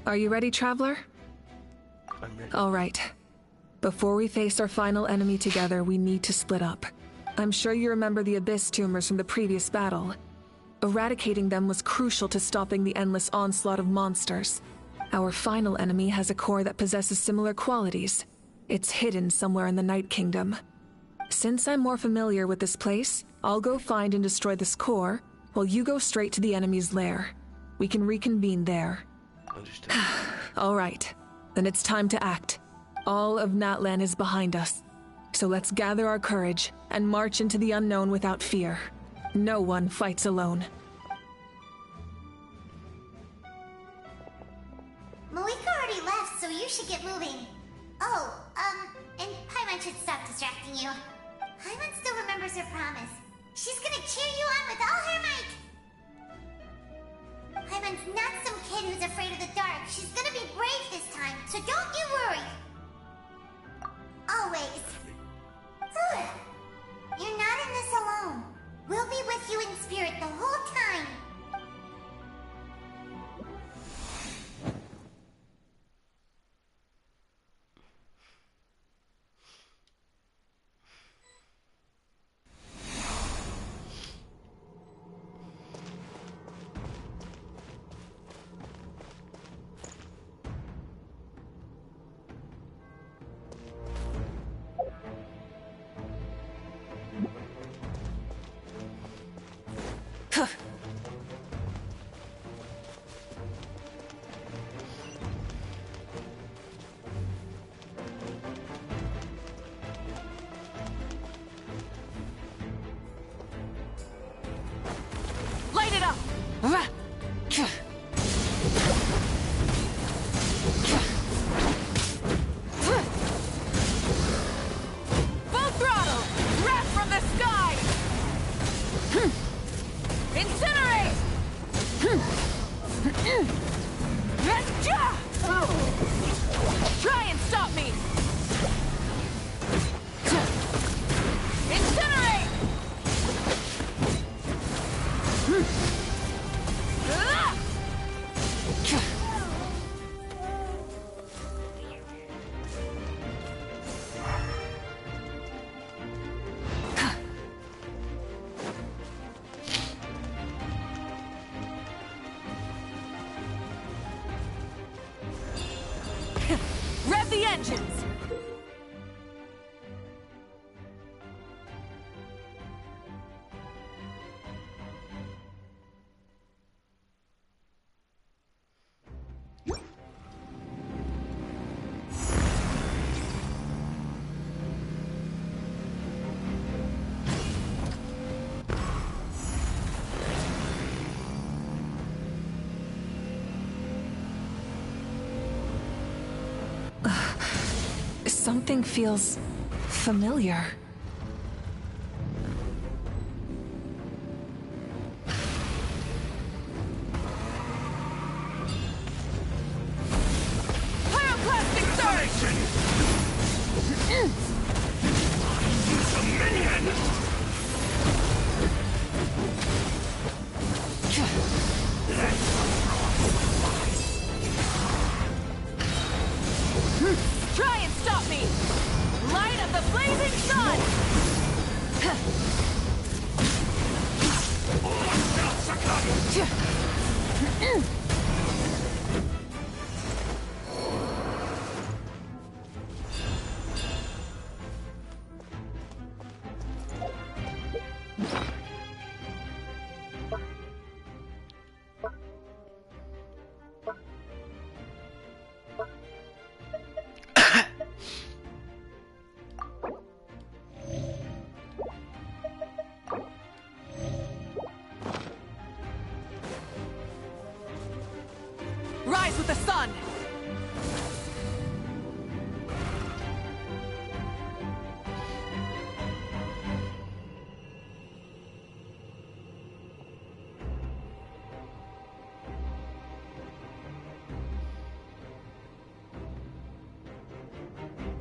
Are you ready, Traveler? I'm ready. All right. Before we face our final enemy together, we need to split up. I'm sure you remember the Abyss tumors from the previous battle. Eradicating them was crucial to stopping the endless onslaught of monsters. Our final enemy has a core that possesses similar qualities. It's hidden somewhere in the Night Kingdom. Since I'm more familiar with this place, I'll go find and destroy this core, while you go straight to the enemy's lair. We can reconvene there. Understood. All right. Then it's time to act. All of Natlan is behind us. So let's gather our courage and march into the unknown without fear. No one fights alone. Malika already left, so you should get moving. Oh, and Paimon should stop distracting you. Paimon still remembers her promise. She's gonna cheer you on with all her might. Paimon's not some kid who's afraid of the dark. She's gonna be brave this time, so don't you worry. Always. You're not in this alone. We'll be with you in spirit the whole time. vengeance! Something feels familiar. Pyroclastic surge! Try and stop me! Light of the blazing sun! Rise with the sun!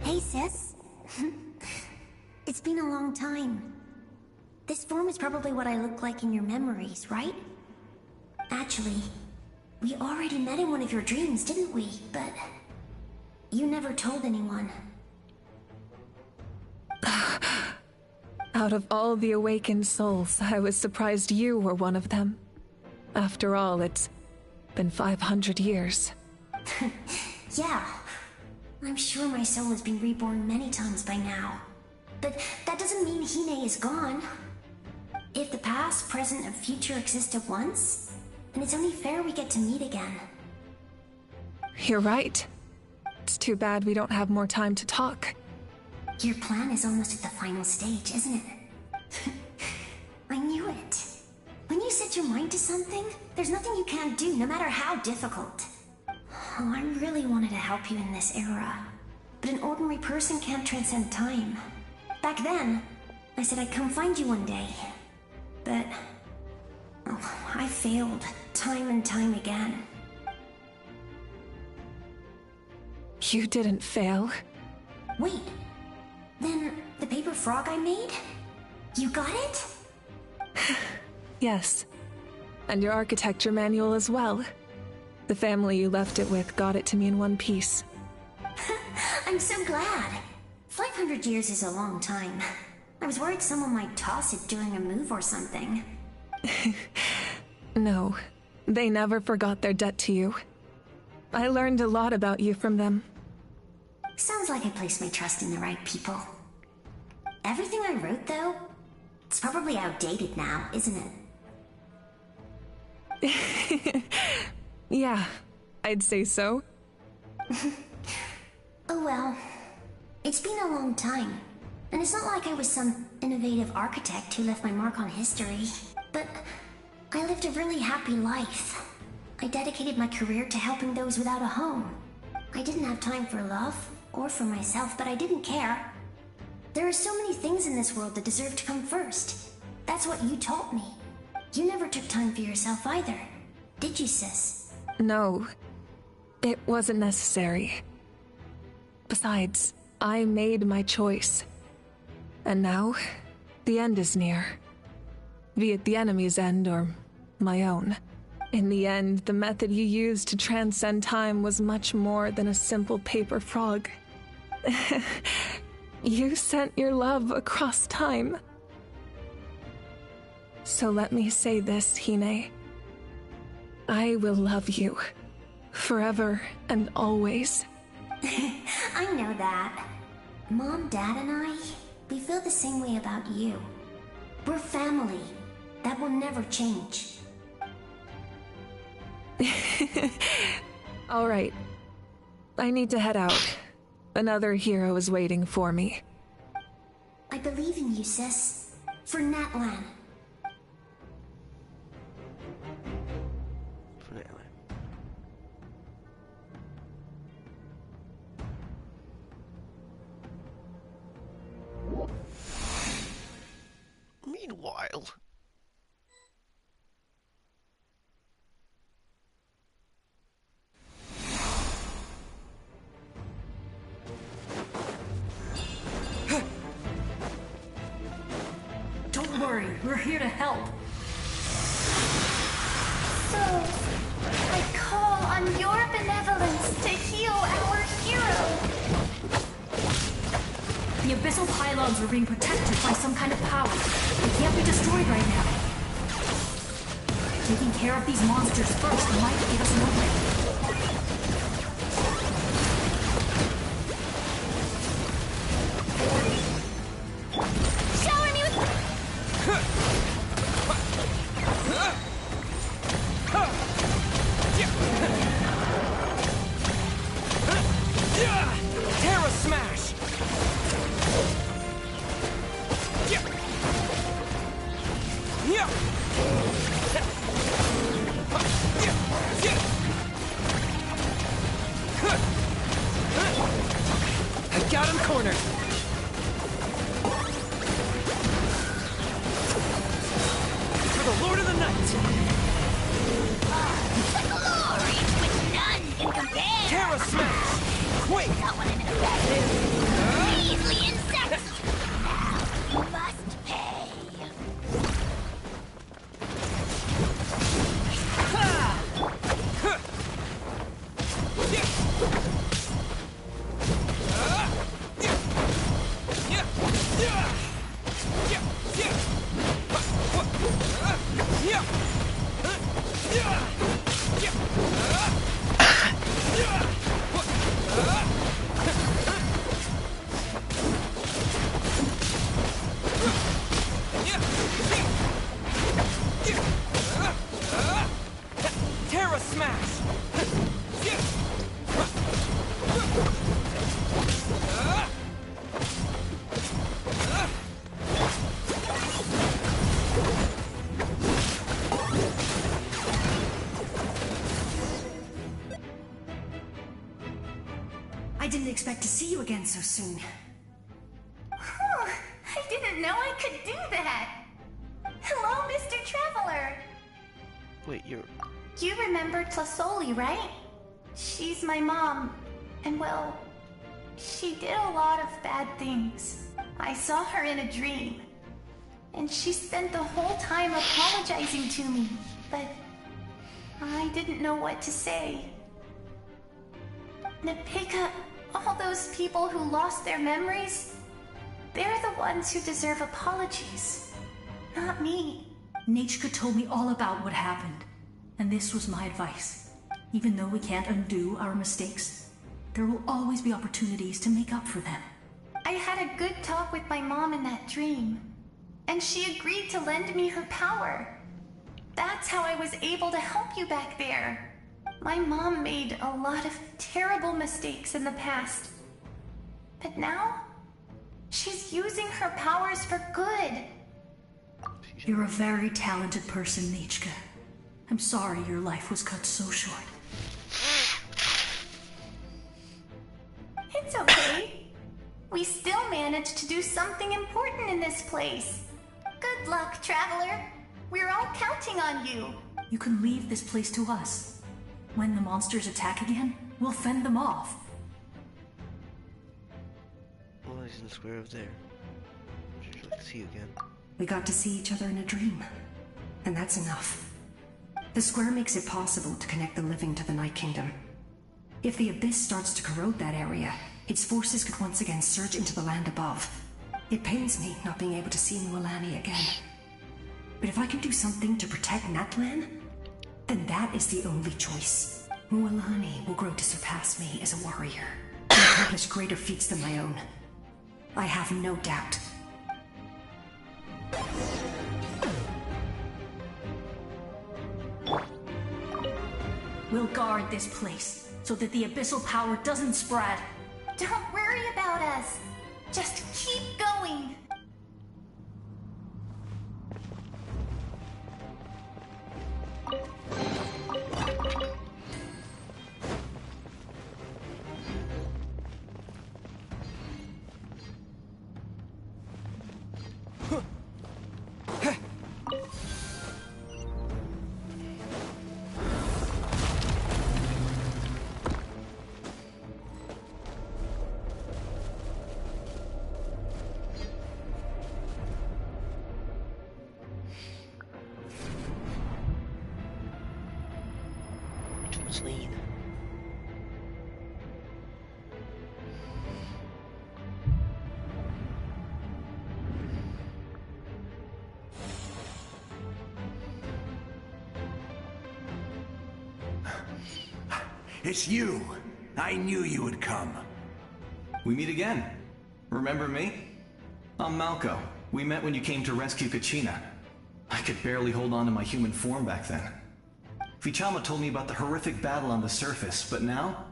Hey, sis. It's been a long time. This form is probably what I look like in your memories, right? Actually, we already met in one of your dreams, didn't we? But you never told anyone. Out of all the awakened souls, I was surprised you were one of them. After all, it's been 500 years. Yeah. I'm sure my soul has been reborn many times by now. But that doesn't mean Hine is gone. If the past, present, and future exist at once, then it's only fair we get to meet again. You're right. It's too bad we don't have more time to talk. Your plan is almost at the final stage, isn't it? I knew it. When you set your mind to something, there's nothing you can't do, no matter how difficult. Oh, I really wanted to help you in this era. But an ordinary person can't transcend time. Back then, I said I'd come find you one day. But I failed, time and time again. You didn't fail. Wait, then the paper frog I made? You got it? Yes. And your architecture manual as well. The family you left it with got it to me in one piece. I'm so glad. 500 years is a long time. I was worried someone might toss it during a move or something. No, they never forgot their debt to you. I learned a lot about you from them. Sounds like I placed my trust in the right people. Everything I wrote, though, it's probably outdated now, isn't it? Yeah, I'd say so. Oh well. It's been a long time. And it's not like I was some innovative architect who left my mark on history. But I lived a really happy life. I dedicated my career to helping those without a home. I didn't have time for love, or for myself, but I didn't care. There are so many things in this world that deserve to come first. That's what you taught me. You never took time for yourself either, did you, sis? No, it wasn't necessary. Besides, I made my choice. And now, the end is near. Be it the enemy's end or my own. In the end, the method you used to transcend time was much more than a simple paper frog. You sent your love across time. So let me say this, Hine. I will love you. Forever and always. I know that. Mom, Dad, and I, we feel the same way about you. We're family. That will never change. All right. I need to head out. Another hero is waiting for me. I believe in you, sis. For Natlan. Meanwhile... Don't worry, we're here to help. So, I call on your benevolence to heal our hero. The abyssal pylons are being protected by some kind of power. They can't be destroyed right now. Taking care of these monsters first might get us nowhere. Shower me with... Terra Smash! I got him cornered. For the Lord of the Night. The glory which none can compare. Terra Smash! Quick! Got one in a bad mood. Measly insect. Now you must pay. Terra Smash! I didn't expect to see you again so soon. Whew, I didn't know I could do that. Hello, Mr. Traveler. Wait, you're... You remember Tlasoli, right? She's my mom, and well, she did a lot of bad things. I saw her in a dream, and she spent the whole time apologizing to me, but I didn't know what to say. Napika, all those people who lost their memories, they're the ones who deserve apologies, not me. Nachka told me all about what happened, and this was my advice. Even though we can't undo our mistakes, there will always be opportunities to make up for them. I had a good talk with my mom in that dream, and she agreed to lend me her power. That's how I was able to help you back there. My mom made a lot of terrible mistakes in the past, but now she's using her powers for good. You're a very talented person, Nachka. I'm sorry your life was cut so short. It's okay. We still managed to do something important in this place. Good luck, Traveler. We're all counting on you. You can leave this place to us. When the monsters attack again, we'll fend them off. Well, he's in the square over there. I'd like to see you again. We got to see each other in a dream, and that's enough. The square makes it possible to connect the living to the Night Kingdom. If the Abyss starts to corrode that area, its forces could once again surge into the land above. It pains me not being able to see Mualani again. But if I can do something to protect Natlan, then that is the only choice. Mualani will grow to surpass me as a warrior. accomplish greater feats than my own. I have no doubt. We'll guard this place so that the abyssal power doesn't spread. Don't worry about us. Just keep going. Lead. It's you! I knew you would come. We meet again. Remember me? I'm Malco. We met when you came to rescue Kachina. I could barely hold on to my human form back then. Vichama told me about the horrific battle on the surface, but now,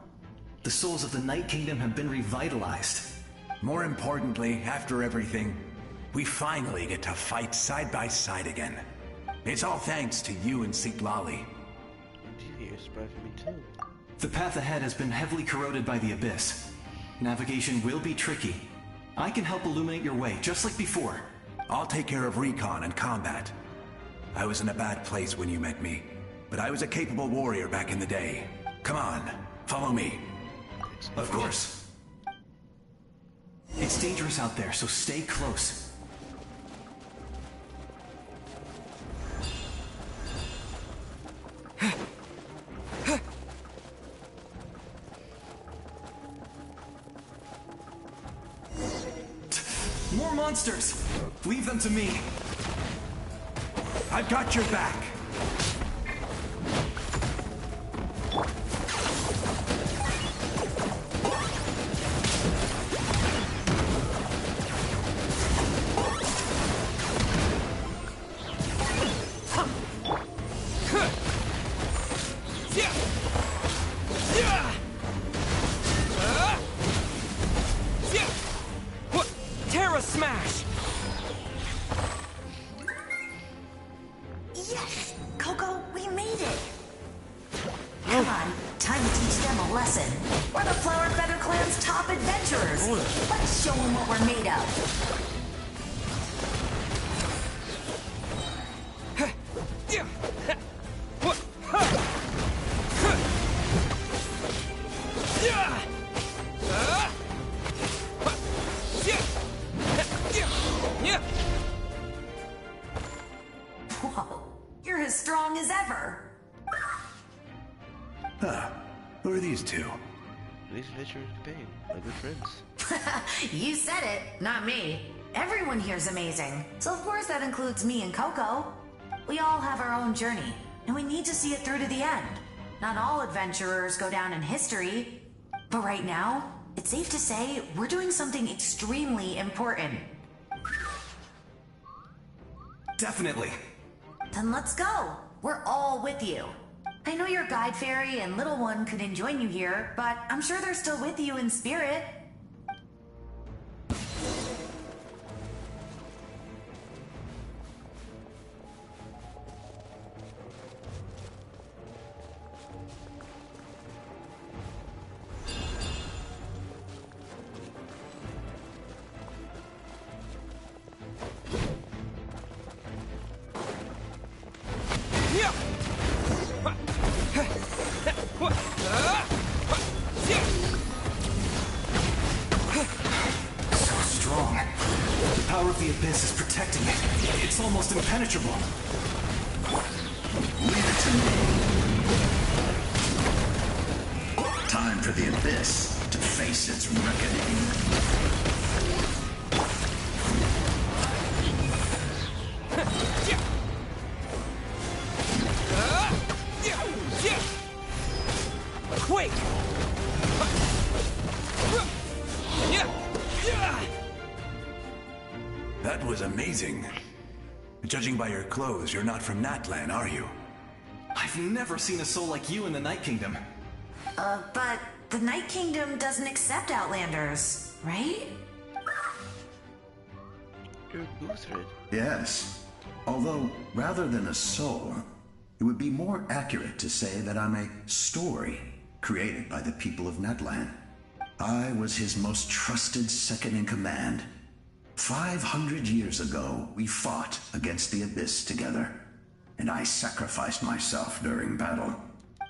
the souls of the Night Kingdom have been revitalized. More importantly, after everything, we finally get to fight side by side again. It's all thanks to you and Sitlali. You're surprised for me too. The path ahead has been heavily corroded by the Abyss. Navigation will be tricky. I can help illuminate your way, just like before. I'll take care of recon and combat. I was in a bad place when you met me, but I was a capable warrior back in the day. Come on, follow me. Of course. It's dangerous out there, so stay close. More monsters! Leave them to me. I've got your back. Smash! Yes! Coco, we made it! Come on, time to teach them a lesson. We're the Flower Feather Clan's top adventurers. Let's show them what we're made of. Whoa, you're as strong as ever. Huh. Who are these two? These adventurers are Bane, my good friends. You said it, not me. Everyone here's amazing. So of course that includes me and Coco. We all have our own journey, and we need to see it through to the end. Not all adventurers go down in history. But right now, it's safe to say we're doing something extremely important. Definitely. Then let's go. We're all with you. I know your guide fairy and little one couldn't join you here, but I'm sure they're still with you in spirit. So strong. The power of the Abyss is protecting it. It's almost impenetrable. Leave it to me. Time for the Abyss to face its reckoning. Quick! That was amazing. Judging by your clothes, you're not from Natlan, are you? I've never seen a soul like you in the Night Kingdom. But the Night Kingdom doesn't accept Outlanders, right? You're Lutheran. Yes. Although, rather than a soul, it would be more accurate to say that I'm a story created by the people of Natlan. I was his most trusted second-in-command. 500 years ago, we fought against the Abyss together, and I sacrificed myself during battle.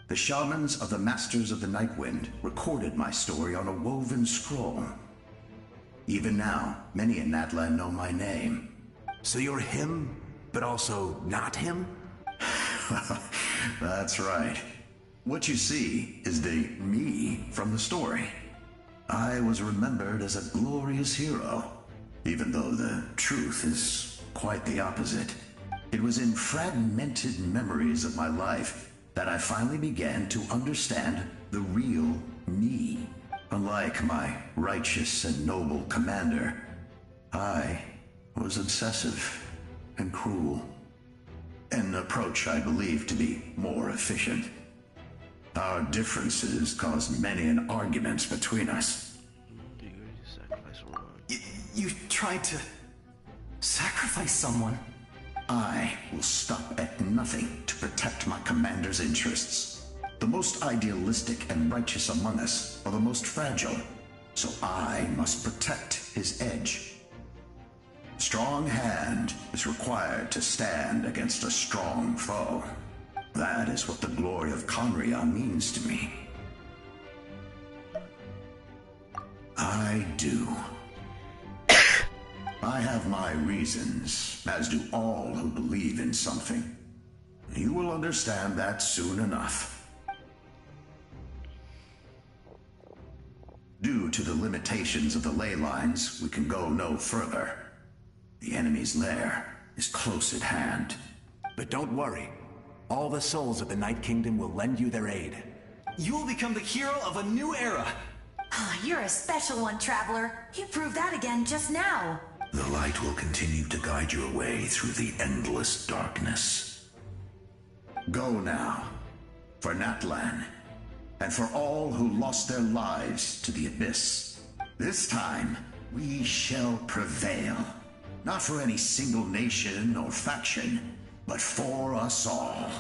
The shamans of the Masters of the Nightwind recorded my story on a woven scroll. Even now, many in Natlan know my name. So you're him, but also not him? That's right. What you see is the me from the story. I was remembered as a glorious hero, even though the truth is quite the opposite. It was in fragmented memories of my life that I finally began to understand the real me. Unlike my righteous and noble commander, I was obsessive and cruel. An approach I believe to be more efficient. Our differences caused many an arguments between us. You tried to sacrifice someone? I will stop at nothing to protect my commander's interests. The most idealistic and righteous among us are the most fragile, so I must protect his edge. Strong hand is required to stand against a strong foe. That is what the glory of Conria means to me. I do. I have my reasons, as do all who believe in something. You will understand that soon enough. Due to the limitations of the ley lines, we can go no further. The enemy's lair is close at hand. But don't worry. All the souls of the Night Kingdom will lend you their aid. You will become the hero of a new era. You're a special one, Traveler. You proved that again just now. The light will continue to guide your way through the endless darkness. Go now, for Natlan, and for all who lost their lives to the Abyss. This time, we shall prevail. Not for any single nation or faction, but for us all.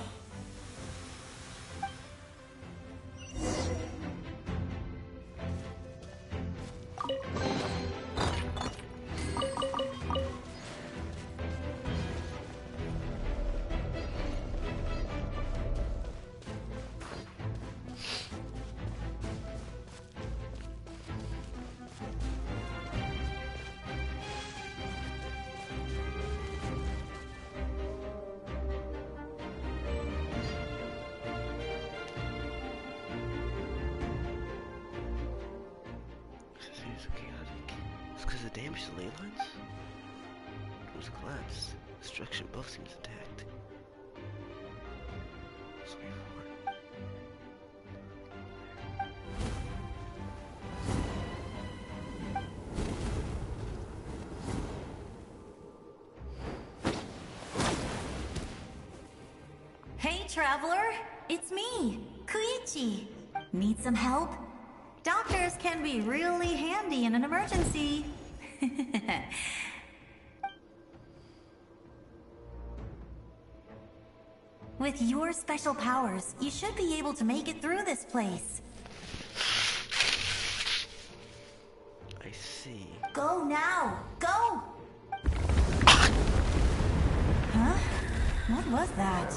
Damage to ley lines? It was collapsed. Destruction above seems intact. So Hey, Traveler. It's me, Koichi. Need some help? Doctors can be really handy in an emergency. With your special powers, you should be able to make it through this place. I see. Go now! Go! Huh? What was that?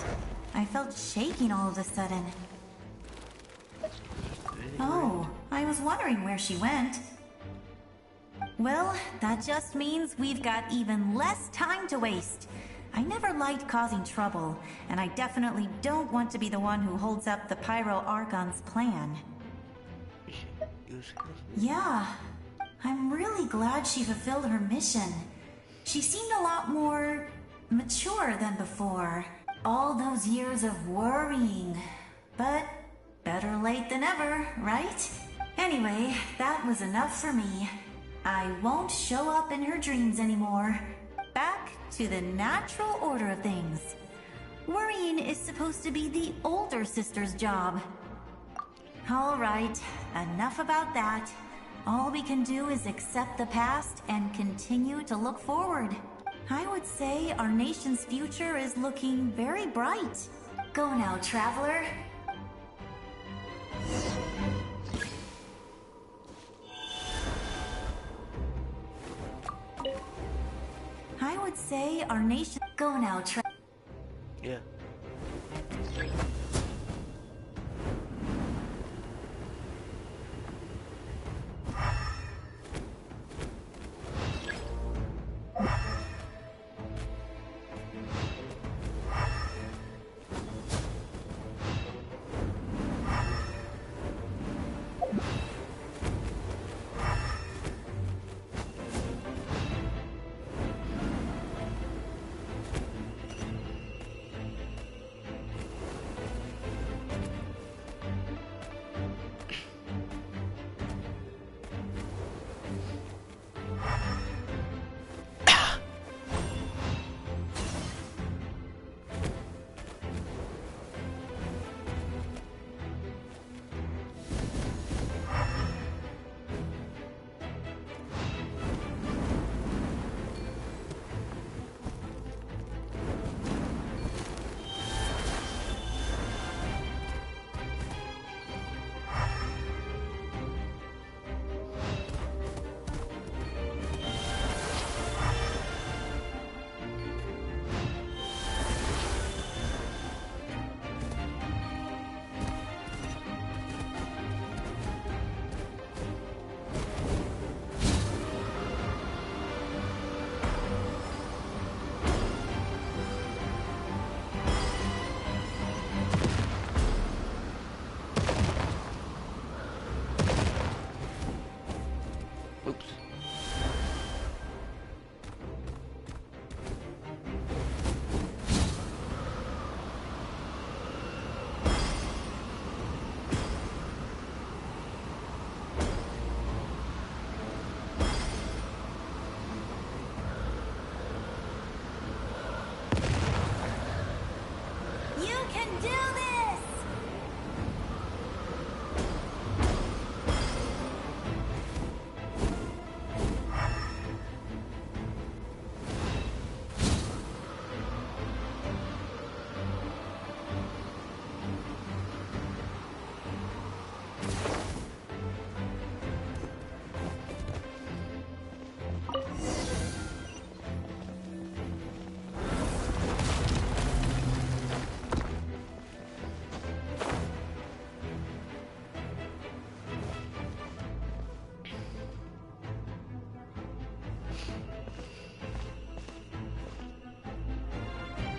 I felt shaking all of a sudden. Oh, I was wondering where she went. Well, that just means we've got even less time to waste. I never liked causing trouble, and I definitely don't want to be the one who holds up the Pyro Archon's plan. Yeah, I'm really glad she fulfilled her mission. She seemed a lot more mature than before. All those years of worrying. But better late than ever, right? Anyway, that was enough for me. I won't show up in her dreams anymore. back to the natural order of things. Worrying is supposed to be the older sister's job. All right, enough about that. All we can do is accept the past and continue to look forward. I would say our nation's future is looking very bright. Go now, traveler. I would say our nation... Go now, Yeah.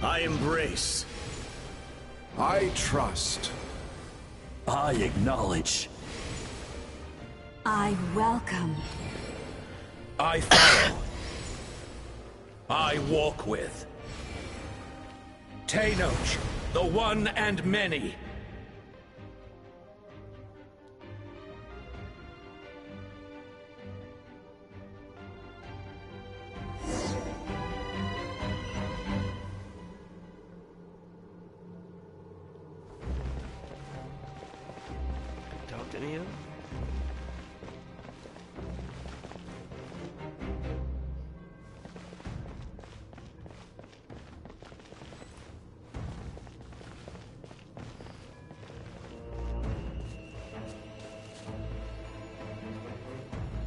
I embrace. I trust. I acknowledge. I welcome. I follow. I walk with. Tenoch, the one and many. Talk to Neo.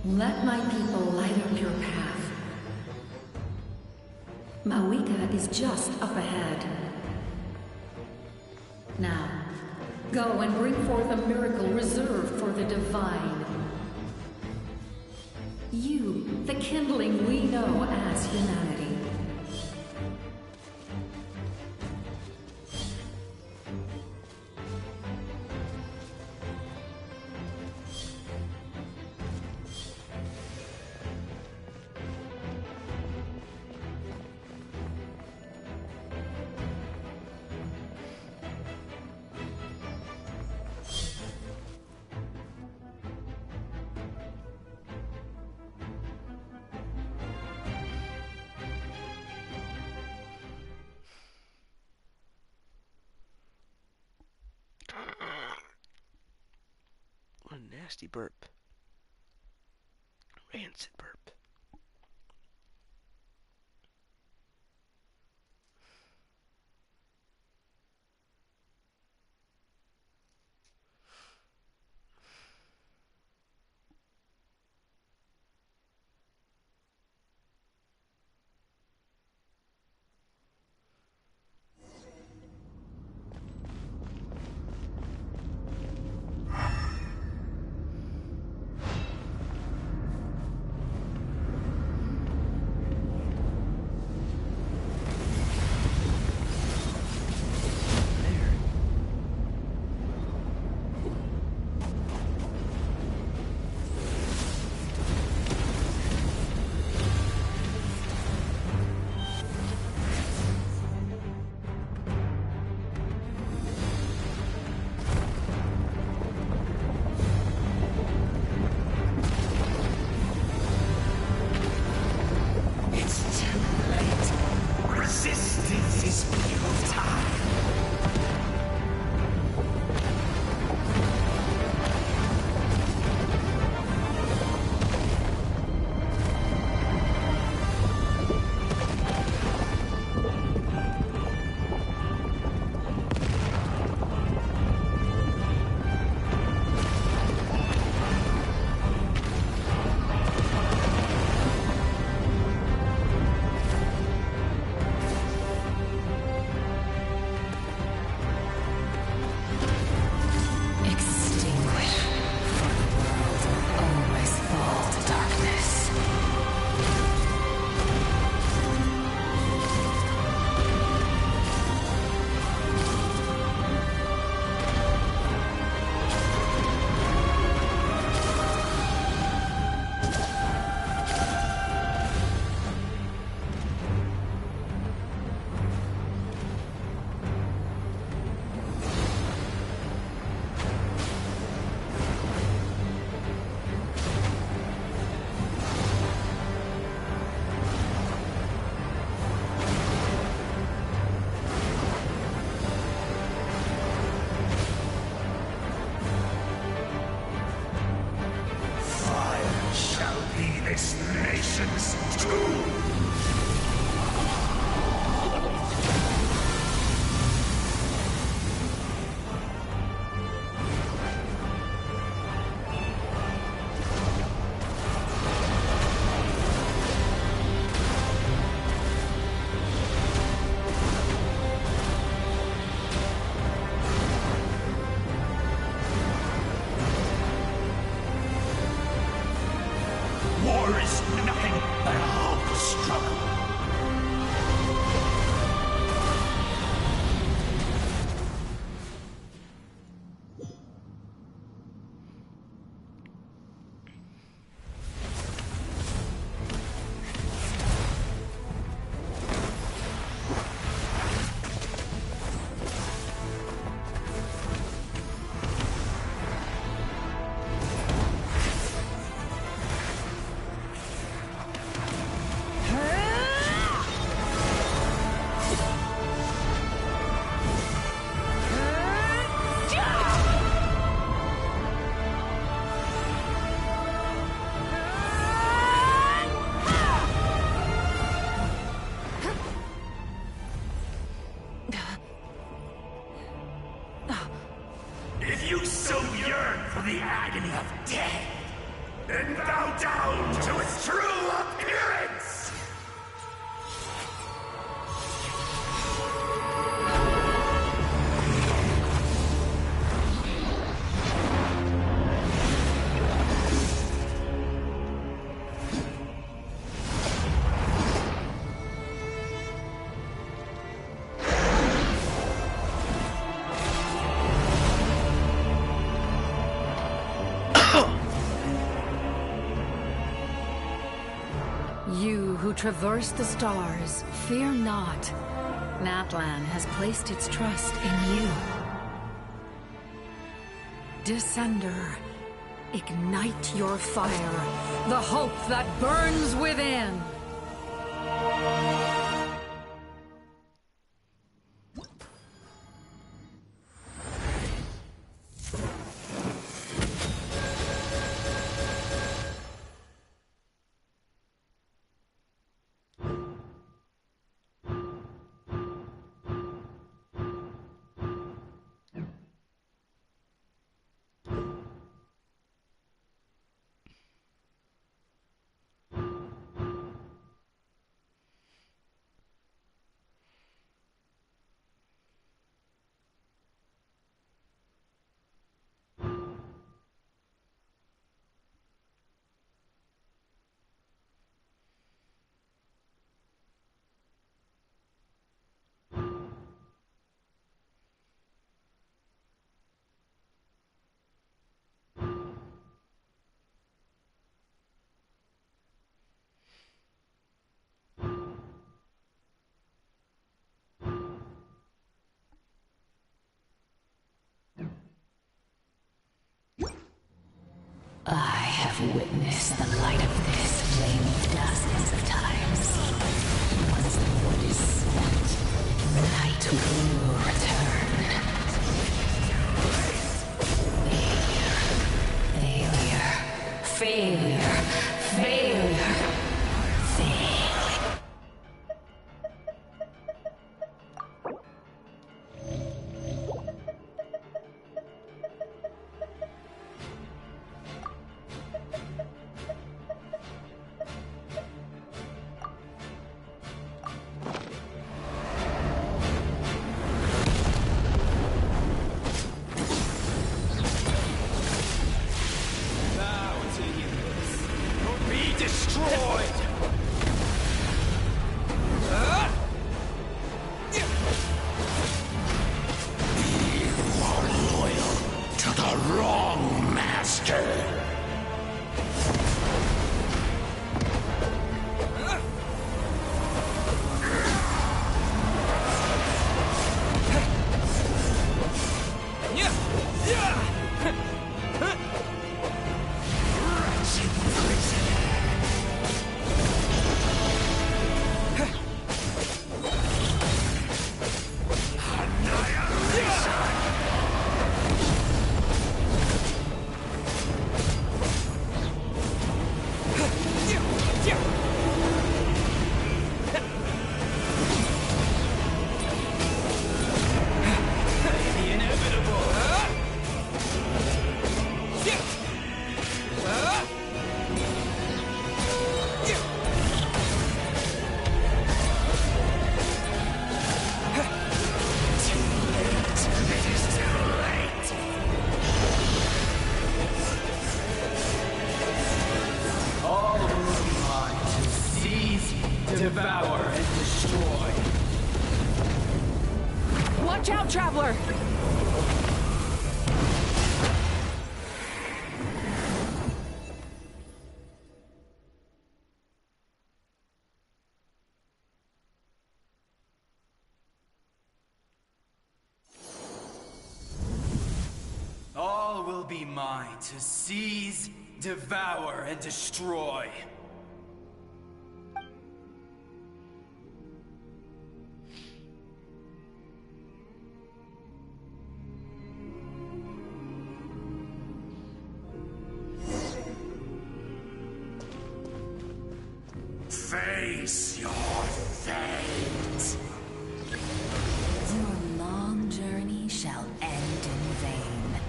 Let my people light up your path. Mawika is just up ahead. Now, go and bring forth a miracle reserved for the divine. You, the kindling we know as humanity. nasty burp. Rancid burp. War is nothing but a hopeless struggle. If you so yearn for the agony of death, then bow down to its true appearance! You who traverse the stars, fear not. Natlan has placed its trust in you. Descender, ignite your fire, the hope that burns within. I have witnessed the light of this flame dozens of times. Once the wood is spent, night will return. Failure. Failure. Devour and destroy. Watch out, Traveler! All will be mine to seize, devour, and destroy. Face your fate. Your long journey shall end in vain.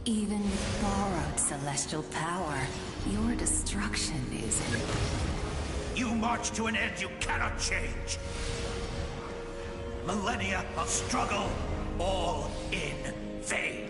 Even with borrowed celestial power, your destruction is in... You march to an end you cannot change. Millennia of struggle, all in vain.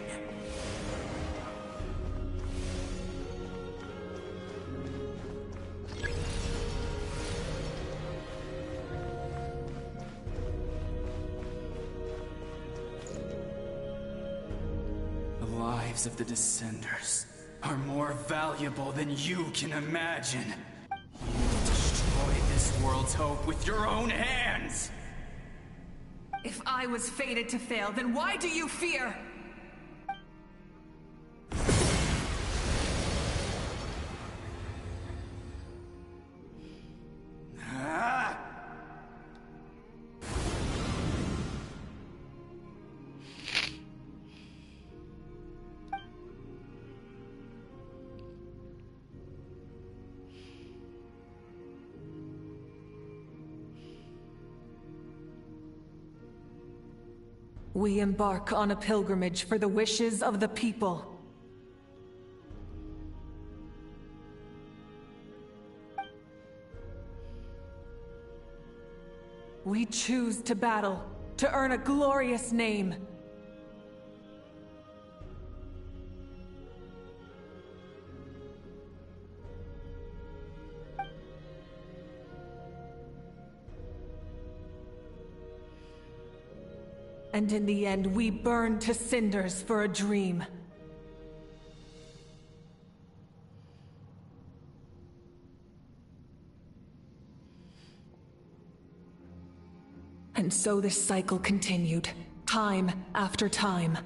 The lives of the Descenders are more valuable than you can imagine. You destroy this world's hope with your own hands! If I was fated to fail, then why do you fear? We embark on a pilgrimage for the wishes of the people. We choose to battle, to earn a glorious name. And in the end, we burn to cinders for a dream. And so this cycle continued, time after time.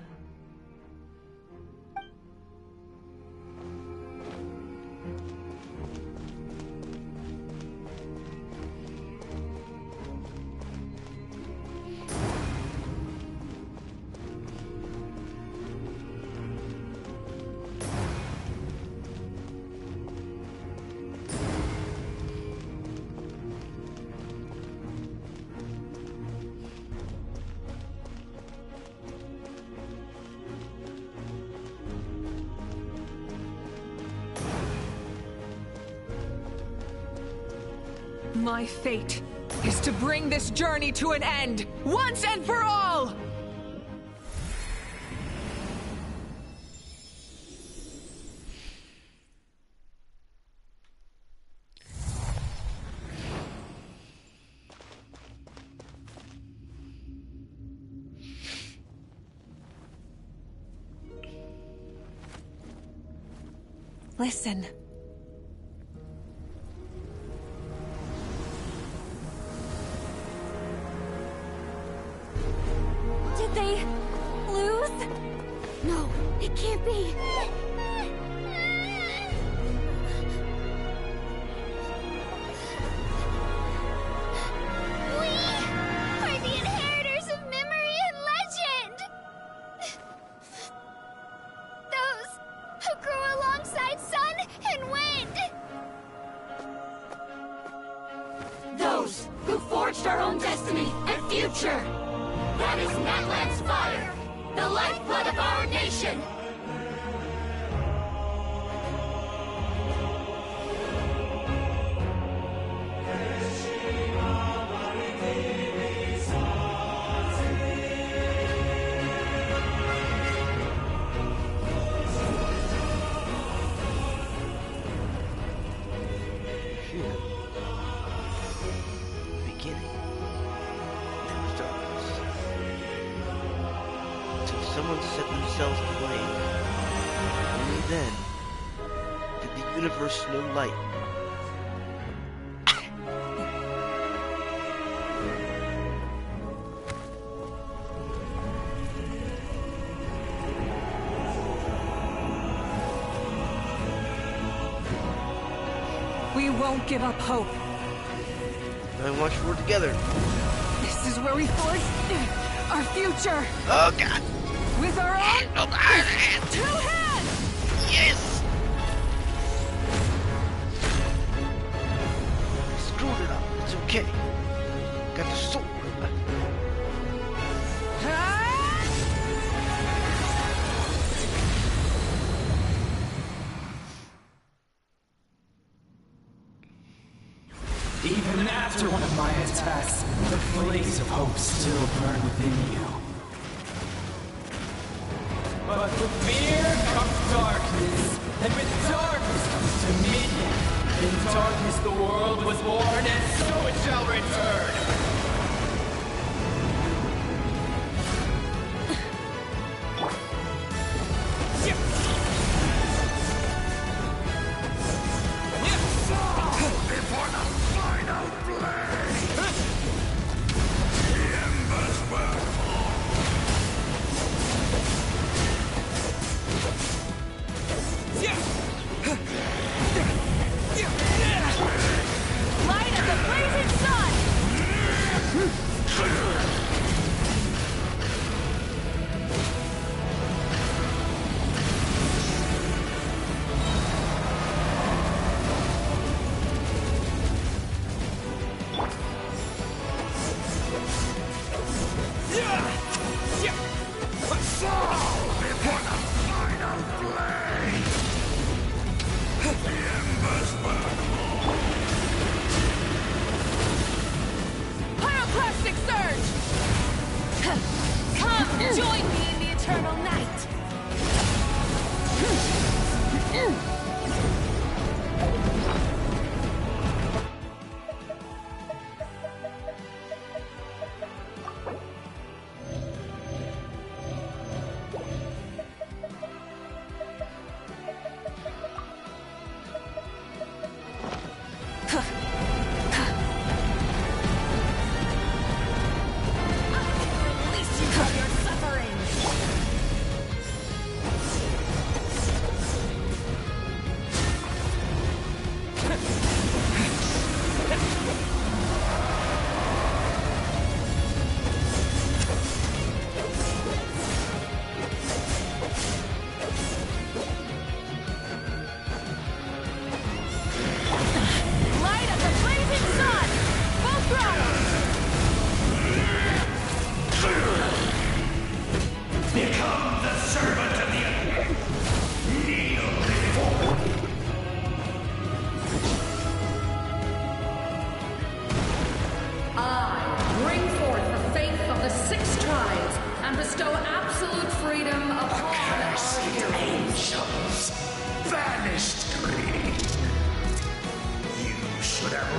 My fate is to bring this journey to an end, once and for all! Listen. Did they lose? No, it can't be. We are the inheritors of memory and legend. Those who grew alongside sun and wind. Those who forged our own destiny and future. That is Natlan's fire, the lifeblood of our nation. Here, beginning, there was darkness. Until someone set themselves aflame. Only then did the universe know light. We won't give up hope. I want you to work together. This is where we forge our future. Oh God! With our own two hands! Yes! I screwed it up. It's okay. Got the sword. Even after one of my attacks, the flames of hope still burn within you. But with fear comes darkness, and with darkness comes dominion. In darkness the world was born, and so it shall return. Before the final blaze, the embers will fall. Light of the blazing sun!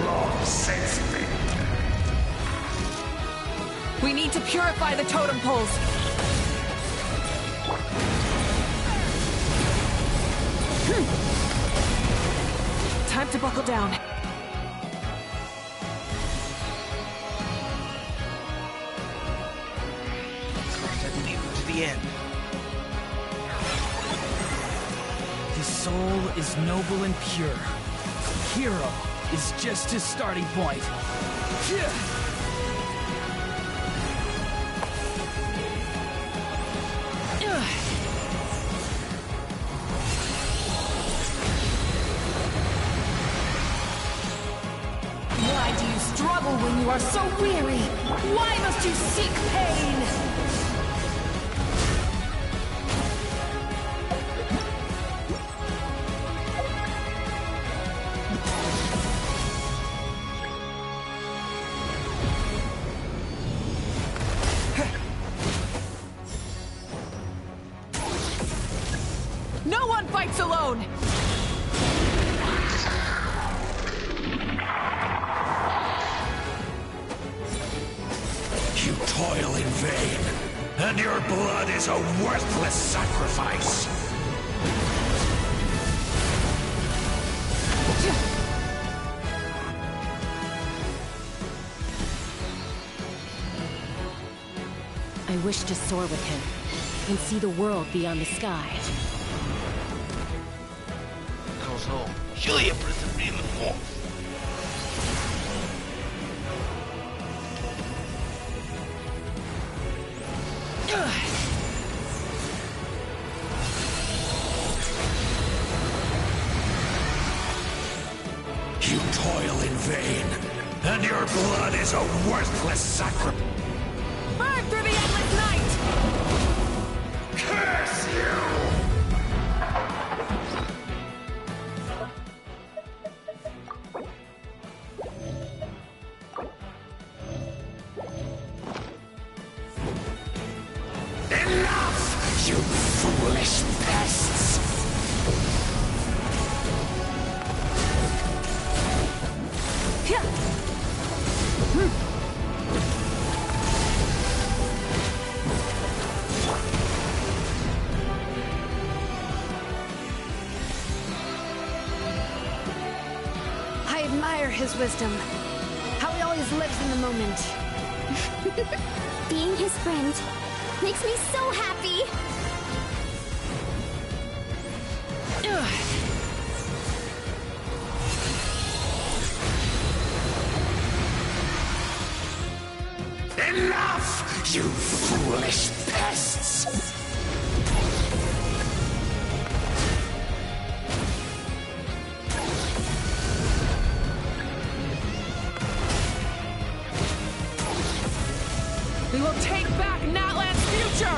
long since been. We need to purify the totem poles. Time to buckle down. I believe it to the end. His soul is noble and pure. Hero is just his starting point. Why do you struggle when you are so weary? Why must you seek pain? No one fights alone! You toil in vain, and your blood is a worthless sacrifice. I wish to soar with him and see the world beyond the sky. Goes home. Surely a person in the form. You toil in vain, and your blood is a worthless sacrifice. Burn through the endless night! Curse you! Enough, you foolish pests! I admire his wisdom. How he always lives in the moment. Being his friend makes me so happy. Enough, you foolish pests! We will take back Natlan's future!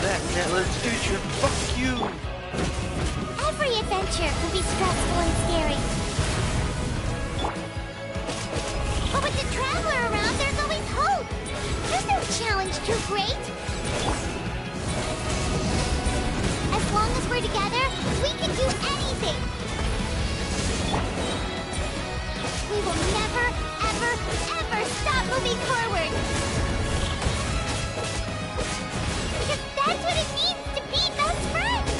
Back Natlan's future. Fuck you! Every adventure can be stressful and scary. But with the Traveler around, there's always hope. There's no challenge too great. As long as we're together, we can do anything. We will never, ever, ever stop moving forward. Because that's what it means to be best friends.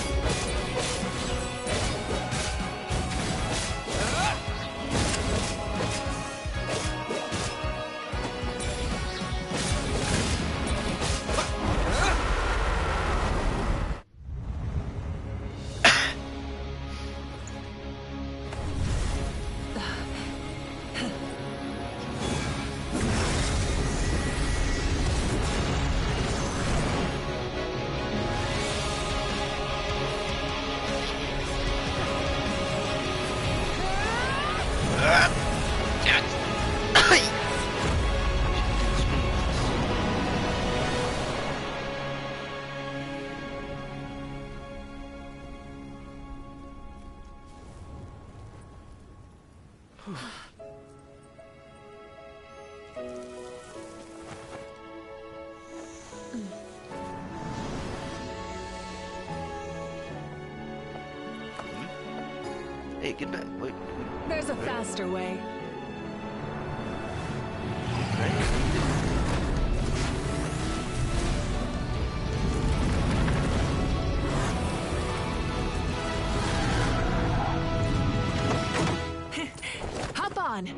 Hey, get back. Wait. There's a faster way. Hop on.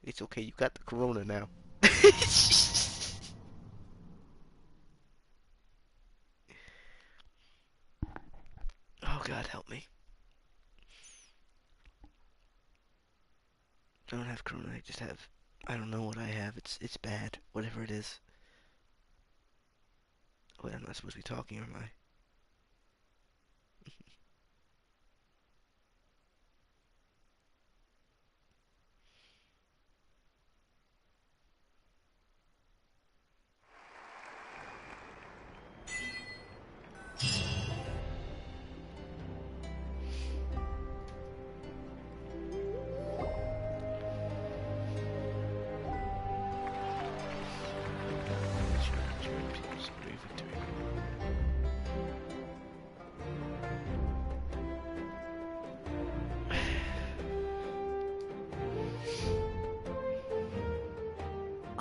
It's okay, you got the corona now. Oh God, help me. I don't have corona, I just have... I don't know what I have, it's bad, whatever it is. Wait, I'm not supposed to be talking, am I?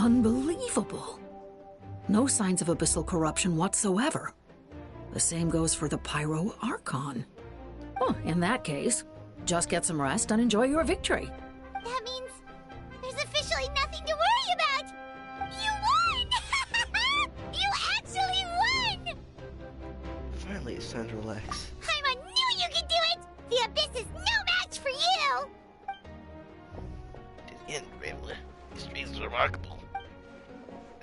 Unbelievable. No signs of abyssal corruption whatsoever. The same goes for the Pyro Archon. Oh, in that case, just get some rest and enjoy your victory. That means there's officially nothing to worry about! You won! You actually won! Finally, it's time to relax. I knew you could do it! The Abyss is no match for you! To the end, Traveler. History is remarkable.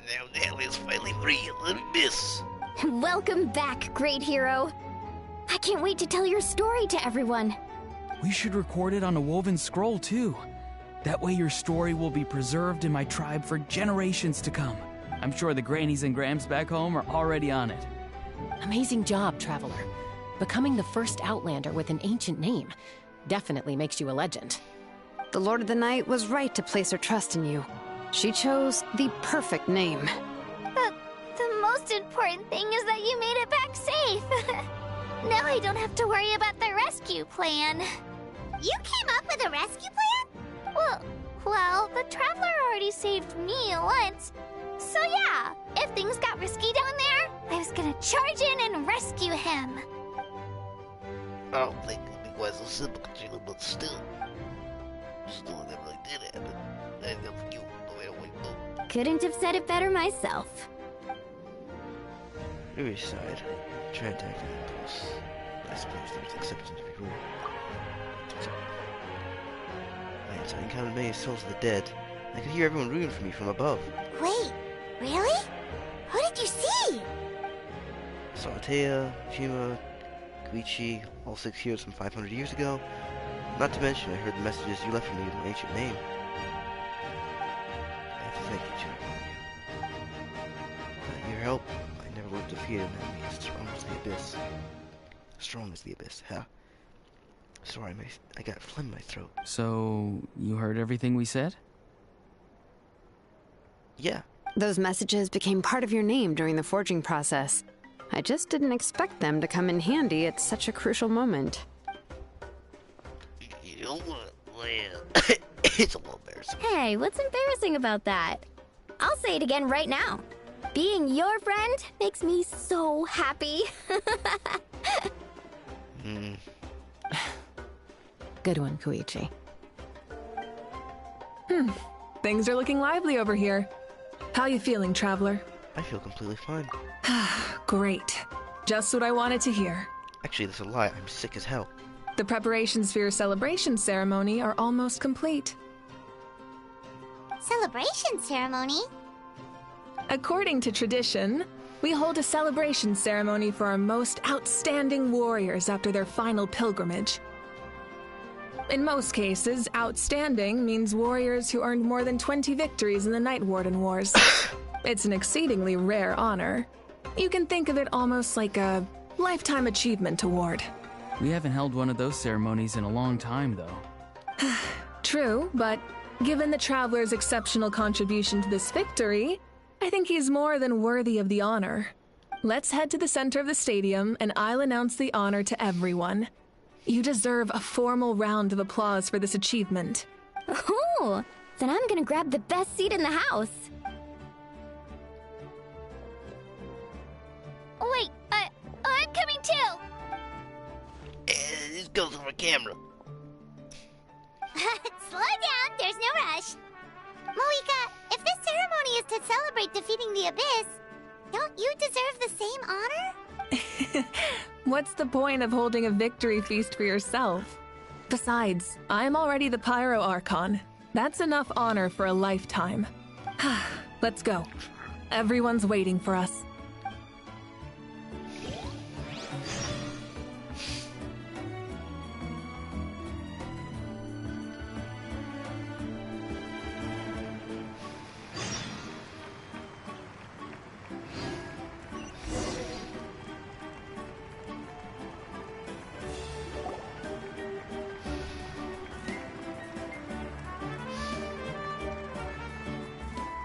Now Natalie is finally free of the Abyss. Welcome back, great hero. I can't wait to tell your story to everyone. We should record it on a woven scroll, too. That way your story will be preserved in my tribe for generations to come. I'm sure the grannies and grams back home are already on it. Amazing job, Traveler. Becoming the first Outlander with an ancient name definitely makes you a legend. The Lord of the Night was right to place her trust in you. She chose the perfect name. The most important thing is that you made it back safe. Now I don't have to worry about the rescue plan. You came up with a rescue plan? Well, the Traveler already saved me once. So yeah, if things got risky down there, I was gonna charge in and rescue him. I don't think it'll be quite so simple, Katrina, but still. Still, it never really did happen. I know for you, the way I went though. Couldn't have said it better myself. Very side. Try to attack the impulse. But I suppose there's exceptions to every rule. Right, so I encountered many souls of the dead. I could hear everyone rooting for me from above. Wait, really? Who did you see? I saw Atea, Shima, Koichi, all 6 heroes from 500 years ago. Not to mention, I heard the messages you left for me with my ancient name. I have to thank you, Jack. Without your help, I never would have defeated an enemy as strong as the Abyss. Strong as the Abyss, huh? Sorry, I got phlegm in my throat. So, you heard everything we said? Yeah. Those messages became part of your name during the forging process. I just didn't expect them to come in handy at such a crucial moment. You know what? Well, it's a little embarrassing. Hey, what's embarrassing about that? I'll say it again right now. Being your friend makes me so happy. Good one, Koichi. Things are looking lively over here. How you feeling, Traveler? I feel completely fine. Great. Just what I wanted to hear. Actually, that's a lie. I'm sick as hell. The preparations for your celebration ceremony are almost complete. Celebration ceremony? According to tradition, we hold a celebration ceremony for our most outstanding warriors after their final pilgrimage. In most cases, outstanding means warriors who earned more than 20 victories in the Night Warden Wars. It's an exceedingly rare honor. You can think of it almost like a lifetime achievement award. We haven't held one of those ceremonies in a long time, though. True, but given the Traveler's exceptional contribution to this victory, I think he's more than worthy of the honor. Let's head to the center of the stadium, and I'll announce the honor to everyone. You deserve a formal round of applause for this achievement. Oh, then I'm gonna grab the best seat in the house. Wait, I'm coming too. This goes over camera. Slow down, there's no rush. Moika, if this ceremony is to celebrate defeating the Abyss, don't you deserve the same honor? What's the point of holding a victory feast for yourself? Besides, I'm already the Pyro Archon. That's enough honor for a lifetime. Let's go. Everyone's waiting for us.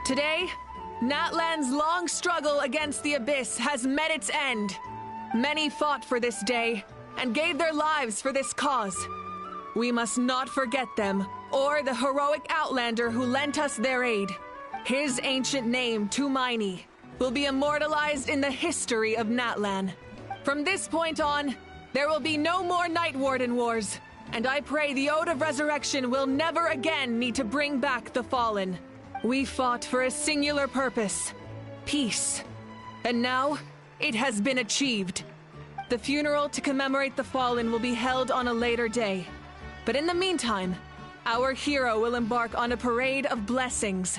Today, Natlan's long struggle against the Abyss has met its end. Many fought for this day and gave their lives for this cause. We must not forget them or the heroic Outlander who lent us their aid. His ancient name, Tumaini, will be immortalized in the history of Natlan. From this point on, there will be no more Night Warden Wars, and I pray the Ode of Resurrection will never again need to bring back the Fallen. We fought for a singular purpose, peace. And now, it has been achieved. The funeral to commemorate the Fallen will be held on a later day. But in the meantime, our hero will embark on a parade of blessings.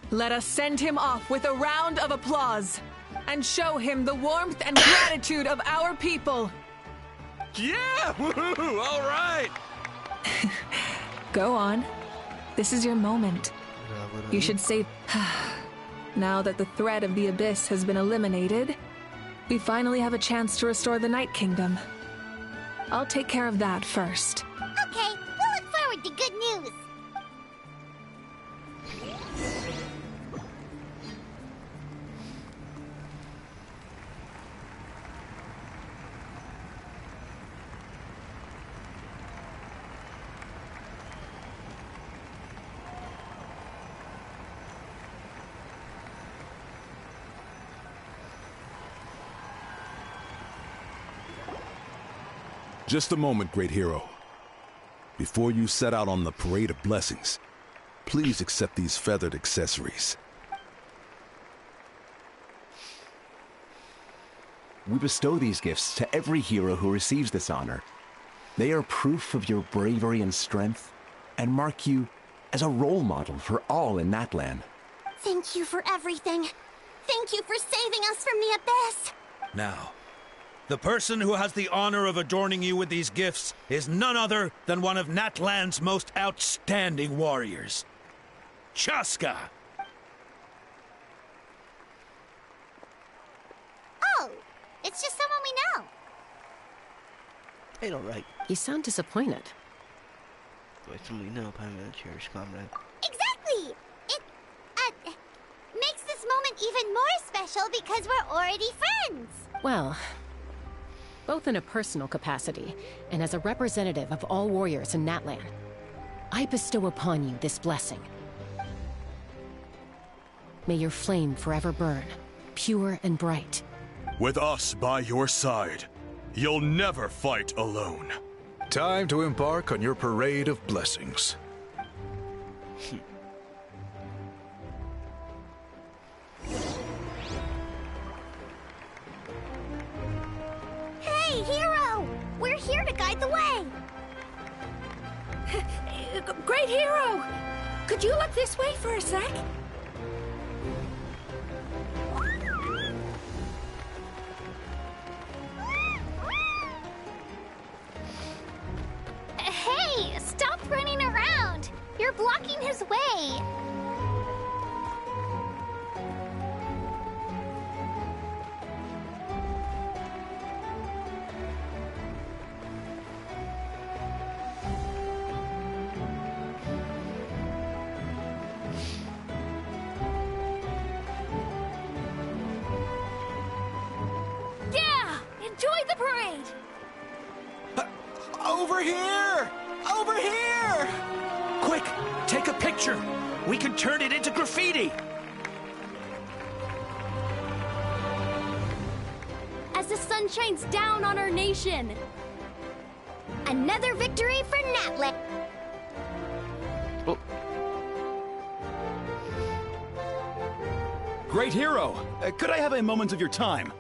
Let us send him off with a round of applause and show him the warmth and gratitude of our people. Yeah! Woohoo! All right! Go on. This is your moment. You should say, now that the threat of the Abyss has been eliminated, we finally have a chance to restore the Night Kingdom. I'll take care of that first. Okay, we'll look forward to good news. Just a moment, great hero. Before you set out on the parade of blessings, please accept these feathered accessories. We bestow these gifts to every hero who receives this honor. They are proof of your bravery and strength, and mark you as a role model for all in Natlan. Thank you for everything. Thank you for saving us from the Abyss. Now, the person who has the honor of adorning you with these gifts is none other than one of Natlan's most outstanding warriors, Chaska. Oh, it's just someone we know. Ain't alright. You sound disappointed. Wait, somebody know, I'm a cherished comrade. Exactly! It, makes this moment even more special because we're already friends. Well, both in a personal capacity and as a representative of all warriors in Natlan, I bestow upon you this blessing. May your flame forever burn, pure and bright. With us by your side, you'll never fight alone. Time to embark on your parade of blessings. Hey, hero! We're here to guide the way. Great hero! Could you look this way for a sec? Hey, stop running around! You're blocking his way! Yeah! Enjoy the parade! Over here! Over here! Quick, take a picture. We can turn it into graffiti. As the sun shines down on our nation. Another victory for Natlan. Great hero! Could I have a moment of your time?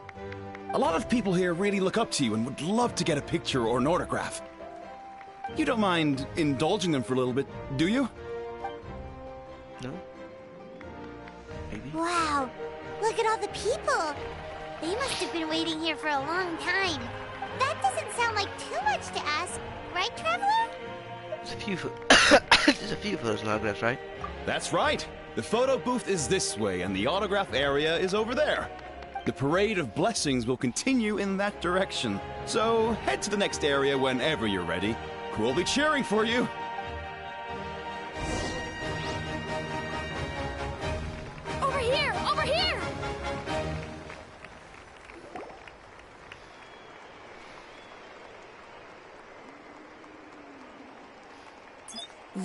A lot of people here really look up to you and would love to get a picture or an autograph. You don't mind indulging them for a little bit, do you? No? Maybe? Wow, look at all the people. They must have been waiting here for a long time. That doesn't sound like too much to ask, right, Traveler? There's a few photos and autographs, right? That's right. The photo booth is this way, and the autograph area is over there. The parade of blessings will continue in that direction. So head to the next area whenever you're ready. We'll be cheering for you. Over here! Over here!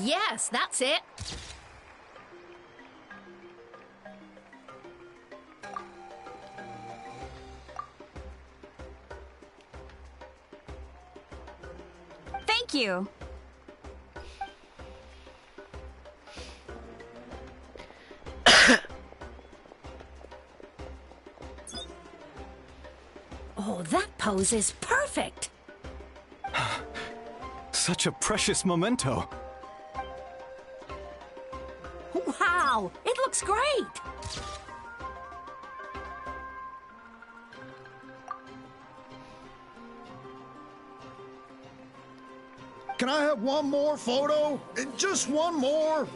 Yes, that's it. Thank you. Oh, that pose is perfect. Such a precious memento. Wow, it looks great. Can I have one more photo? Just one more?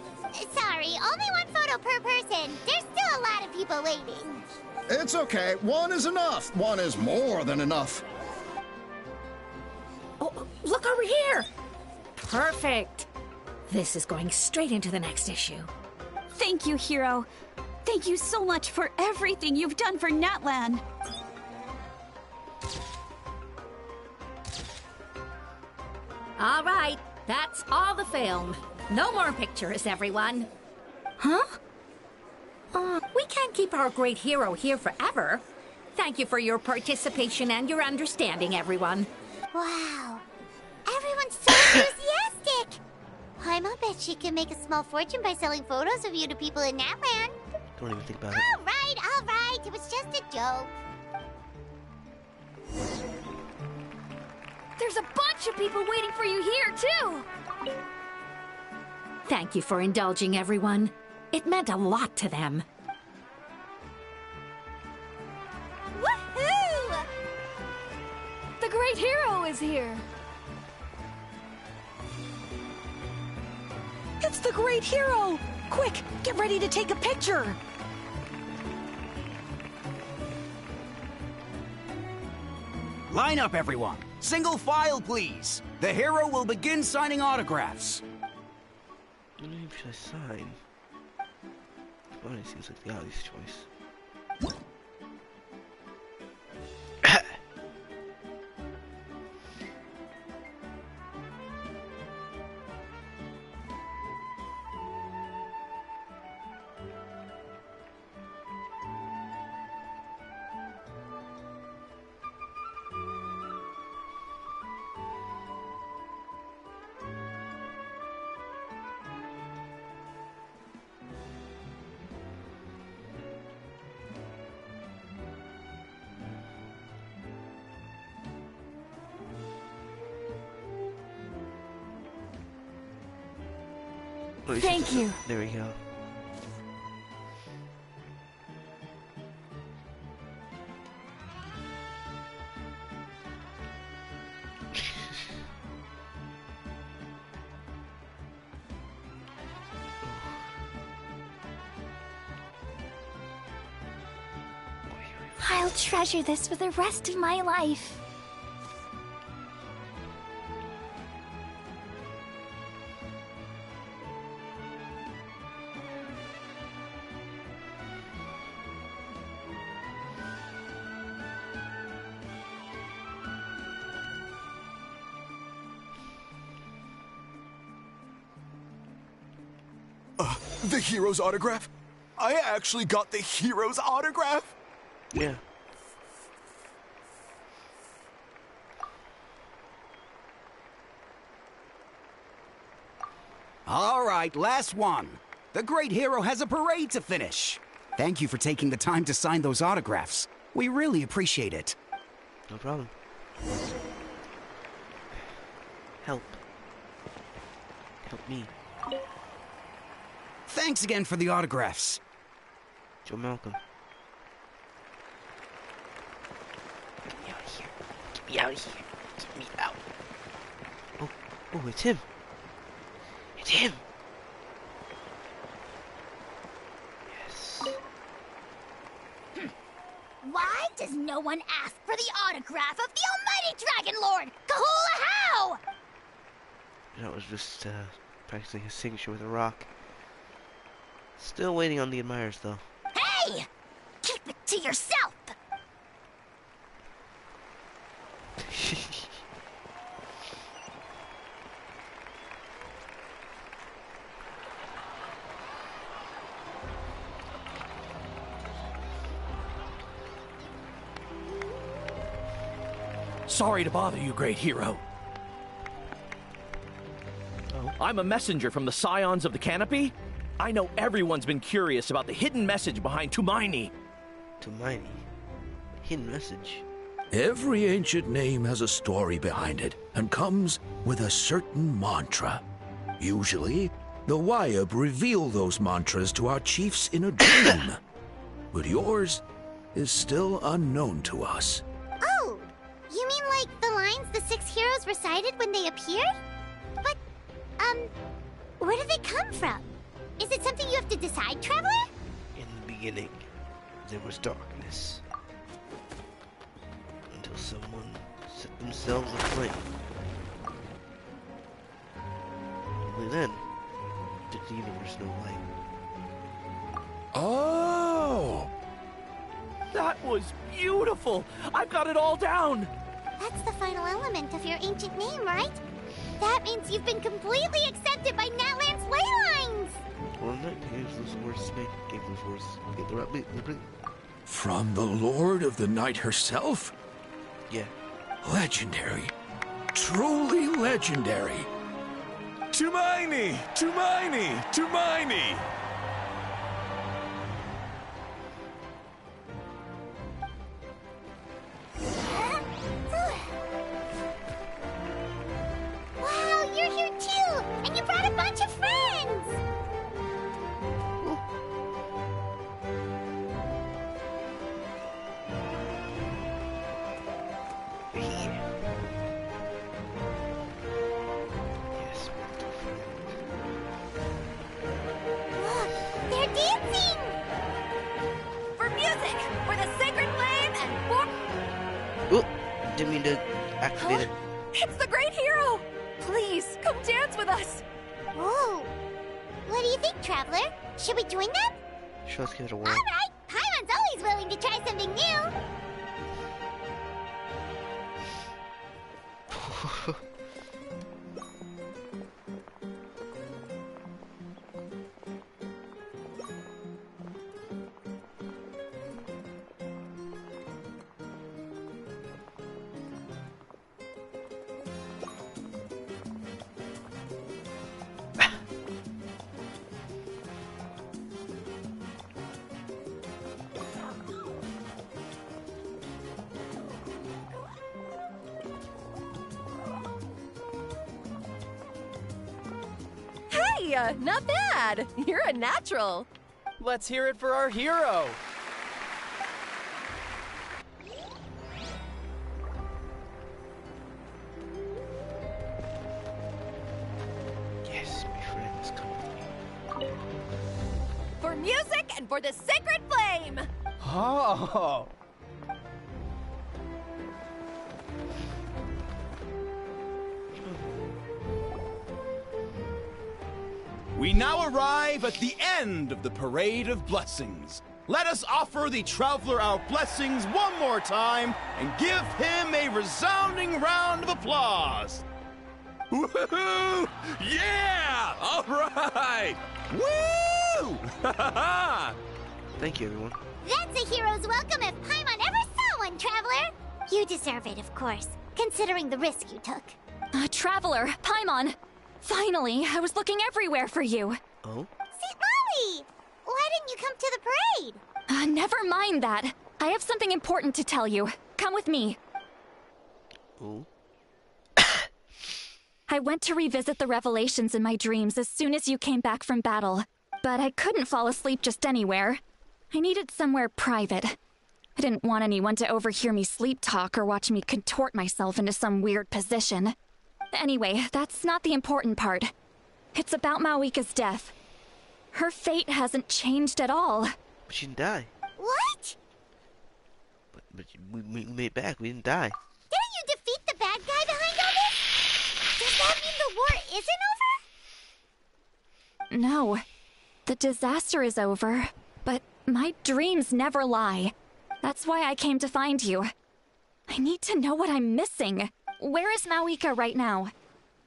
Sorry, only one photo per person. There's still a lot of people waiting. It's okay. One is enough. One is more than enough. Oh, look over here. Perfect. This is going straight into the next issue. Thank you, Hero. Thank you so much for everything you've done for Natlan. All right, that's all the film. No more pictures, everyone. Huh? We can't keep our great hero here forever. Thank you for your participation and your understanding, everyone. Wow, everyone's so enthusiastic. Paimon bet she can make a small fortune by selling photos of you to people in Natlan. Don't even think about it. All right, it was just a joke. There's a bunch of people waiting for you here, too! Thank you for indulging, everyone. It meant a lot to them. Woohoo! The great hero is here! It's the great hero! Quick, get ready to take a picture! Line up, everyone. Single file, please. The hero will begin signing autographs. What name should I sign? Bonnie seems like the obvious choice. Thank you. There we go. I'll treasure this for the rest of my life. The hero's autograph? I actually got the hero's autograph? Yeah. All right, last one. The great hero has a parade to finish. Thank you for taking the time to sign those autographs. We really appreciate it. No problem. Help. Help me. Thanks again for the autographs. Joe Malcolm. Get me out of here. Get me out of here. Get me out. Oh, it's him. It's him. Yes. Why does no one ask for the autograph of the almighty Dragon Lord, Kahula How? That was just practicing his signature with a rock. Still waiting on the admirers, though. Hey! Keep it to yourself! Sorry to bother you, great hero. I'm a messenger from the Scions of the Canopy. I know everyone's been curious about the hidden message behind Tumaini. Tumaini? Hidden message? Every ancient name has a story behind it and comes with a certain mantra. Usually, the Wayab reveal those mantras to our chiefs in a dream. But yours is still unknown to us. Oh! You mean like the lines the 6 heroes recited when they appeared? But, where do they come from? Is it something you have to decide, Traveler? In the beginning, there was darkness. Until someone set themselves aflame. Only then did the universe know light. Oh! That was beautiful! I've got it all down! That's the final element of your ancient name, right? That means you've been completely accepted by Natlan's ley lines! Well, in that case, those words gave those words. From the Lord of the Night herself? Yeah. Legendary. Truly legendary. Tumaini! Tumaini! Tumaini! Wow, you're here too! And you brought a bunch of friends! Look, they're dancing! For music! For the sacred flame and for... Oop! Didn't mean to activate it. It's the great hero! Please, come dance with us! Whoa! What do you think, Traveler? Should we join them? Sure, let's give it a whirl. Alright! Paimon's always willing to try something new! Hey, not bad. You're a natural. Let's hear it for our hero. Yes, my friends, come with me. For music and for the sacred flame. Oh. We now arrive at the end of the Parade of Blessings. Let us offer the traveler our blessings one more time and give him a resounding round of applause. Woohoo! Yeah! All right! Woo! Thank you, everyone. That's a hero's welcome if Paimon ever saw one, Traveler! You deserve it, of course, considering the risk you took. Traveler, Paimon! Finally, I was looking everywhere for you. Oh? St. Molly! Why didn't you come to the parade? Never mind that. I have something important to tell you. Come with me. Oh? I went to revisit the revelations in my dreams as soon as you came back from battle, but I couldn't fall asleep just anywhere. I needed somewhere private. I didn't want anyone to overhear me sleep talk or watch me contort myself into some weird position. Anyway, that's not the important part. It's about Mawika's death. Her fate hasn't changed at all. But she didn't die. What? But we made it back. We didn't die. Didn't you defeat the bad guy behind all this? Does that mean the war isn't over? No. The disaster is over, but my dreams never lie. That's why I came to find you. I need to know what I'm missing. Where is Mawika right now?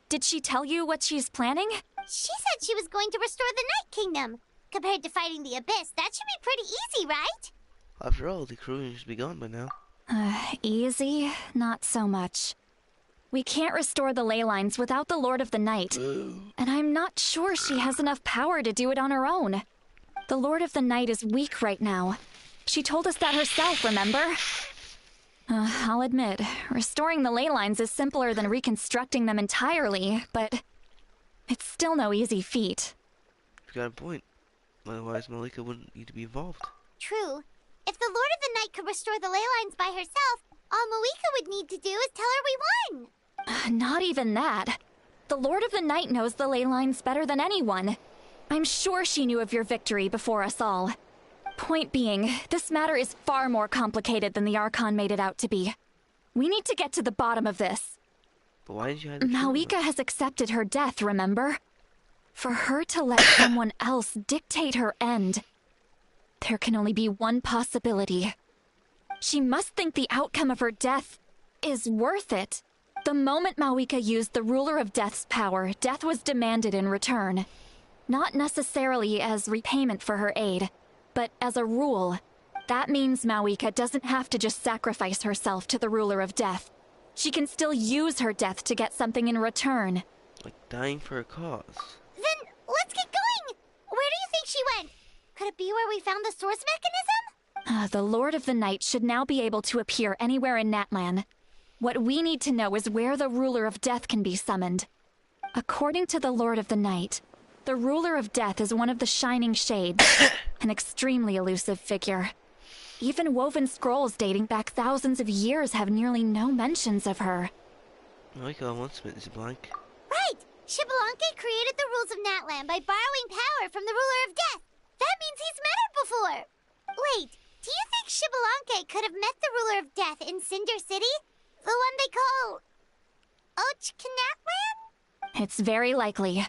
Did she tell you what she's planning? She said she was going to restore the Night Kingdom. Compared to fighting the Abyss, that should be pretty easy, right? After all, the crew should be gone by now. Easy? Not so much. We can't restore the ley lines without the Lord of the Night. And I'm not sure she has enough power to do it on her own. The Lord of the Night is weak right now. She told us that herself, remember? I'll admit, restoring the ley lines is simpler than reconstructing them entirely, but it's still no easy feat. You've got a point. Otherwise, Malika wouldn't need to be involved. True. If the Lord of the Night could restore the ley lines by herself, all Mawika would need to do is tell her we won. Not even that. The Lord of the Night knows the ley lines better than anyone. I'm sure she knew of your victory before us all. Point being, this matter is far more complicated than the Archon made it out to be. We need to get to the bottom of this. But why did you hide the Mawika has accepted her death, remember? For her to let someone else dictate her end, there can only be one possibility. She must think the outcome of her death is worth it. The moment Mawika used the Ruler of Death's power, death was demanded in return. Not necessarily as repayment for her aid, but as a rule. That means Mawika doesn't have to just sacrifice herself to the Ruler of Death. She can still use her death to get something in return. Like dying for a cause. Then let's get going! Where do you think she went? Could it be where we found the source mechanism? The Lord of the Night should now be able to appear anywhere in Natlan. What we need to know is where the Ruler of Death can be summoned. According to the Lord of the Night, the Ruler of Death is one of the Shining Shades, an extremely elusive figure. Even woven scrolls dating back thousands of years have nearly no mentions of her. Malika once met this blank. Right! Xbalanque created the rules of Natlan by borrowing power from the Ruler of Death. That means he's met her before. Wait, do you think Xbalanque could have met the Ruler of Death in Cinder City? The one they call... Ochkanatlan? It's very likely.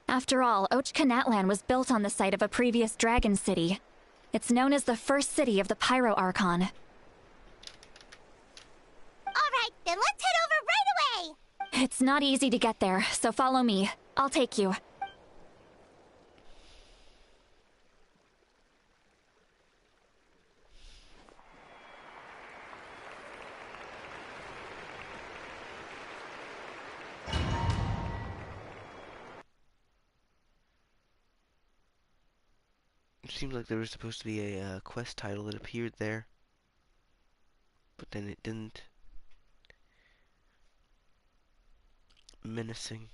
After all, Ochkanatlan was built on the site of a previous dragon city. It's known as the first city of the Pyro Archon. Alright, then let's head over right away! It's not easy to get there, so follow me. I'll take you. It seemed like there was supposed to be a quest title that appeared there. But then it didn't. Menacing.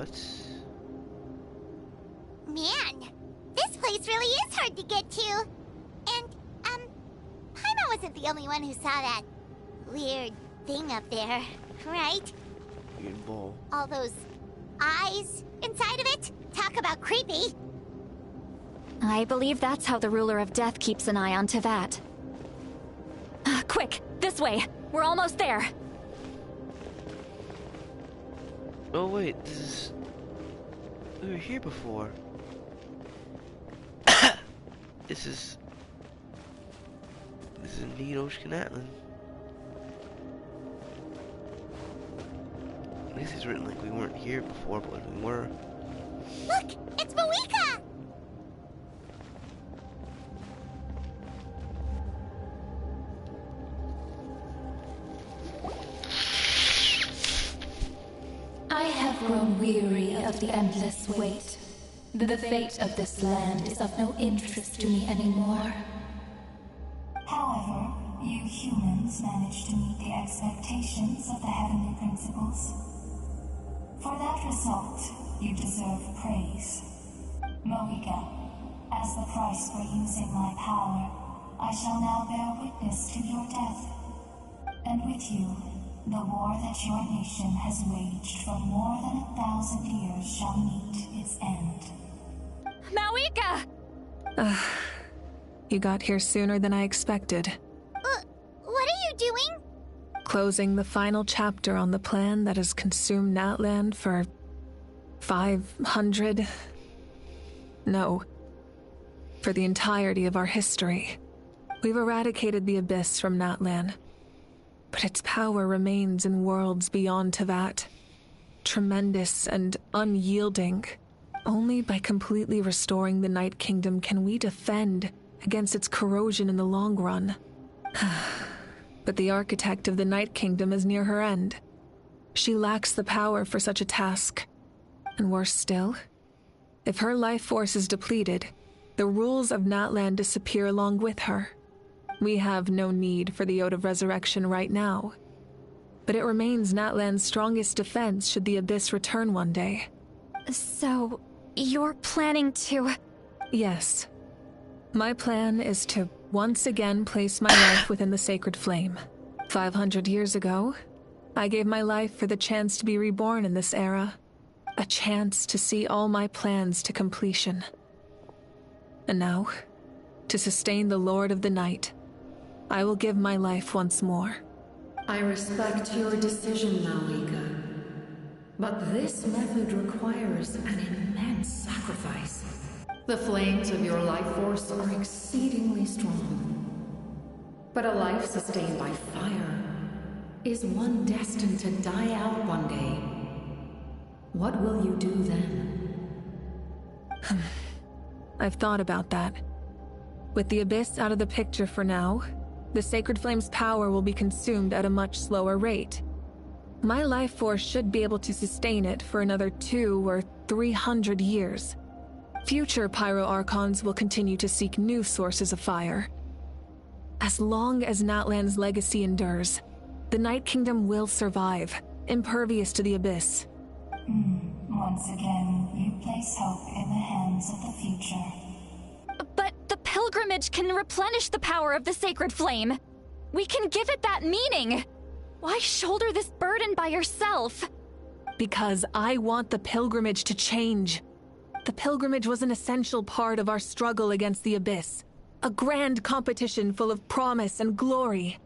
Let's... Man, this place really is hard to get to. And, Paimon wasn't the only one who saw that weird thing up there, right? Weird ball. All those eyes inside of it? Talk about creepy. I believe that's how the ruler of death keeps an eye on Tevat. Quick, this way. We're almost there. Oh wait, this is... We were here before. This is indeed Oshkanatlan. This is written like we weren't here before, but we were. Look, it's Mawika! I have grown weary of the endless wait. The fate of this land is of no interest to me anymore. However, you humans managed to meet the expectations of the Heavenly Principles. For that result, you deserve praise. Moika, as the price for using my power, I shall now bear witness to your death. And with you, the war that your nation has waged for more than 1,000 years shall meet its end. Mawika! You got here sooner than I expected. What are you doing? Closing the final chapter on the plan that has consumed Natland for 500... No. For the entirety of our history. We've eradicated the Abyss from Natlan. But its power remains in worlds beyond Tevat. Tremendous and unyielding. Only by completely restoring the Night Kingdom can we defend against its corrosion in the long run. But the architect of the Night Kingdom is near her end. She lacks the power for such a task. And worse still, if her life force is depleted, the rules of Natlan disappear along with her. We have no need for the Ode of Resurrection right now. But it remains Natlan's strongest defense should the Abyss return one day. So, you're planning to... Yes. My plan is to once again place my life within the sacred flame. 500 years ago, I gave my life for the chance to be reborn in this era. A chance to see all my plans to completion. And now, to sustain the Lord of the Night, I will give my life once more. I respect your decision, Mawika. But this method requires an immense sacrifice. The flames of your life force are exceedingly strong. But a life sustained by fire is one destined to die out one day. What will you do then? I've thought about that. With the Abyss out of the picture for now, the Sacred Flame's power will be consumed at a much slower rate. My life force should be able to sustain it for another 200 or 300 years. Future Pyro-Archons will continue to seek new sources of fire. As long as Natlan's legacy endures, the Night Kingdom will survive, impervious to the Abyss. Once again, you place hope in the hands of the future. But the pilgrimage can replenish the power of the sacred flame. We can give it that meaning. Why shoulder this burden by yourself? Because I want the pilgrimage to change. The pilgrimage was an essential part of our struggle against the Abyss. A grand competition full of promise and glory.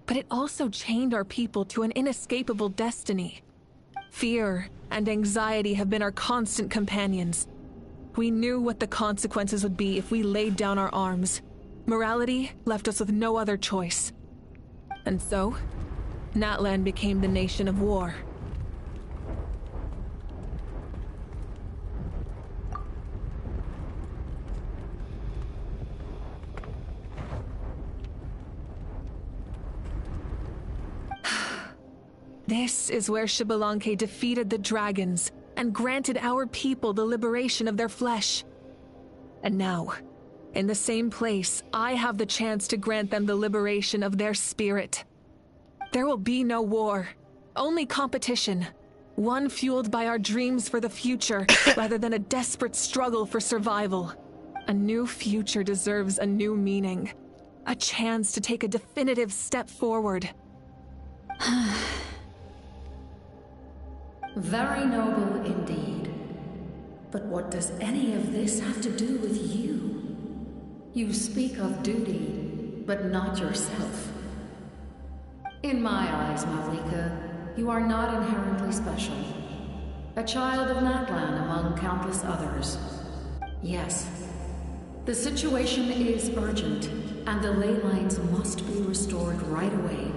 But it also chained our people to an inescapable destiny. Fear and anxiety have been our constant companions. We knew what the consequences would be if we laid down our arms. Morality left us with no other choice. And so, Natlan became the nation of war. This is where Xbalanque defeated the dragons and granted our people the liberation of their flesh. And now, in the same place, I have the chance to grant them the liberation of their spirit. There will be no war, only competition. One fueled by our dreams for the future, rather than a desperate struggle for survival. A new future deserves a new meaning. A chance to take a definitive step forward. Very noble indeed. But what does any of this have to do with you? You speak of duty, but not yourself. In my eyes, Malika, you are not inherently special. A child of Natlan among countless others. Yes, the situation is urgent, and the ley lines must be restored right away.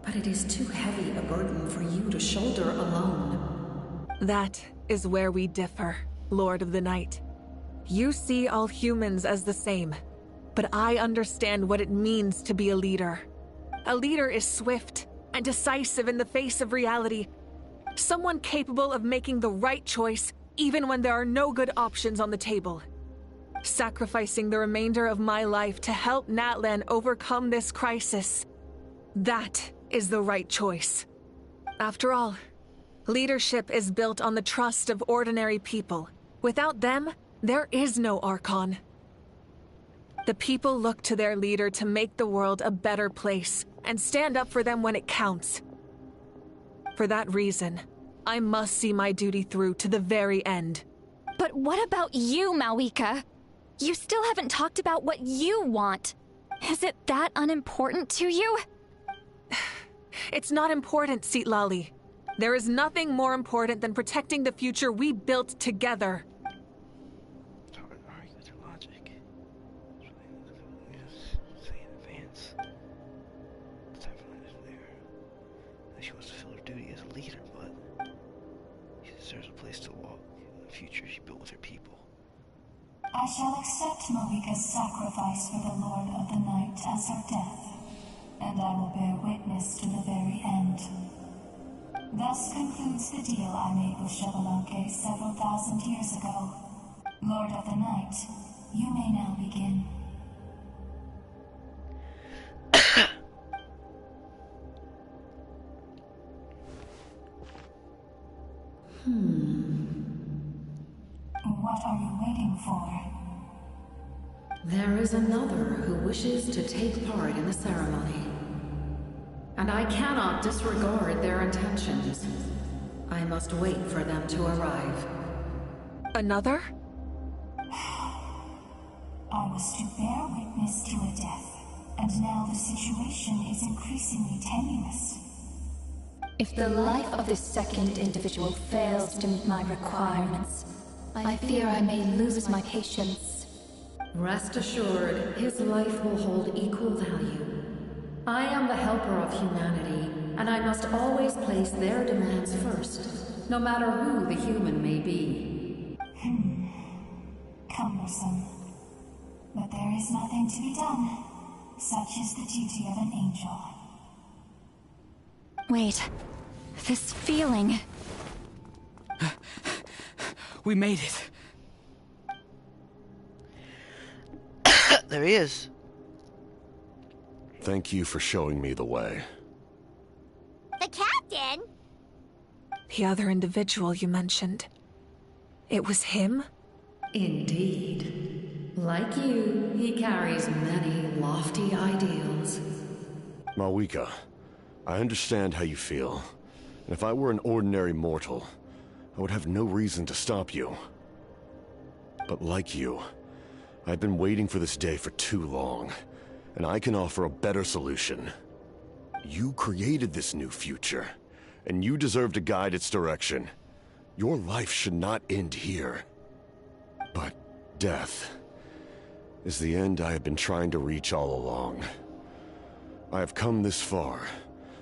But it is too heavy a burden for you to shoulder alone. That is where we differ, Lord of the Night. You see all humans as the same, but I understand what it means to be a leader. A leader is swift and decisive in the face of reality. Someone capable of making the right choice even when there are no good options on the table. Sacrificing the remainder of my life to help Natlan overcome this crisis. That is the right choice. After all, leadership is built on the trust of ordinary people. Without them, there is no Archon. The people look to their leader to make the world a better place and stand up for them when it counts. For that reason, I must see my duty through to the very end. But what about you, Malika? You still haven't talked about what you want. Is it that unimportant to you? It's not important, Citlali. There is nothing more important than protecting the future we built together. It's hard to argue with her logic. Say in advance. It's definitely there. She wants to fill her duty as a leader, but she deserves a place to walk in the future she built with her people. I shall accept Malika's sacrifice for the Lord of the Night as her death, and I will bear witness to the very end. Thus concludes the deal I made with Chevalanque several thousand years ago. Lord of the Night, you may now begin. What are you waiting for? There is another who wishes to take part in the ceremony. And I cannot disregard their intentions. I must wait for them to arrive. Another? I was to bear witness to a death, and now the situation is increasingly tenuous. If the life of this second individual fails to meet my requirements, I fear I may lose my patience. Rest assured, his life will hold equal value. I am the helper of humanity, and I must always place their demands first, no matter who the human may be. Cumbersome. But there is nothing to be done. Such is the duty of an angel. Wait. This feeling. We made it. There he is. Thank you for showing me the way. The captain? The other individual you mentioned. It was him? Indeed. Like you, he carries many lofty ideals. Malika, I understand how you feel. And if I were an ordinary mortal, I would have no reason to stop you. But like you, I've been waiting for this day for too long, and I can offer a better solution. You created this new future, and you deserve to guide its direction. Your life should not end here. But death is the end I have been trying to reach all along. I have come this far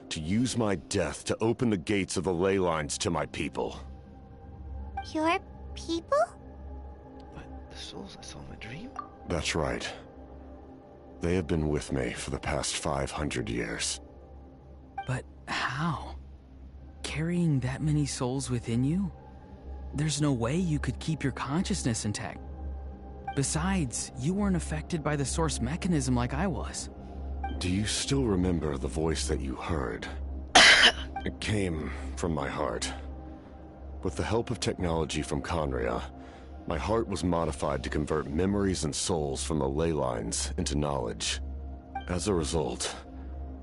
to use my death to open the gates of the ley lines to my people. Your people? The souls I saw in my dream? That's right. They have been with me for the past 500 years. But how? Carrying that many souls within you? There's no way you could keep your consciousness intact. Besides, you weren't affected by the source mechanism like I was. Do you still remember the voice that you heard? It came from my heart. With the help of technology from Conria, my heart was modified to convert memories and souls from the ley lines into knowledge. As a result,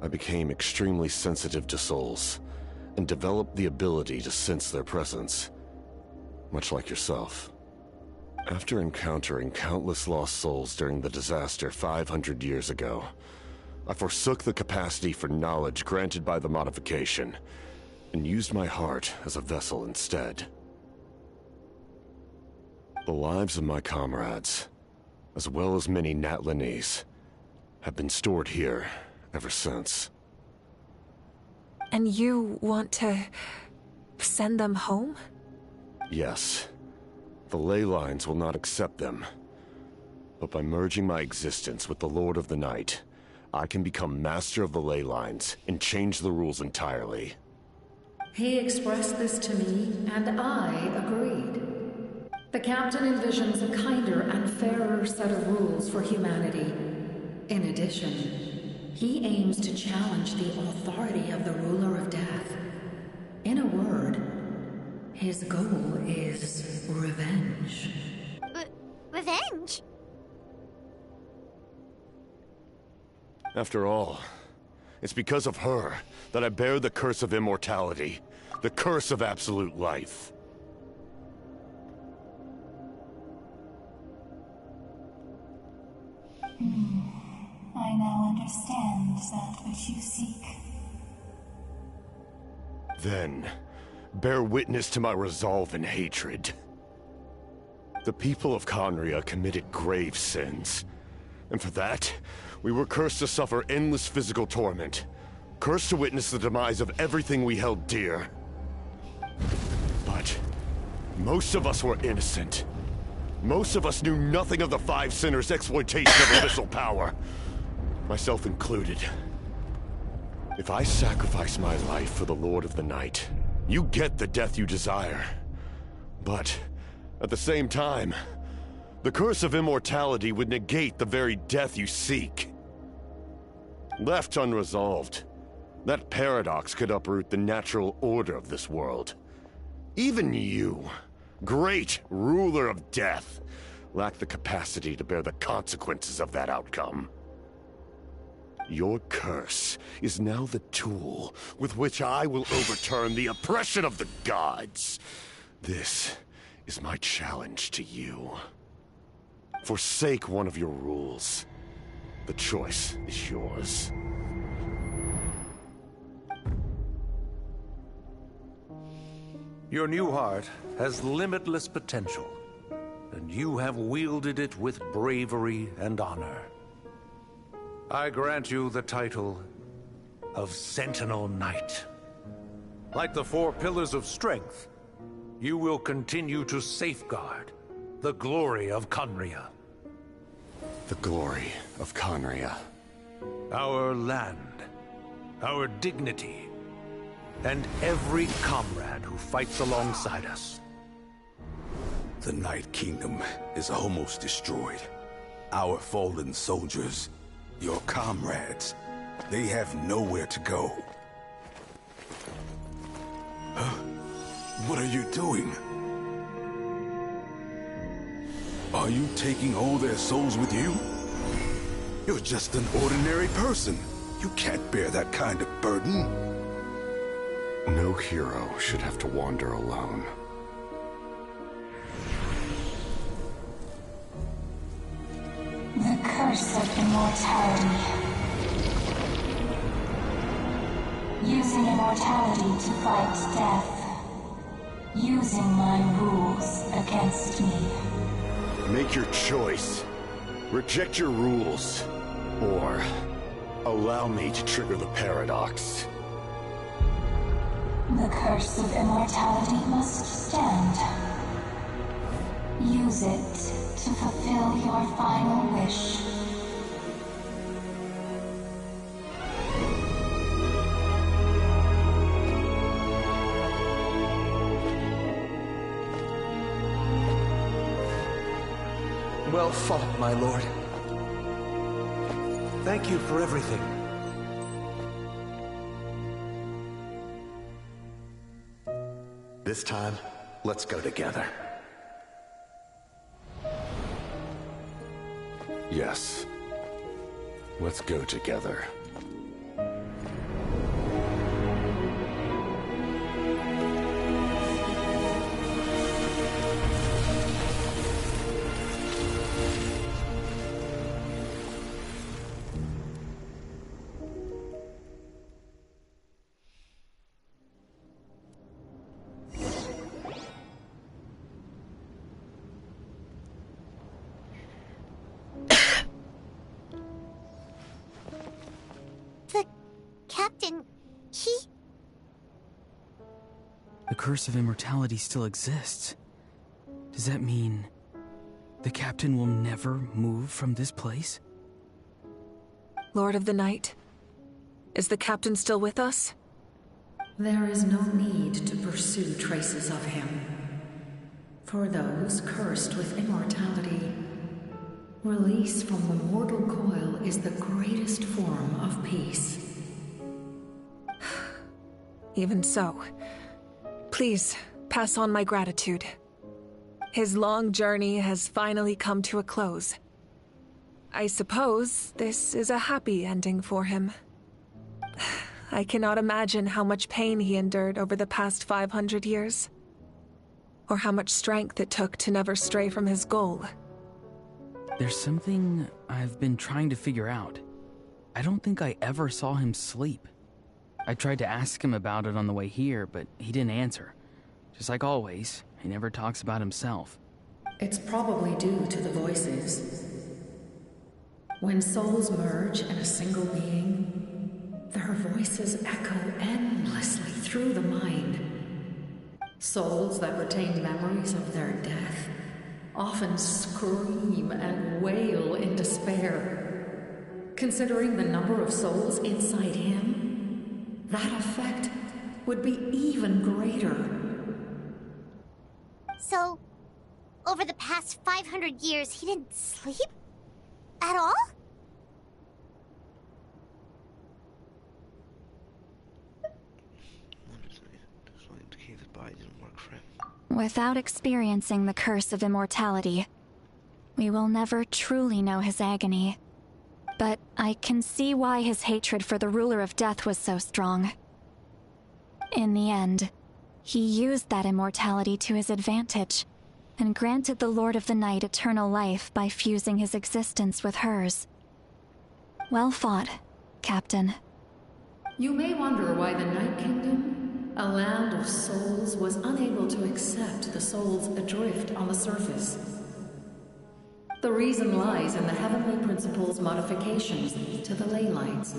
I became extremely sensitive to souls, and developed the ability to sense their presence, much like yourself. After encountering countless lost souls during the disaster 500 years ago, I forsook the capacity for knowledge granted by the modification, and used my heart as a vessel instead. The lives of my comrades, as well as many Natlanese, have been stored here ever since. And you want to send them home? Yes. The ley lines will not accept them. But by merging my existence with the Lord of the Night, I can become master of the ley lines and change the rules entirely. He expressed this to me, and I agreed. The captain envisions a kinder and fairer set of rules for humanity. In addition, he aims to challenge the authority of the ruler of death. In a word, his goal is revenge. Revenge? After all, it's because of her that I bear the curse of immortality, the curse of absolute life. I now understand that which you seek. Then, bear witness to my resolve and hatred. The people of Conria committed grave sins, and for that, we were cursed to suffer endless physical torment, cursed to witness the demise of everything we held dear. But most of us were innocent. Most of us knew nothing of the Five Sinners' exploitation of abyssal power, myself included. If I sacrifice my life for the Lord of the Night, you get the death you desire. But, at the same time, the curse of immortality would negate the very death you seek. Left unresolved, that paradox could uproot the natural order of this world. Even you, great ruler of death, lack the capacity to bear the consequences of that outcome. Your curse is now the tool with which I will overturn the oppression of the gods. This is my challenge to you. Forsake one of your rules. The choice is yours. Your new heart has limitless potential, and you have wielded it with bravery and honor. I grant you the title of Sentinel Knight. Like the four pillars of strength, you will continue to safeguard the glory of Conria. The glory of Conria. Our land, our dignity, and every comrade who fights alongside us. The Night Kingdom is almost destroyed. Our fallen soldiers, your comrades, they have nowhere to go. Huh? What are you doing? Are you taking all their souls with you? You're just an ordinary person. You can't bear that kind of burden. No hero should have to wander alone. The curse of immortality. Using immortality to fight death. Using my rules against me. Make your choice. Reject your rules. Or allow me to trigger the paradox. The curse of immortality must stand. Use it to fulfill your final wish. Well fought, my lord. Thank you for everything. This time, let's go together. Yes. Let's go together. The curse of immortality still exists. Does that mean the captain will never move from this place? Lord of the Night, is the captain still with us? There is no need to pursue traces of him. For those cursed with immortality, release from the mortal coil is the greatest form of peace. Even so, please pass on my gratitude. His long journey has finally come to a close. I suppose this is a happy ending for him. I cannot imagine how much pain he endured over the past 500 years, or how much strength it took to never stray from his goal. There's something I've been trying to figure out. I don't think I ever saw him sleep. I tried to ask him about it on the way here, but he didn't answer. Just like always, he never talks about himself. It's probably due to the voices. When souls merge in a single being, their voices echo endlessly through the mind. Souls that retain memories of their death often scream and wail in despair. Considering the number of souls inside him, that effect would be even greater. So, over the past 500 years, he didn't sleep? At all? Without experiencing the curse of immortality, we will never truly know his agony. But I can see why his hatred for the ruler of death was so strong. In the end, he used that immortality to his advantage, and granted the Lord of the Night eternal life by fusing his existence with hers. Well fought, Captain. You may wonder why the Night Kingdom, a land of souls, was unable to accept the souls adrift on the surface. The reason lies in the Heavenly Principle's modifications to the ley lines.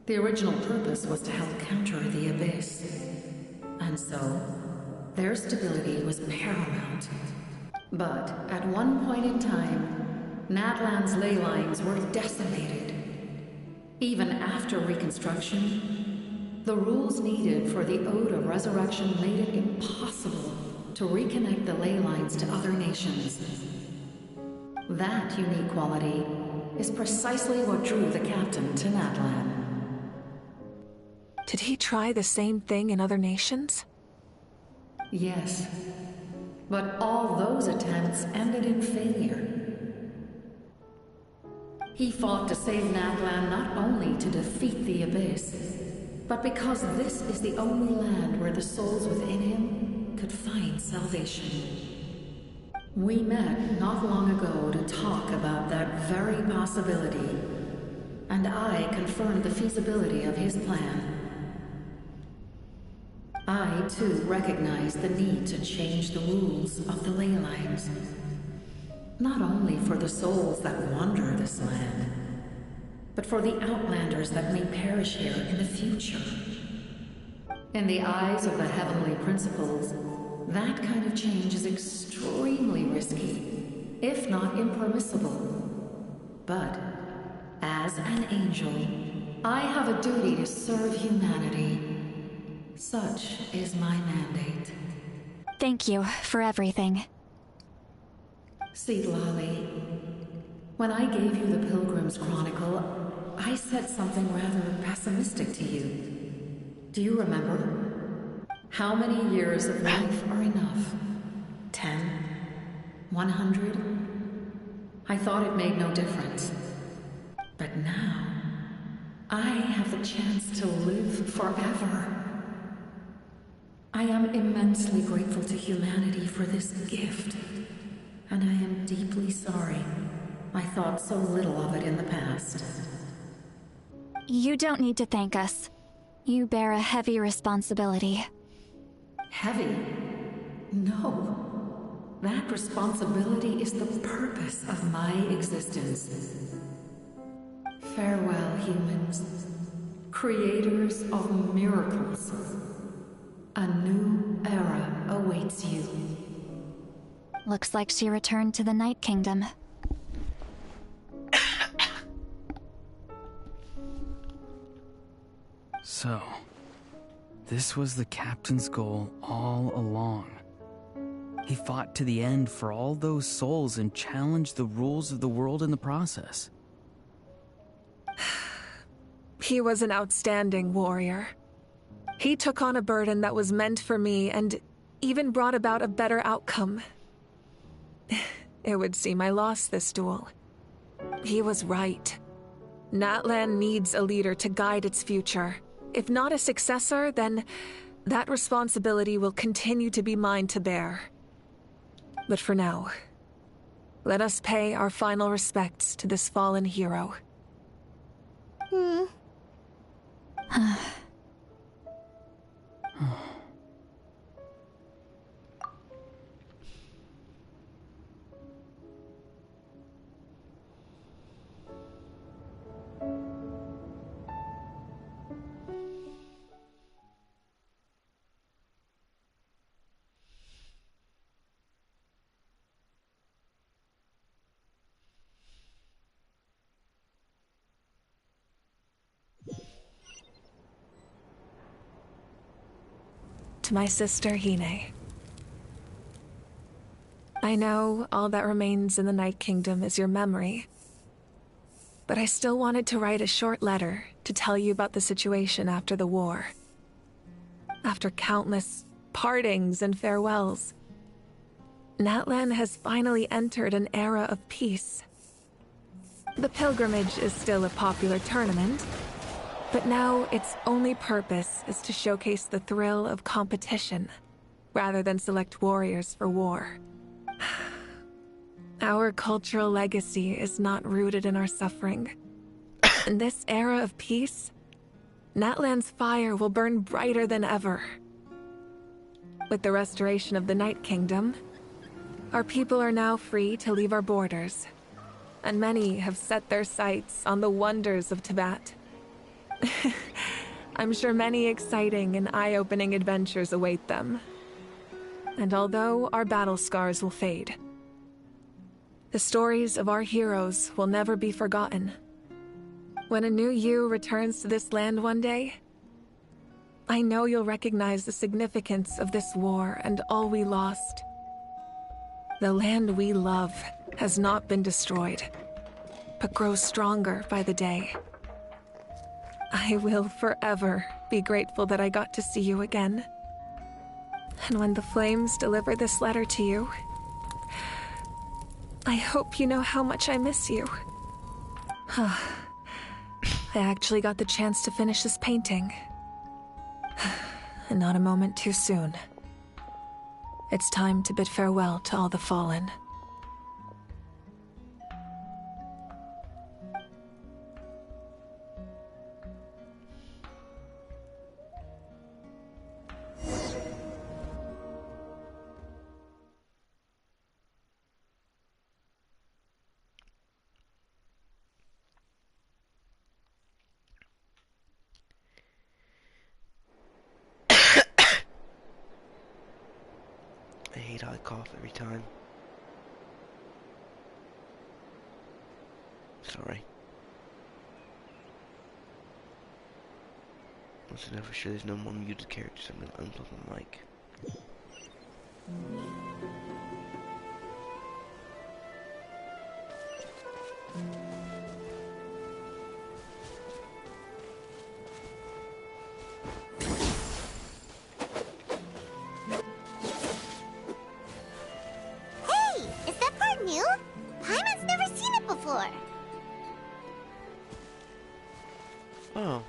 The original purpose was to help counter the Abyss, and so their stability was paramount. But at one point in time, Natlan's ley lines were decimated. Even after reconstruction, the rules needed for the Ode of Resurrection made it impossible to reconnect the ley lines to other nations. That unique quality is precisely what drew the captain to Natlan. Did he try the same thing in other nations? Yes, but all those attempts ended in failure. He fought to save Natlan not only to defeat the Abyss, but because this is the only land where the souls within him could find salvation. We met not long ago to talk about that very possibility, and I confirmed the feasibility of his plan. I, too, recognize the need to change the rules of the ley lines. Not only for the souls that wander this land, but for the outlanders that may perish here in the future. In the eyes of the Heavenly Principles, that kind of change is extremely risky, if not impermissible. But, as an angel, I have a duty to serve humanity. Such is my mandate. Thank you for everything. Seedlolly, when I gave you the Pilgrim's Chronicle, I said something rather pessimistic to you. Do you remember? How many years of life are enough? 10? 100? I thought it made no difference. But now, I have the chance to live forever. I am immensely grateful to humanity for this gift. And I am deeply sorry I thought so little of it in the past. You don't need to thank us. You bear a heavy responsibility. Heavy? No. That responsibility is the purpose of my existence. Farewell, humans. Creators of miracles. A new era awaits you. Looks like she returned to the Night Kingdom. So, this was the captain's goal all along. He fought to the end for all those souls and challenged the rules of the world in the process. He was an outstanding warrior. He took on a burden that was meant for me and even brought about a better outcome. It would seem I lost this duel. He was right. Natlan needs a leader to guide its future. If not a successor, then that responsibility will continue to be mine to bear. But for now, let us pay our final respects to this fallen hero. To my sister, Hine. I know all that remains in the Night Kingdom is your memory, but I still wanted to write a short letter to tell you about the situation after the war. After countless partings and farewells, Natlan has finally entered an era of peace. The pilgrimage is still a popular tournament, but now its only purpose is to showcase the thrill of competition, rather than select warriors for war. Our cultural legacy is not rooted in our suffering. In this era of peace, Natlan's fire will burn brighter than ever. With the restoration of the Night Kingdom, our people are now free to leave our borders, and many have set their sights on the wonders of Tibet. I'm sure many exciting and eye-opening adventures await them. And although our battle scars will fade, the stories of our heroes will never be forgotten. When a new you returns to this land one day, I know you'll recognize the significance of this war and all we lost. The land we love has not been destroyed, but grows stronger by the day. I will forever be grateful that I got to see you again. And when the flames deliver this letter to you, I hope you know how much I miss you. I actually got the chance to finish this painting. And not a moment too soon. It's time to bid farewell to all the fallen. I hate how I cough every time. Sorry. Once I know for sure there's no more muted characters, I'm gonna unplug my mic. Oh.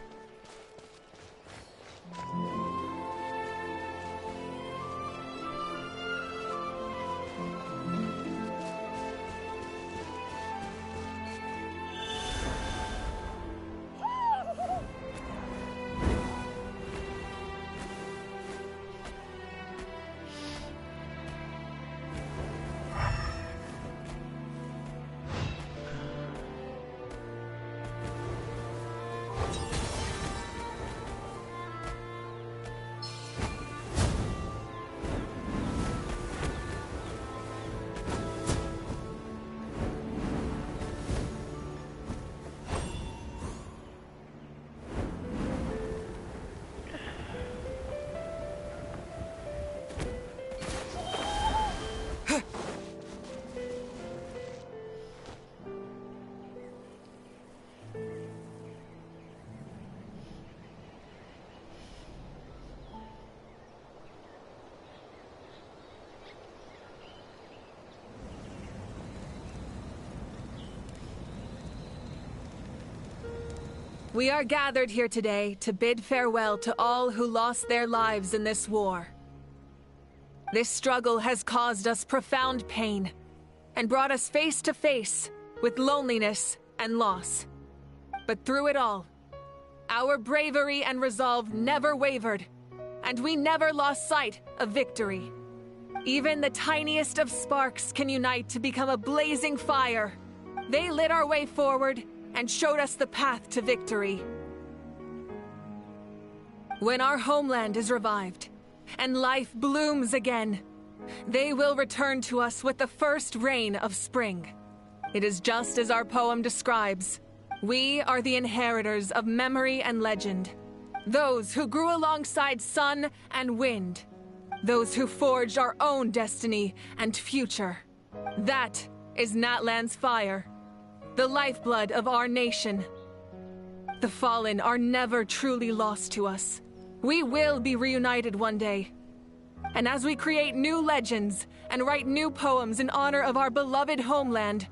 We are gathered here today to bid farewell to all who lost their lives in this war. This struggle has caused us profound pain and brought us face to face with loneliness and loss. But through it all, our bravery and resolve never wavered, and we never lost sight of victory. Even the tiniest of sparks can unite to become a blazing fire. They lit our way forward and showed us the path to victory. When our homeland is revived and life blooms again, they will return to us with the first rain of spring. It is just as our poem describes. We are the inheritors of memory and legend, those who grew alongside sun and wind, those who forged our own destiny and future. That is Natlan's fire, the lifeblood of our nation. The fallen are never truly lost to us. We will be reunited one day. And as we create new legends and write new poems in honor of our beloved homeland,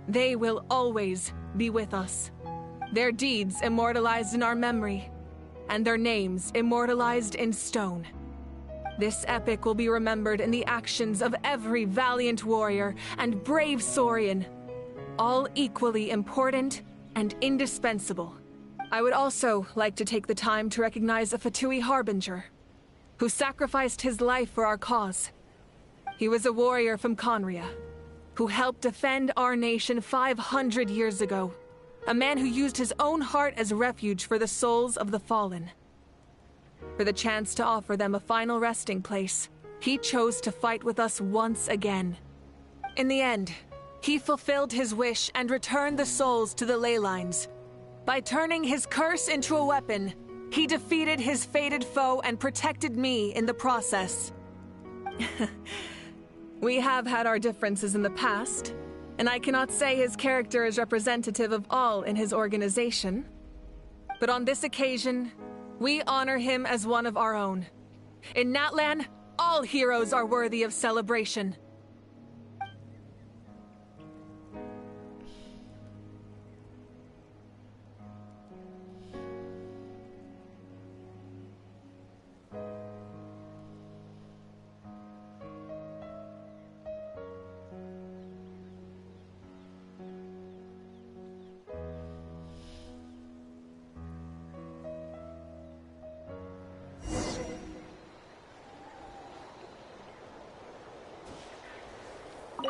they will always be with us. Their deeds immortalized in our memory, and their names immortalized in stone. This epic will be remembered in the actions of every valiant warrior and brave Saurian, all equally important and indispensable. I would also like to take the time to recognize a Fatui Harbinger, who sacrificed his life for our cause. He was a warrior from Conria, who helped defend our nation 500 years ago. A man who used his own heart as refuge for the souls of the fallen. For the chance to offer them a final resting place, he chose to fight with us once again. In the end, he fulfilled his wish and returned the souls to the ley lines. By turning his curse into a weapon, he defeated his fated foe and protected me in the process. We have had our differences in the past, and I cannot say his character is representative of all in his organization. But on this occasion, we honor him as one of our own. In Natlan, all heroes are worthy of celebration.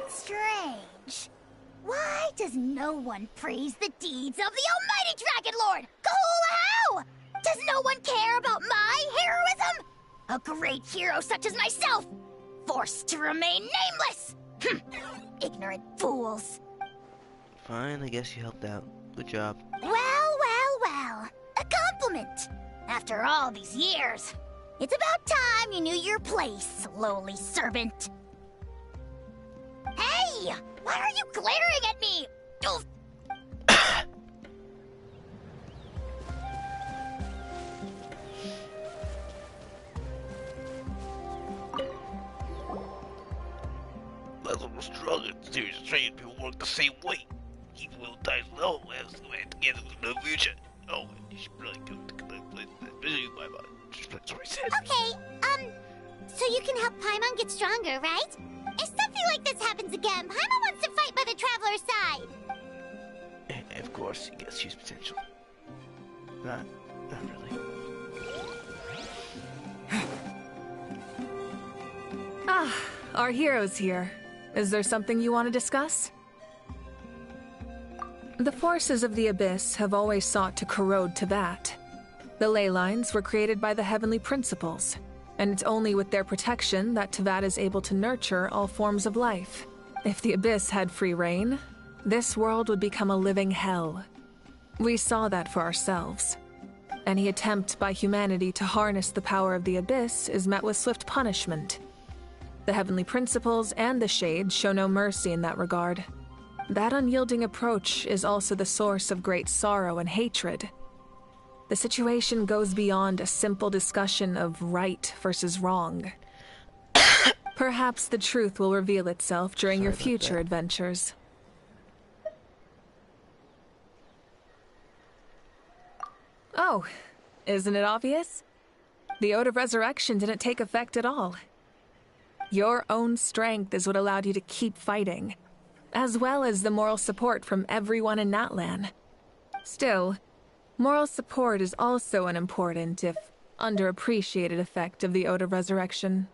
Strange. Why does no one praise the deeds of the almighty Dragon Lord? How? Does no one care about my heroism? A great hero such as myself, forced to remain nameless. Ignorant fools. Fine, I guess you helped out. Good job. Well. A compliment. After all these years, it's about time you knew your place, lowly servant. Hey! Why are you glaring at me? Oof. That's what was strong and serious trained people work the same way. He will die slow as the way to get into the future. Oh. Okay, so you can help Paimon get stronger, right? If something like this happens again, Paimon wants to fight by the Traveler's side. Of course, he gets huge potential. Not really. Ah, our hero's here. Is there something you want to discuss? The forces of the Abyss have always sought to corrode Teyvat. The ley lines were created by the Heavenly Principles, and it's only with their protection that Teyvat is able to nurture all forms of life. If the Abyss had free reign, this world would become a living hell. We saw that for ourselves. Any attempt by humanity to harness the power of the Abyss is met with swift punishment. The Heavenly Principles and the Shades show no mercy in that regard. That unyielding approach is also the source of great sorrow and hatred. The situation goes beyond a simple discussion of right versus wrong. Perhaps the truth will reveal itself during your future adventures. Oh, isn't it obvious? The Ode of Resurrection didn't take effect at all. Your own strength is what allowed you to keep fighting, as well as the moral support from everyone in Natlan. Still, moral support is also an important, if underappreciated, effect of the Ode of Resurrection.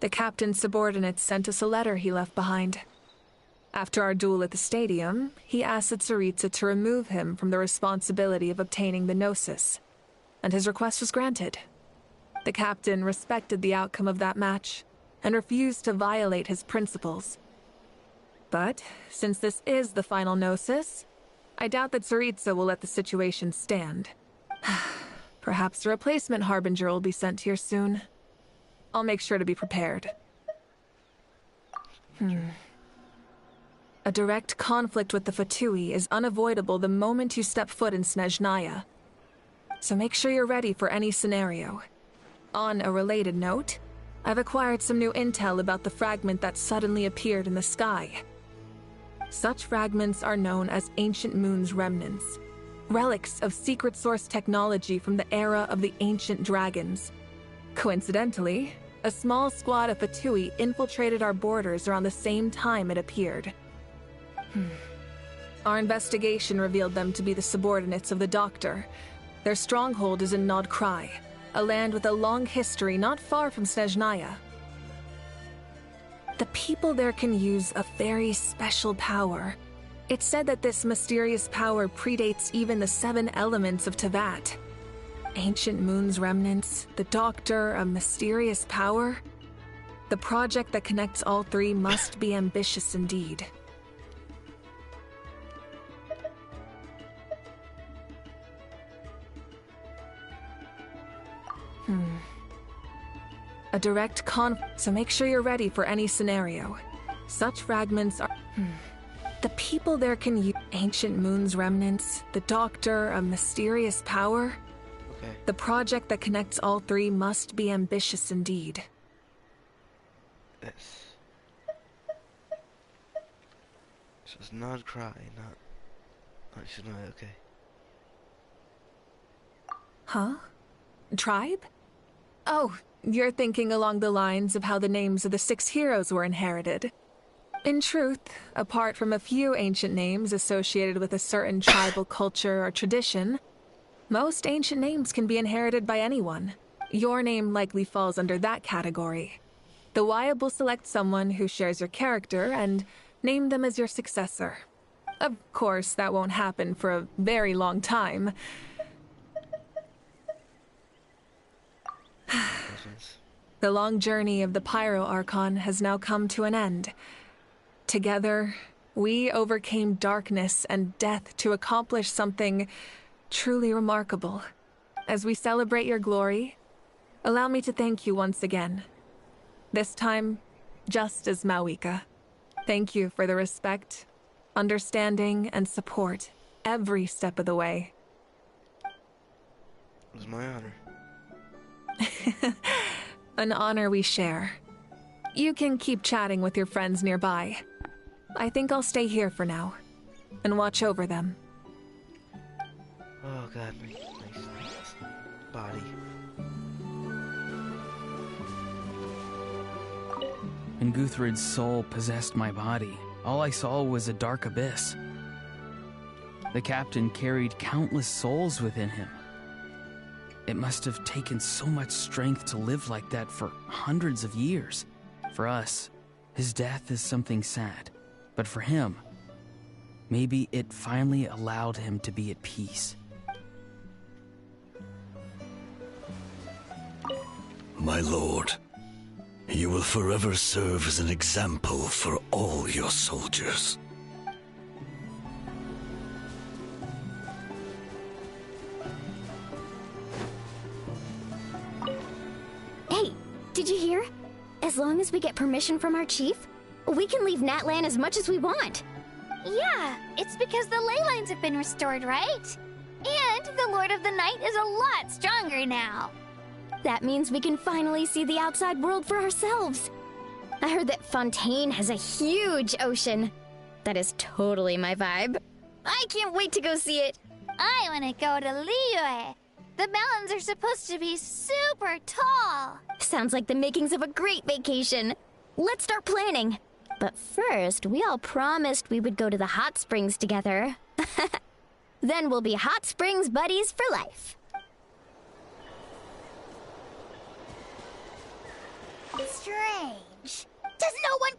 The captain's subordinates sent us a letter he left behind. After our duel at the stadium, he asked Tsaritsa to remove him from the responsibility of obtaining the Gnosis, and his request was granted. The captain respected the outcome of that match, and refused to violate his principles. But, since this is the final Gnosis, I doubt that Tsaritsa will let the situation stand. Perhaps a replacement Harbinger will be sent here soon. I'll make sure to be prepared. A direct conflict with the Fatui is unavoidable the moment you step foot in Snezhnaya. So make sure you're ready for any scenario. On a related note, I've acquired some new intel about the fragment that suddenly appeared in the sky. Such fragments are known as Ancient Moon's remnants, relics of secret source technology from the era of the ancient dragons. Coincidentally, a small squad of Fatui infiltrated our borders around the same time it appeared. Our investigation revealed them to be the subordinates of the Doctor. Their stronghold is in Nod Krai, a land with a long history not far from Snezhnaya. The people there can use a very special power. It's said that this mysterious power predates even the 7 elements of Teyvat. Ancient Moon's remnants, the Doctor, a mysterious power. The project that connects all 3 must be ambitious indeed. A direct so make sure you're ready for any scenario. Such fragments are... The people there can use Ancient Moon's remnants, the Doctor, a mysterious power. Okay. The project that connects all 3 must be ambitious indeed. Yes. So it's Nod Cry, not Shania, okay. Huh? Tribe? Oh, you're thinking along the lines of how the names of the 6 heroes were inherited. In truth, apart from a few ancient names associated with a certain tribal culture or tradition, most ancient names can be inherited by anyone. Your name likely falls under that category. The Wyab will select someone who shares your character and name them as your successor. Of course, that won't happen for a very long time. The long journey of the Pyro Archon has now come to an end. Together, we overcame darkness and death to accomplish something truly remarkable. As we celebrate your glory, allow me to thank you once again. This time, just as Mawika. Thank you for the respect, understanding, and support every step of the way. It was my honor. An honor we share. You can keep chatting with your friends nearby. I think I'll stay here for now. and watch over them. Oh god, nice body. When Guthred's soul possessed my body, all I saw was a dark abyss. The captain carried countless souls within him. It must have taken so much strength to live like that for hundreds of years. For us, his death is something sad. But for him, maybe it finally allowed him to be at peace. My lord, you will forever serve as an example for all your soldiers. Hey, did you hear? As long as we get permission from our chief, we can leave Natlan as much as we want. Yeah, it's because the ley lines have been restored, right? And the Lord of the Night is a lot stronger now. That means we can finally see the outside world for ourselves. I heard that Fontaine has a huge ocean. That is totally my vibe. I can't wait to go see it. I want to go to Liyue. The mountains are supposed to be super tall. Sounds like the makings of a great vacation. Let's start planning. But first, we all promised we would go to the hot springs together. Then we'll be hot springs buddies for life. Strange. Does no one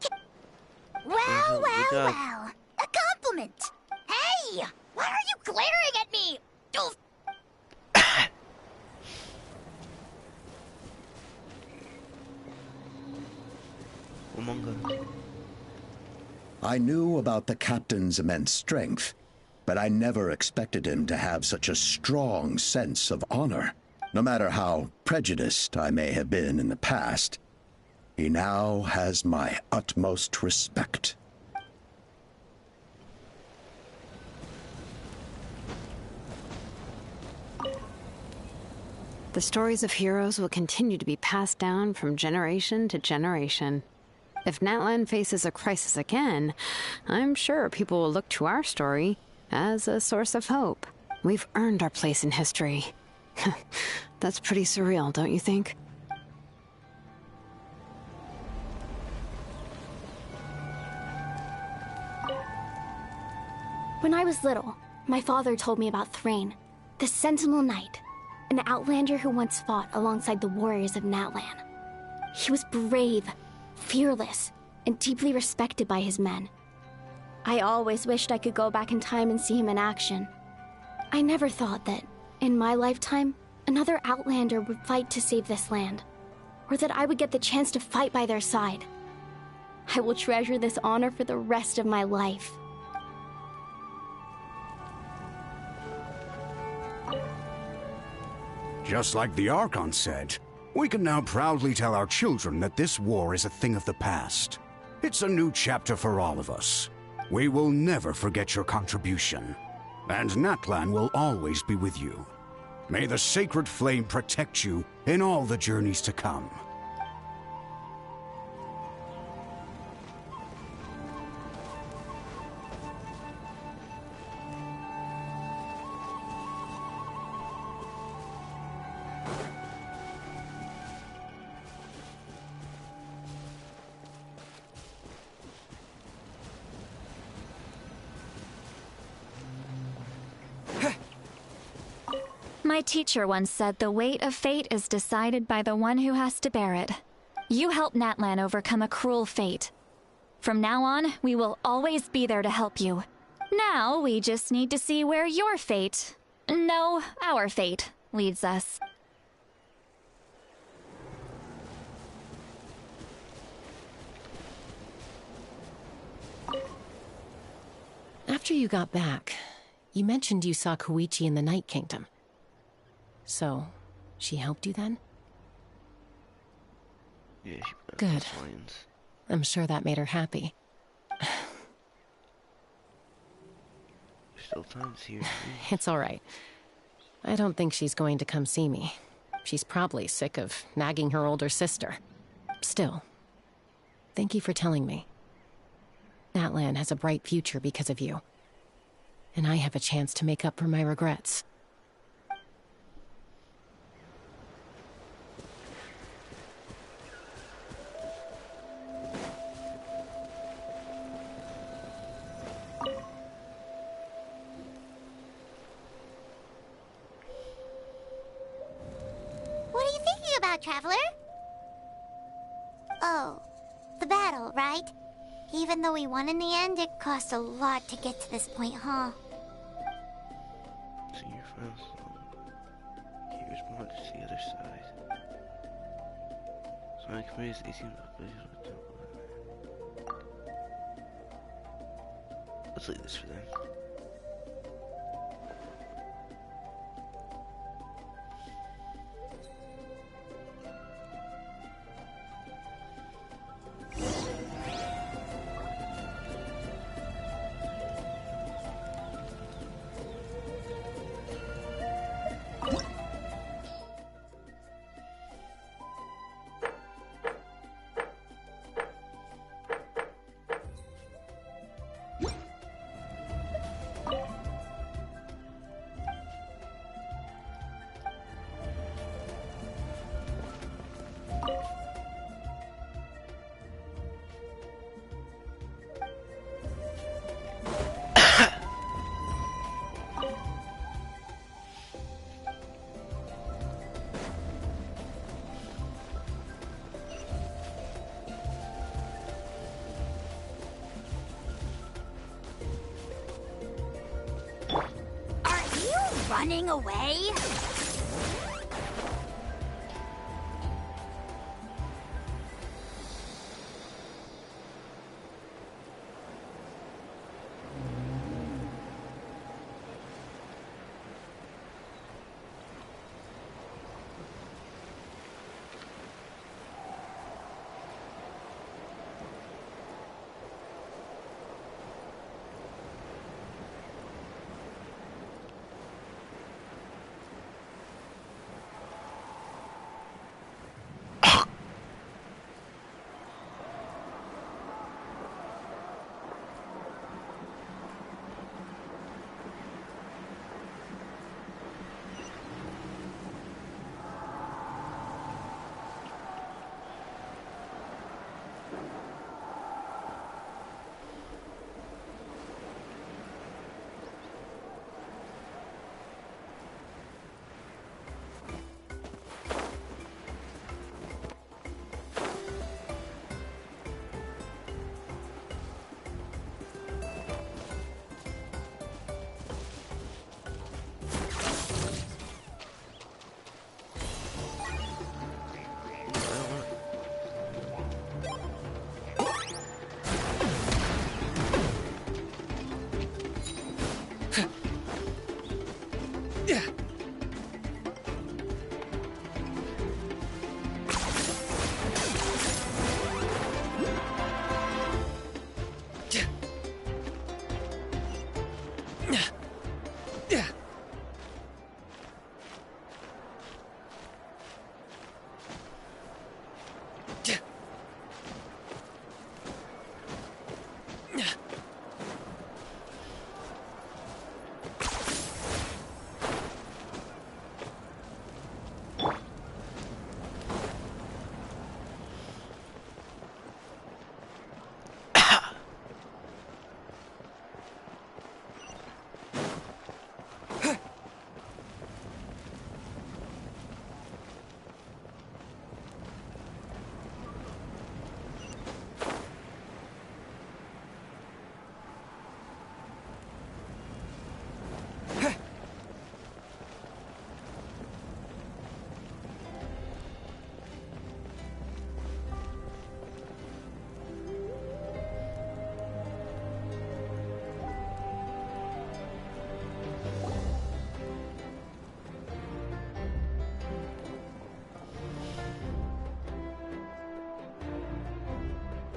Well. A compliment. Hey, why are you glaring at me? Oof. I knew about the captain's immense strength, but I never expected him to have such a strong sense of honor. No matter how prejudiced I may have been in the past, he now has my utmost respect. The stories of heroes will continue to be passed down from generation to generation. If Natlan faces a crisis again, I'm sure people will look to our story as a source of hope. We've earned our place in history. That's pretty surreal, don't you think? When I was little, my father told me about Thrain, the Sentinel Knight, an outlander who once fought alongside the warriors of Natlan. He was brave, fearless, and deeply respected by his men. I always wished I could go back in time and see him in action. I never thought that, in my lifetime, another outlander would fight to save this land, or that I would get the chance to fight by their side. I will treasure this honor for the rest of my life. Just like the Archon said, we can now proudly tell our children that this war is a thing of the past. It's a new chapter for all of us. We will never forget your contribution, and Natlan will always be with you. May the sacred flame protect you in all the journeys to come. My teacher once said the weight of fate is decided by the one who has to bear it. You helped Natlan overcome a cruel fate. From now on, we will always be there to help you. Now, we just need to see where your fate, no, our fate, leads us. After you got back, you mentioned you saw Koichi in the Night Kingdom. So, she helped you then? Yeah, good. I'm sure that made her happy. Still time's here. It's all right. I don't think she's going to come see me. She's probably sick of nagging her older sister. Still, thank you for telling me. Natlan has a bright future because of you. and I have a chance to make up for my regrets. What are you thinking about, Traveler? Oh, the battle, right? Even though we won in the end, it cost a lot to get to this point, huh? See your final soul. Here's more to the other side. So my committee is 18. Let's leave this for them. Running away?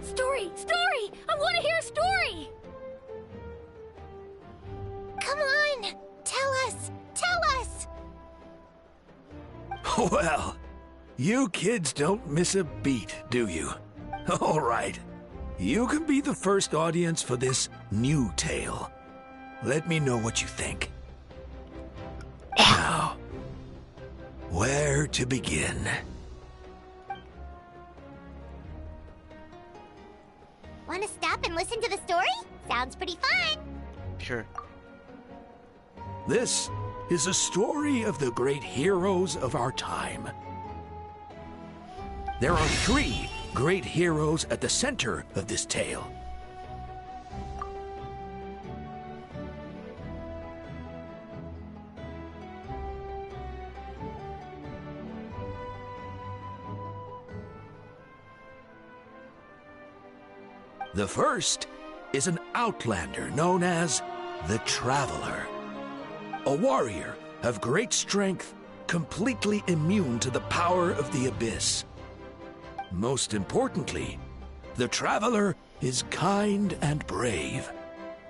Story! Story! I want to hear a story! Come on! Tell us! Tell us! Well, you kids don't miss a beat, do you? All right. You can be the first audience for this new tale. let me know what you think. Now, where to begin? Want to stop and listen to the story? Sounds pretty fun. Sure. This is a story of the great heroes of our time. There are 3 great heroes at the center of this tale. The first is an outlander known as the Traveler. A warrior of great strength, completely immune to the power of the Abyss. Most importantly, the Traveler is kind and brave.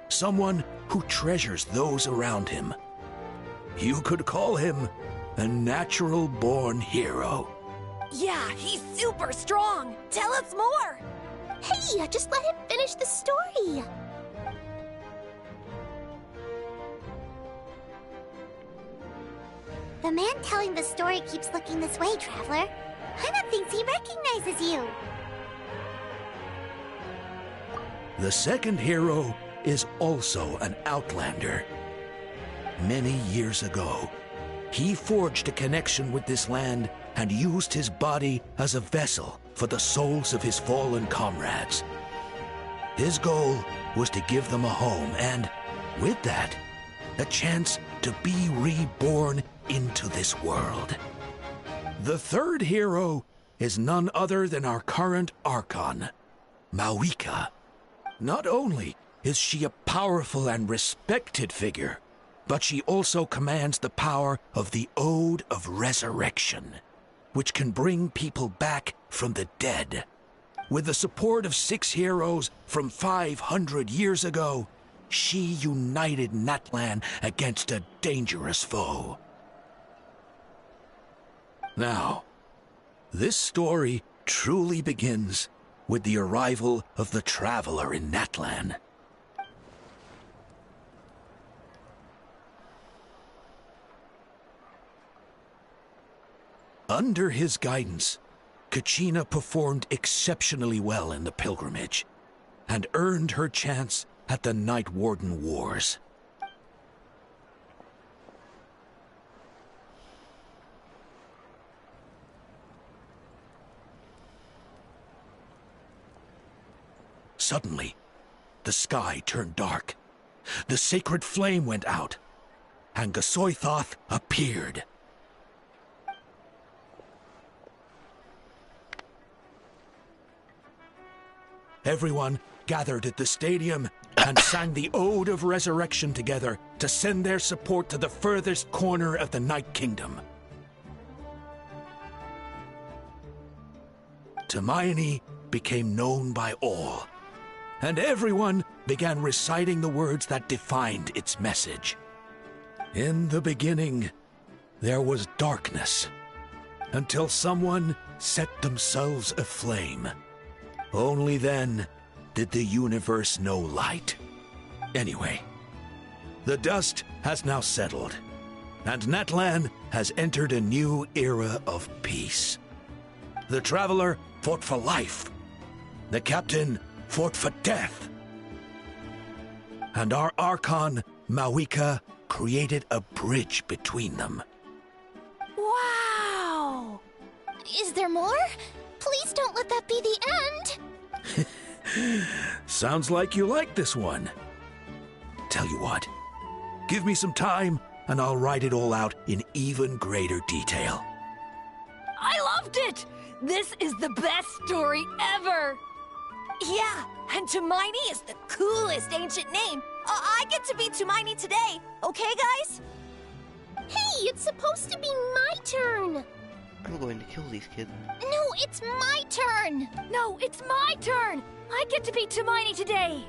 Someone who treasures those around him. You could call him a natural-born hero. Yeah, he's super strong. Tell us more. Hey, just let him finish the story. The man telling the story keeps looking this way, Traveler. Paimon thinks he recognizes you. The second hero is also an outlander. Many years ago, he forged a connection with this land and used his body as a vessel for the souls of his fallen comrades. His goal was to give them a home and, with that, a chance to be reborn into this world. The third hero is none other than our current archon, Mawika. Not only is she a powerful and respected figure, but she also commands the power of the Ode of Resurrection, which can bring people back from the dead. With the support of 6 heroes from 500 years ago, she united Natlan against a dangerous foe. Now, this story truly begins with the arrival of the Traveler in Natlan. Under his guidance, Kachina performed exceptionally well in the pilgrimage and earned her chance at the Night Warden Wars. Suddenly, the sky turned dark. The sacred flame went out, and Gasoithoth appeared. Everyone gathered at the stadium and sang the Ode of Resurrection together to send their support to the furthest corner of the Night Kingdom. Hermione became known by all, and everyone began reciting the words that defined its message. In the beginning, there was darkness, until someone set themselves aflame. Only then did the universe know light. Anyway, the dust has now settled, and Natlan has entered a new era of peace. The Traveler fought for life. The Captain fought for death. And our Archon, Mawika, created a bridge between them. Wow! Is there more? Please don't let that be the end! Sounds like you like this one. Tell you what, give me some time and I'll write it all out in even greater detail. I loved it! This is the best story ever! Yeah, and Hermione is the coolest ancient name. I get to be Hermione today, okay, guys? Hey, it's supposed to be my turn! I'm going to kill these kids. No, it's my turn! No, it's my turn! I get to be Hermione today!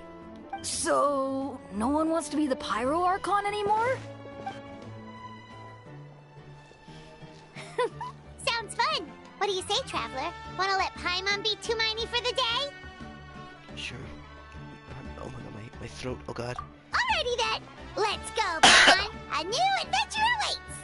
So, no one wants to be the Pyro Archon anymore? Sounds fun! What do you say, Traveler? Wanna let Paimon be Hermione for the day? Sure. Oh my god, my throat. Oh god. Alrighty then! Let's go, Pokemon! A new adventure awaits!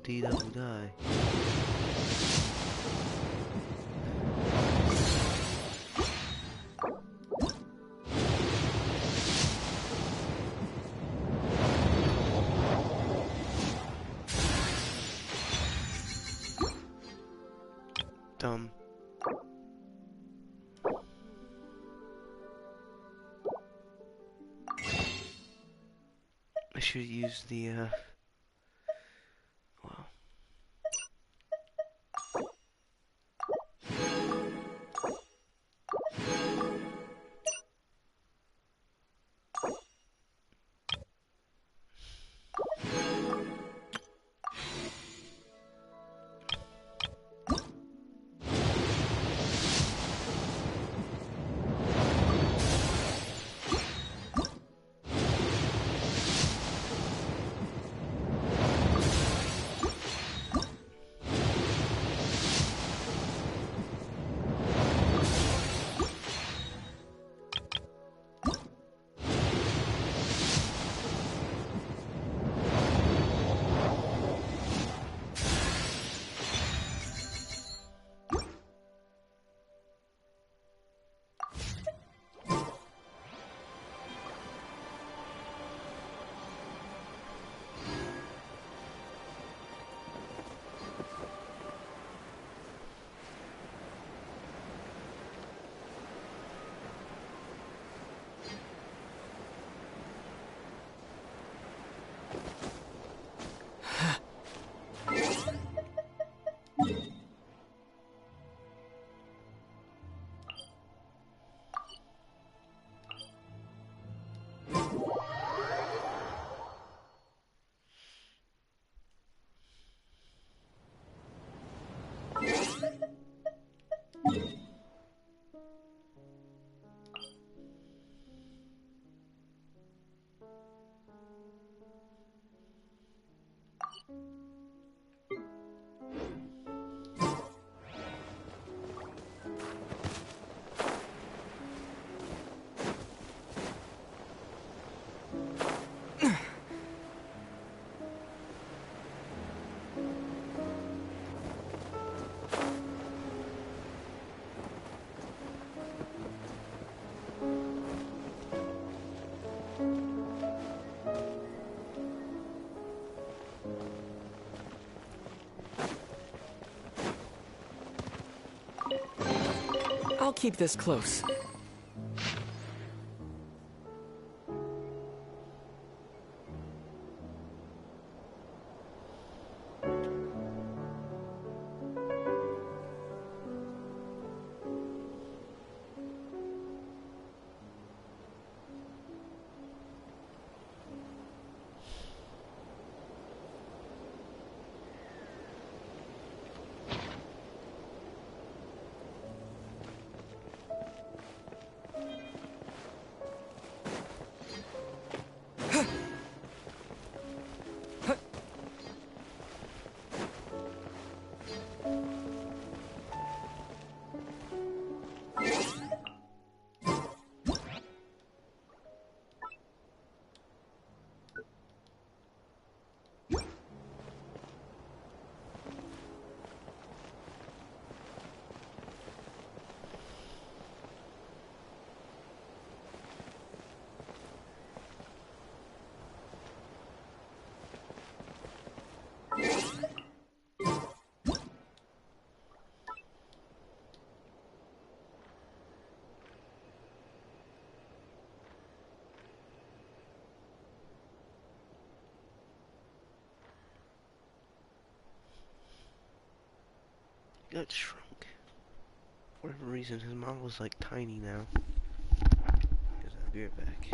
dee double die. Dumb. I should use the well. I'll keep this close. Got shrunk. For whatever reason, his model is like tiny now. I'll be right back.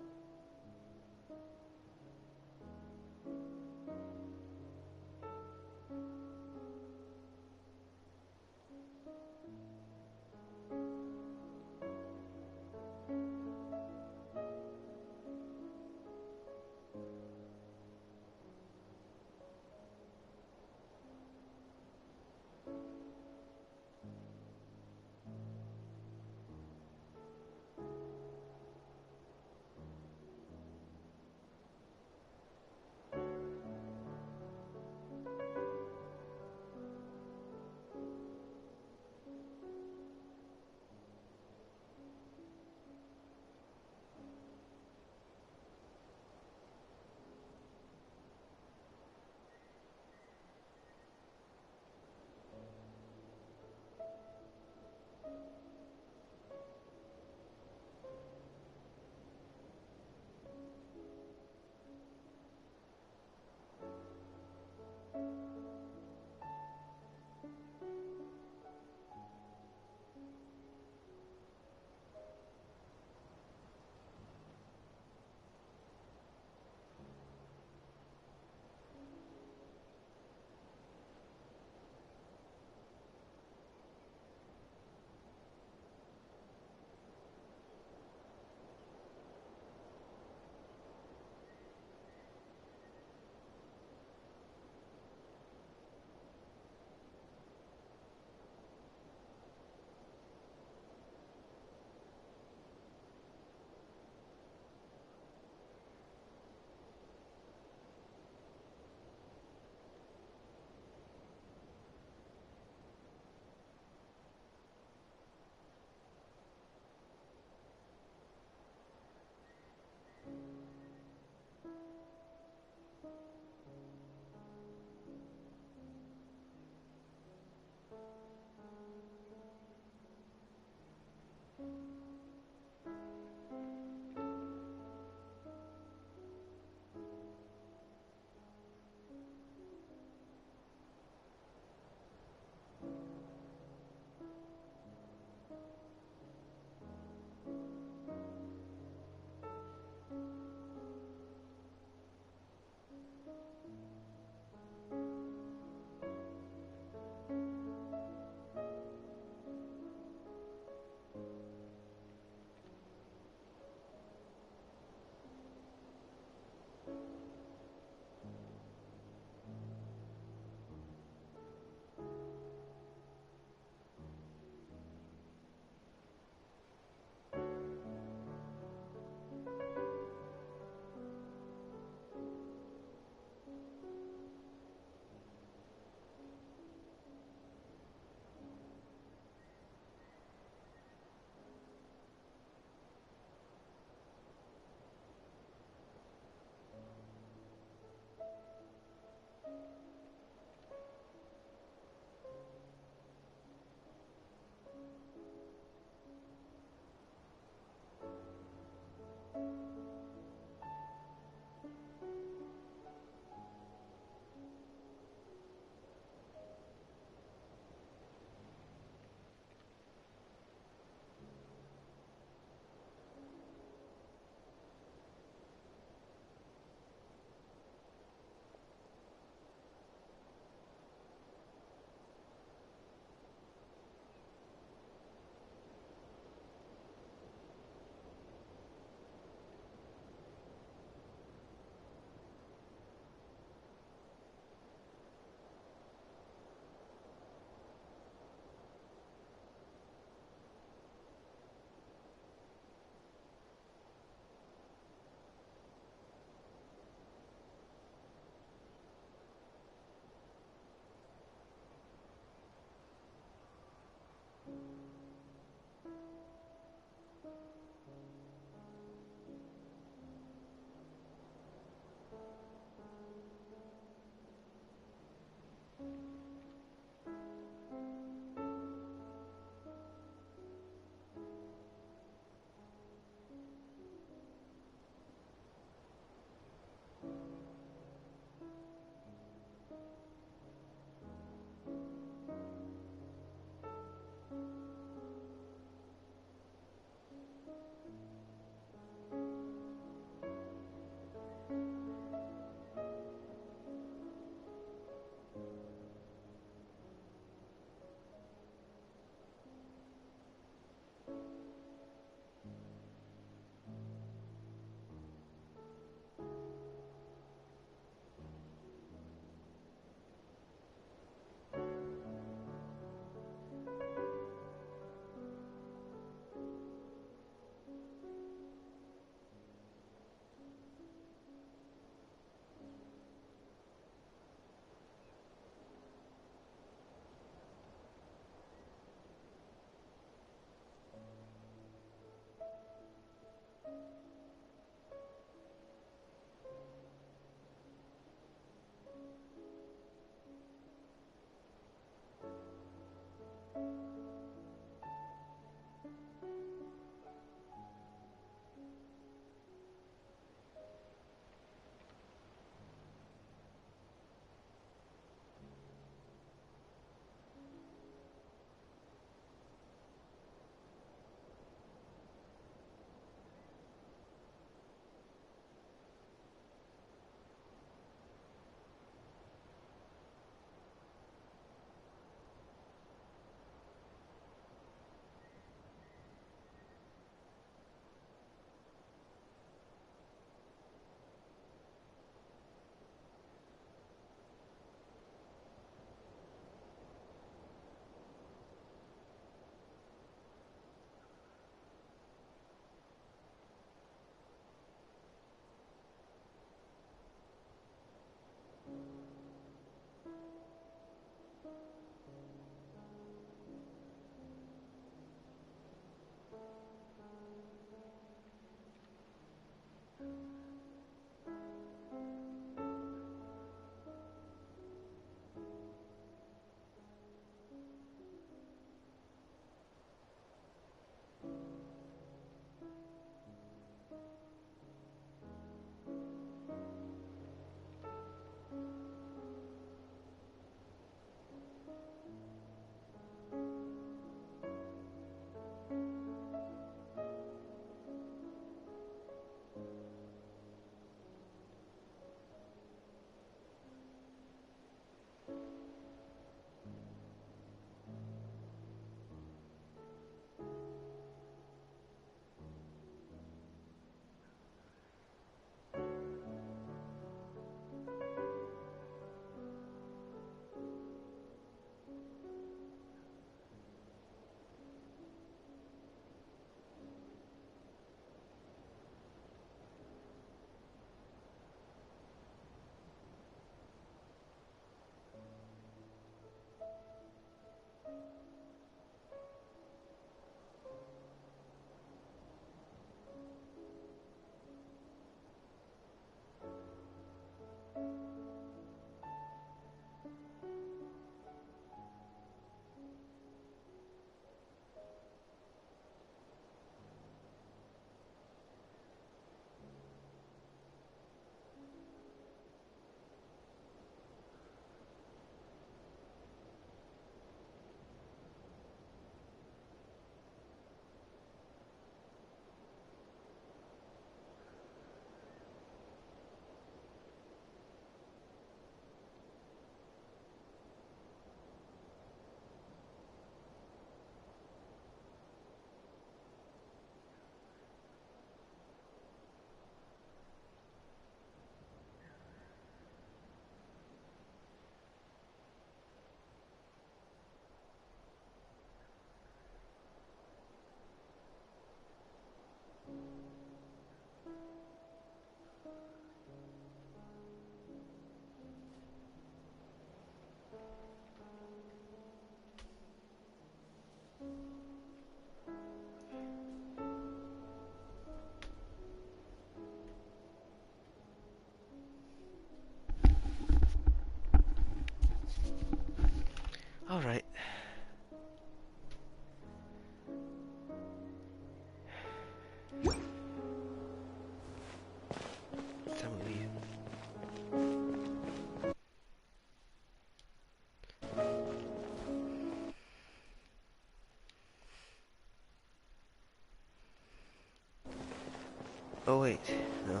Oh wait, no.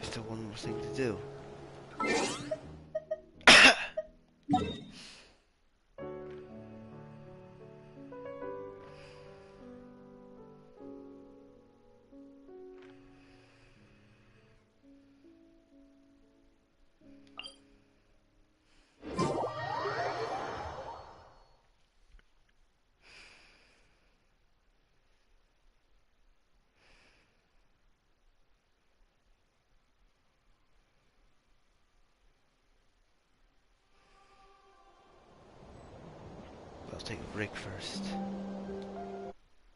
Still one more thing to do. I'll take a break first.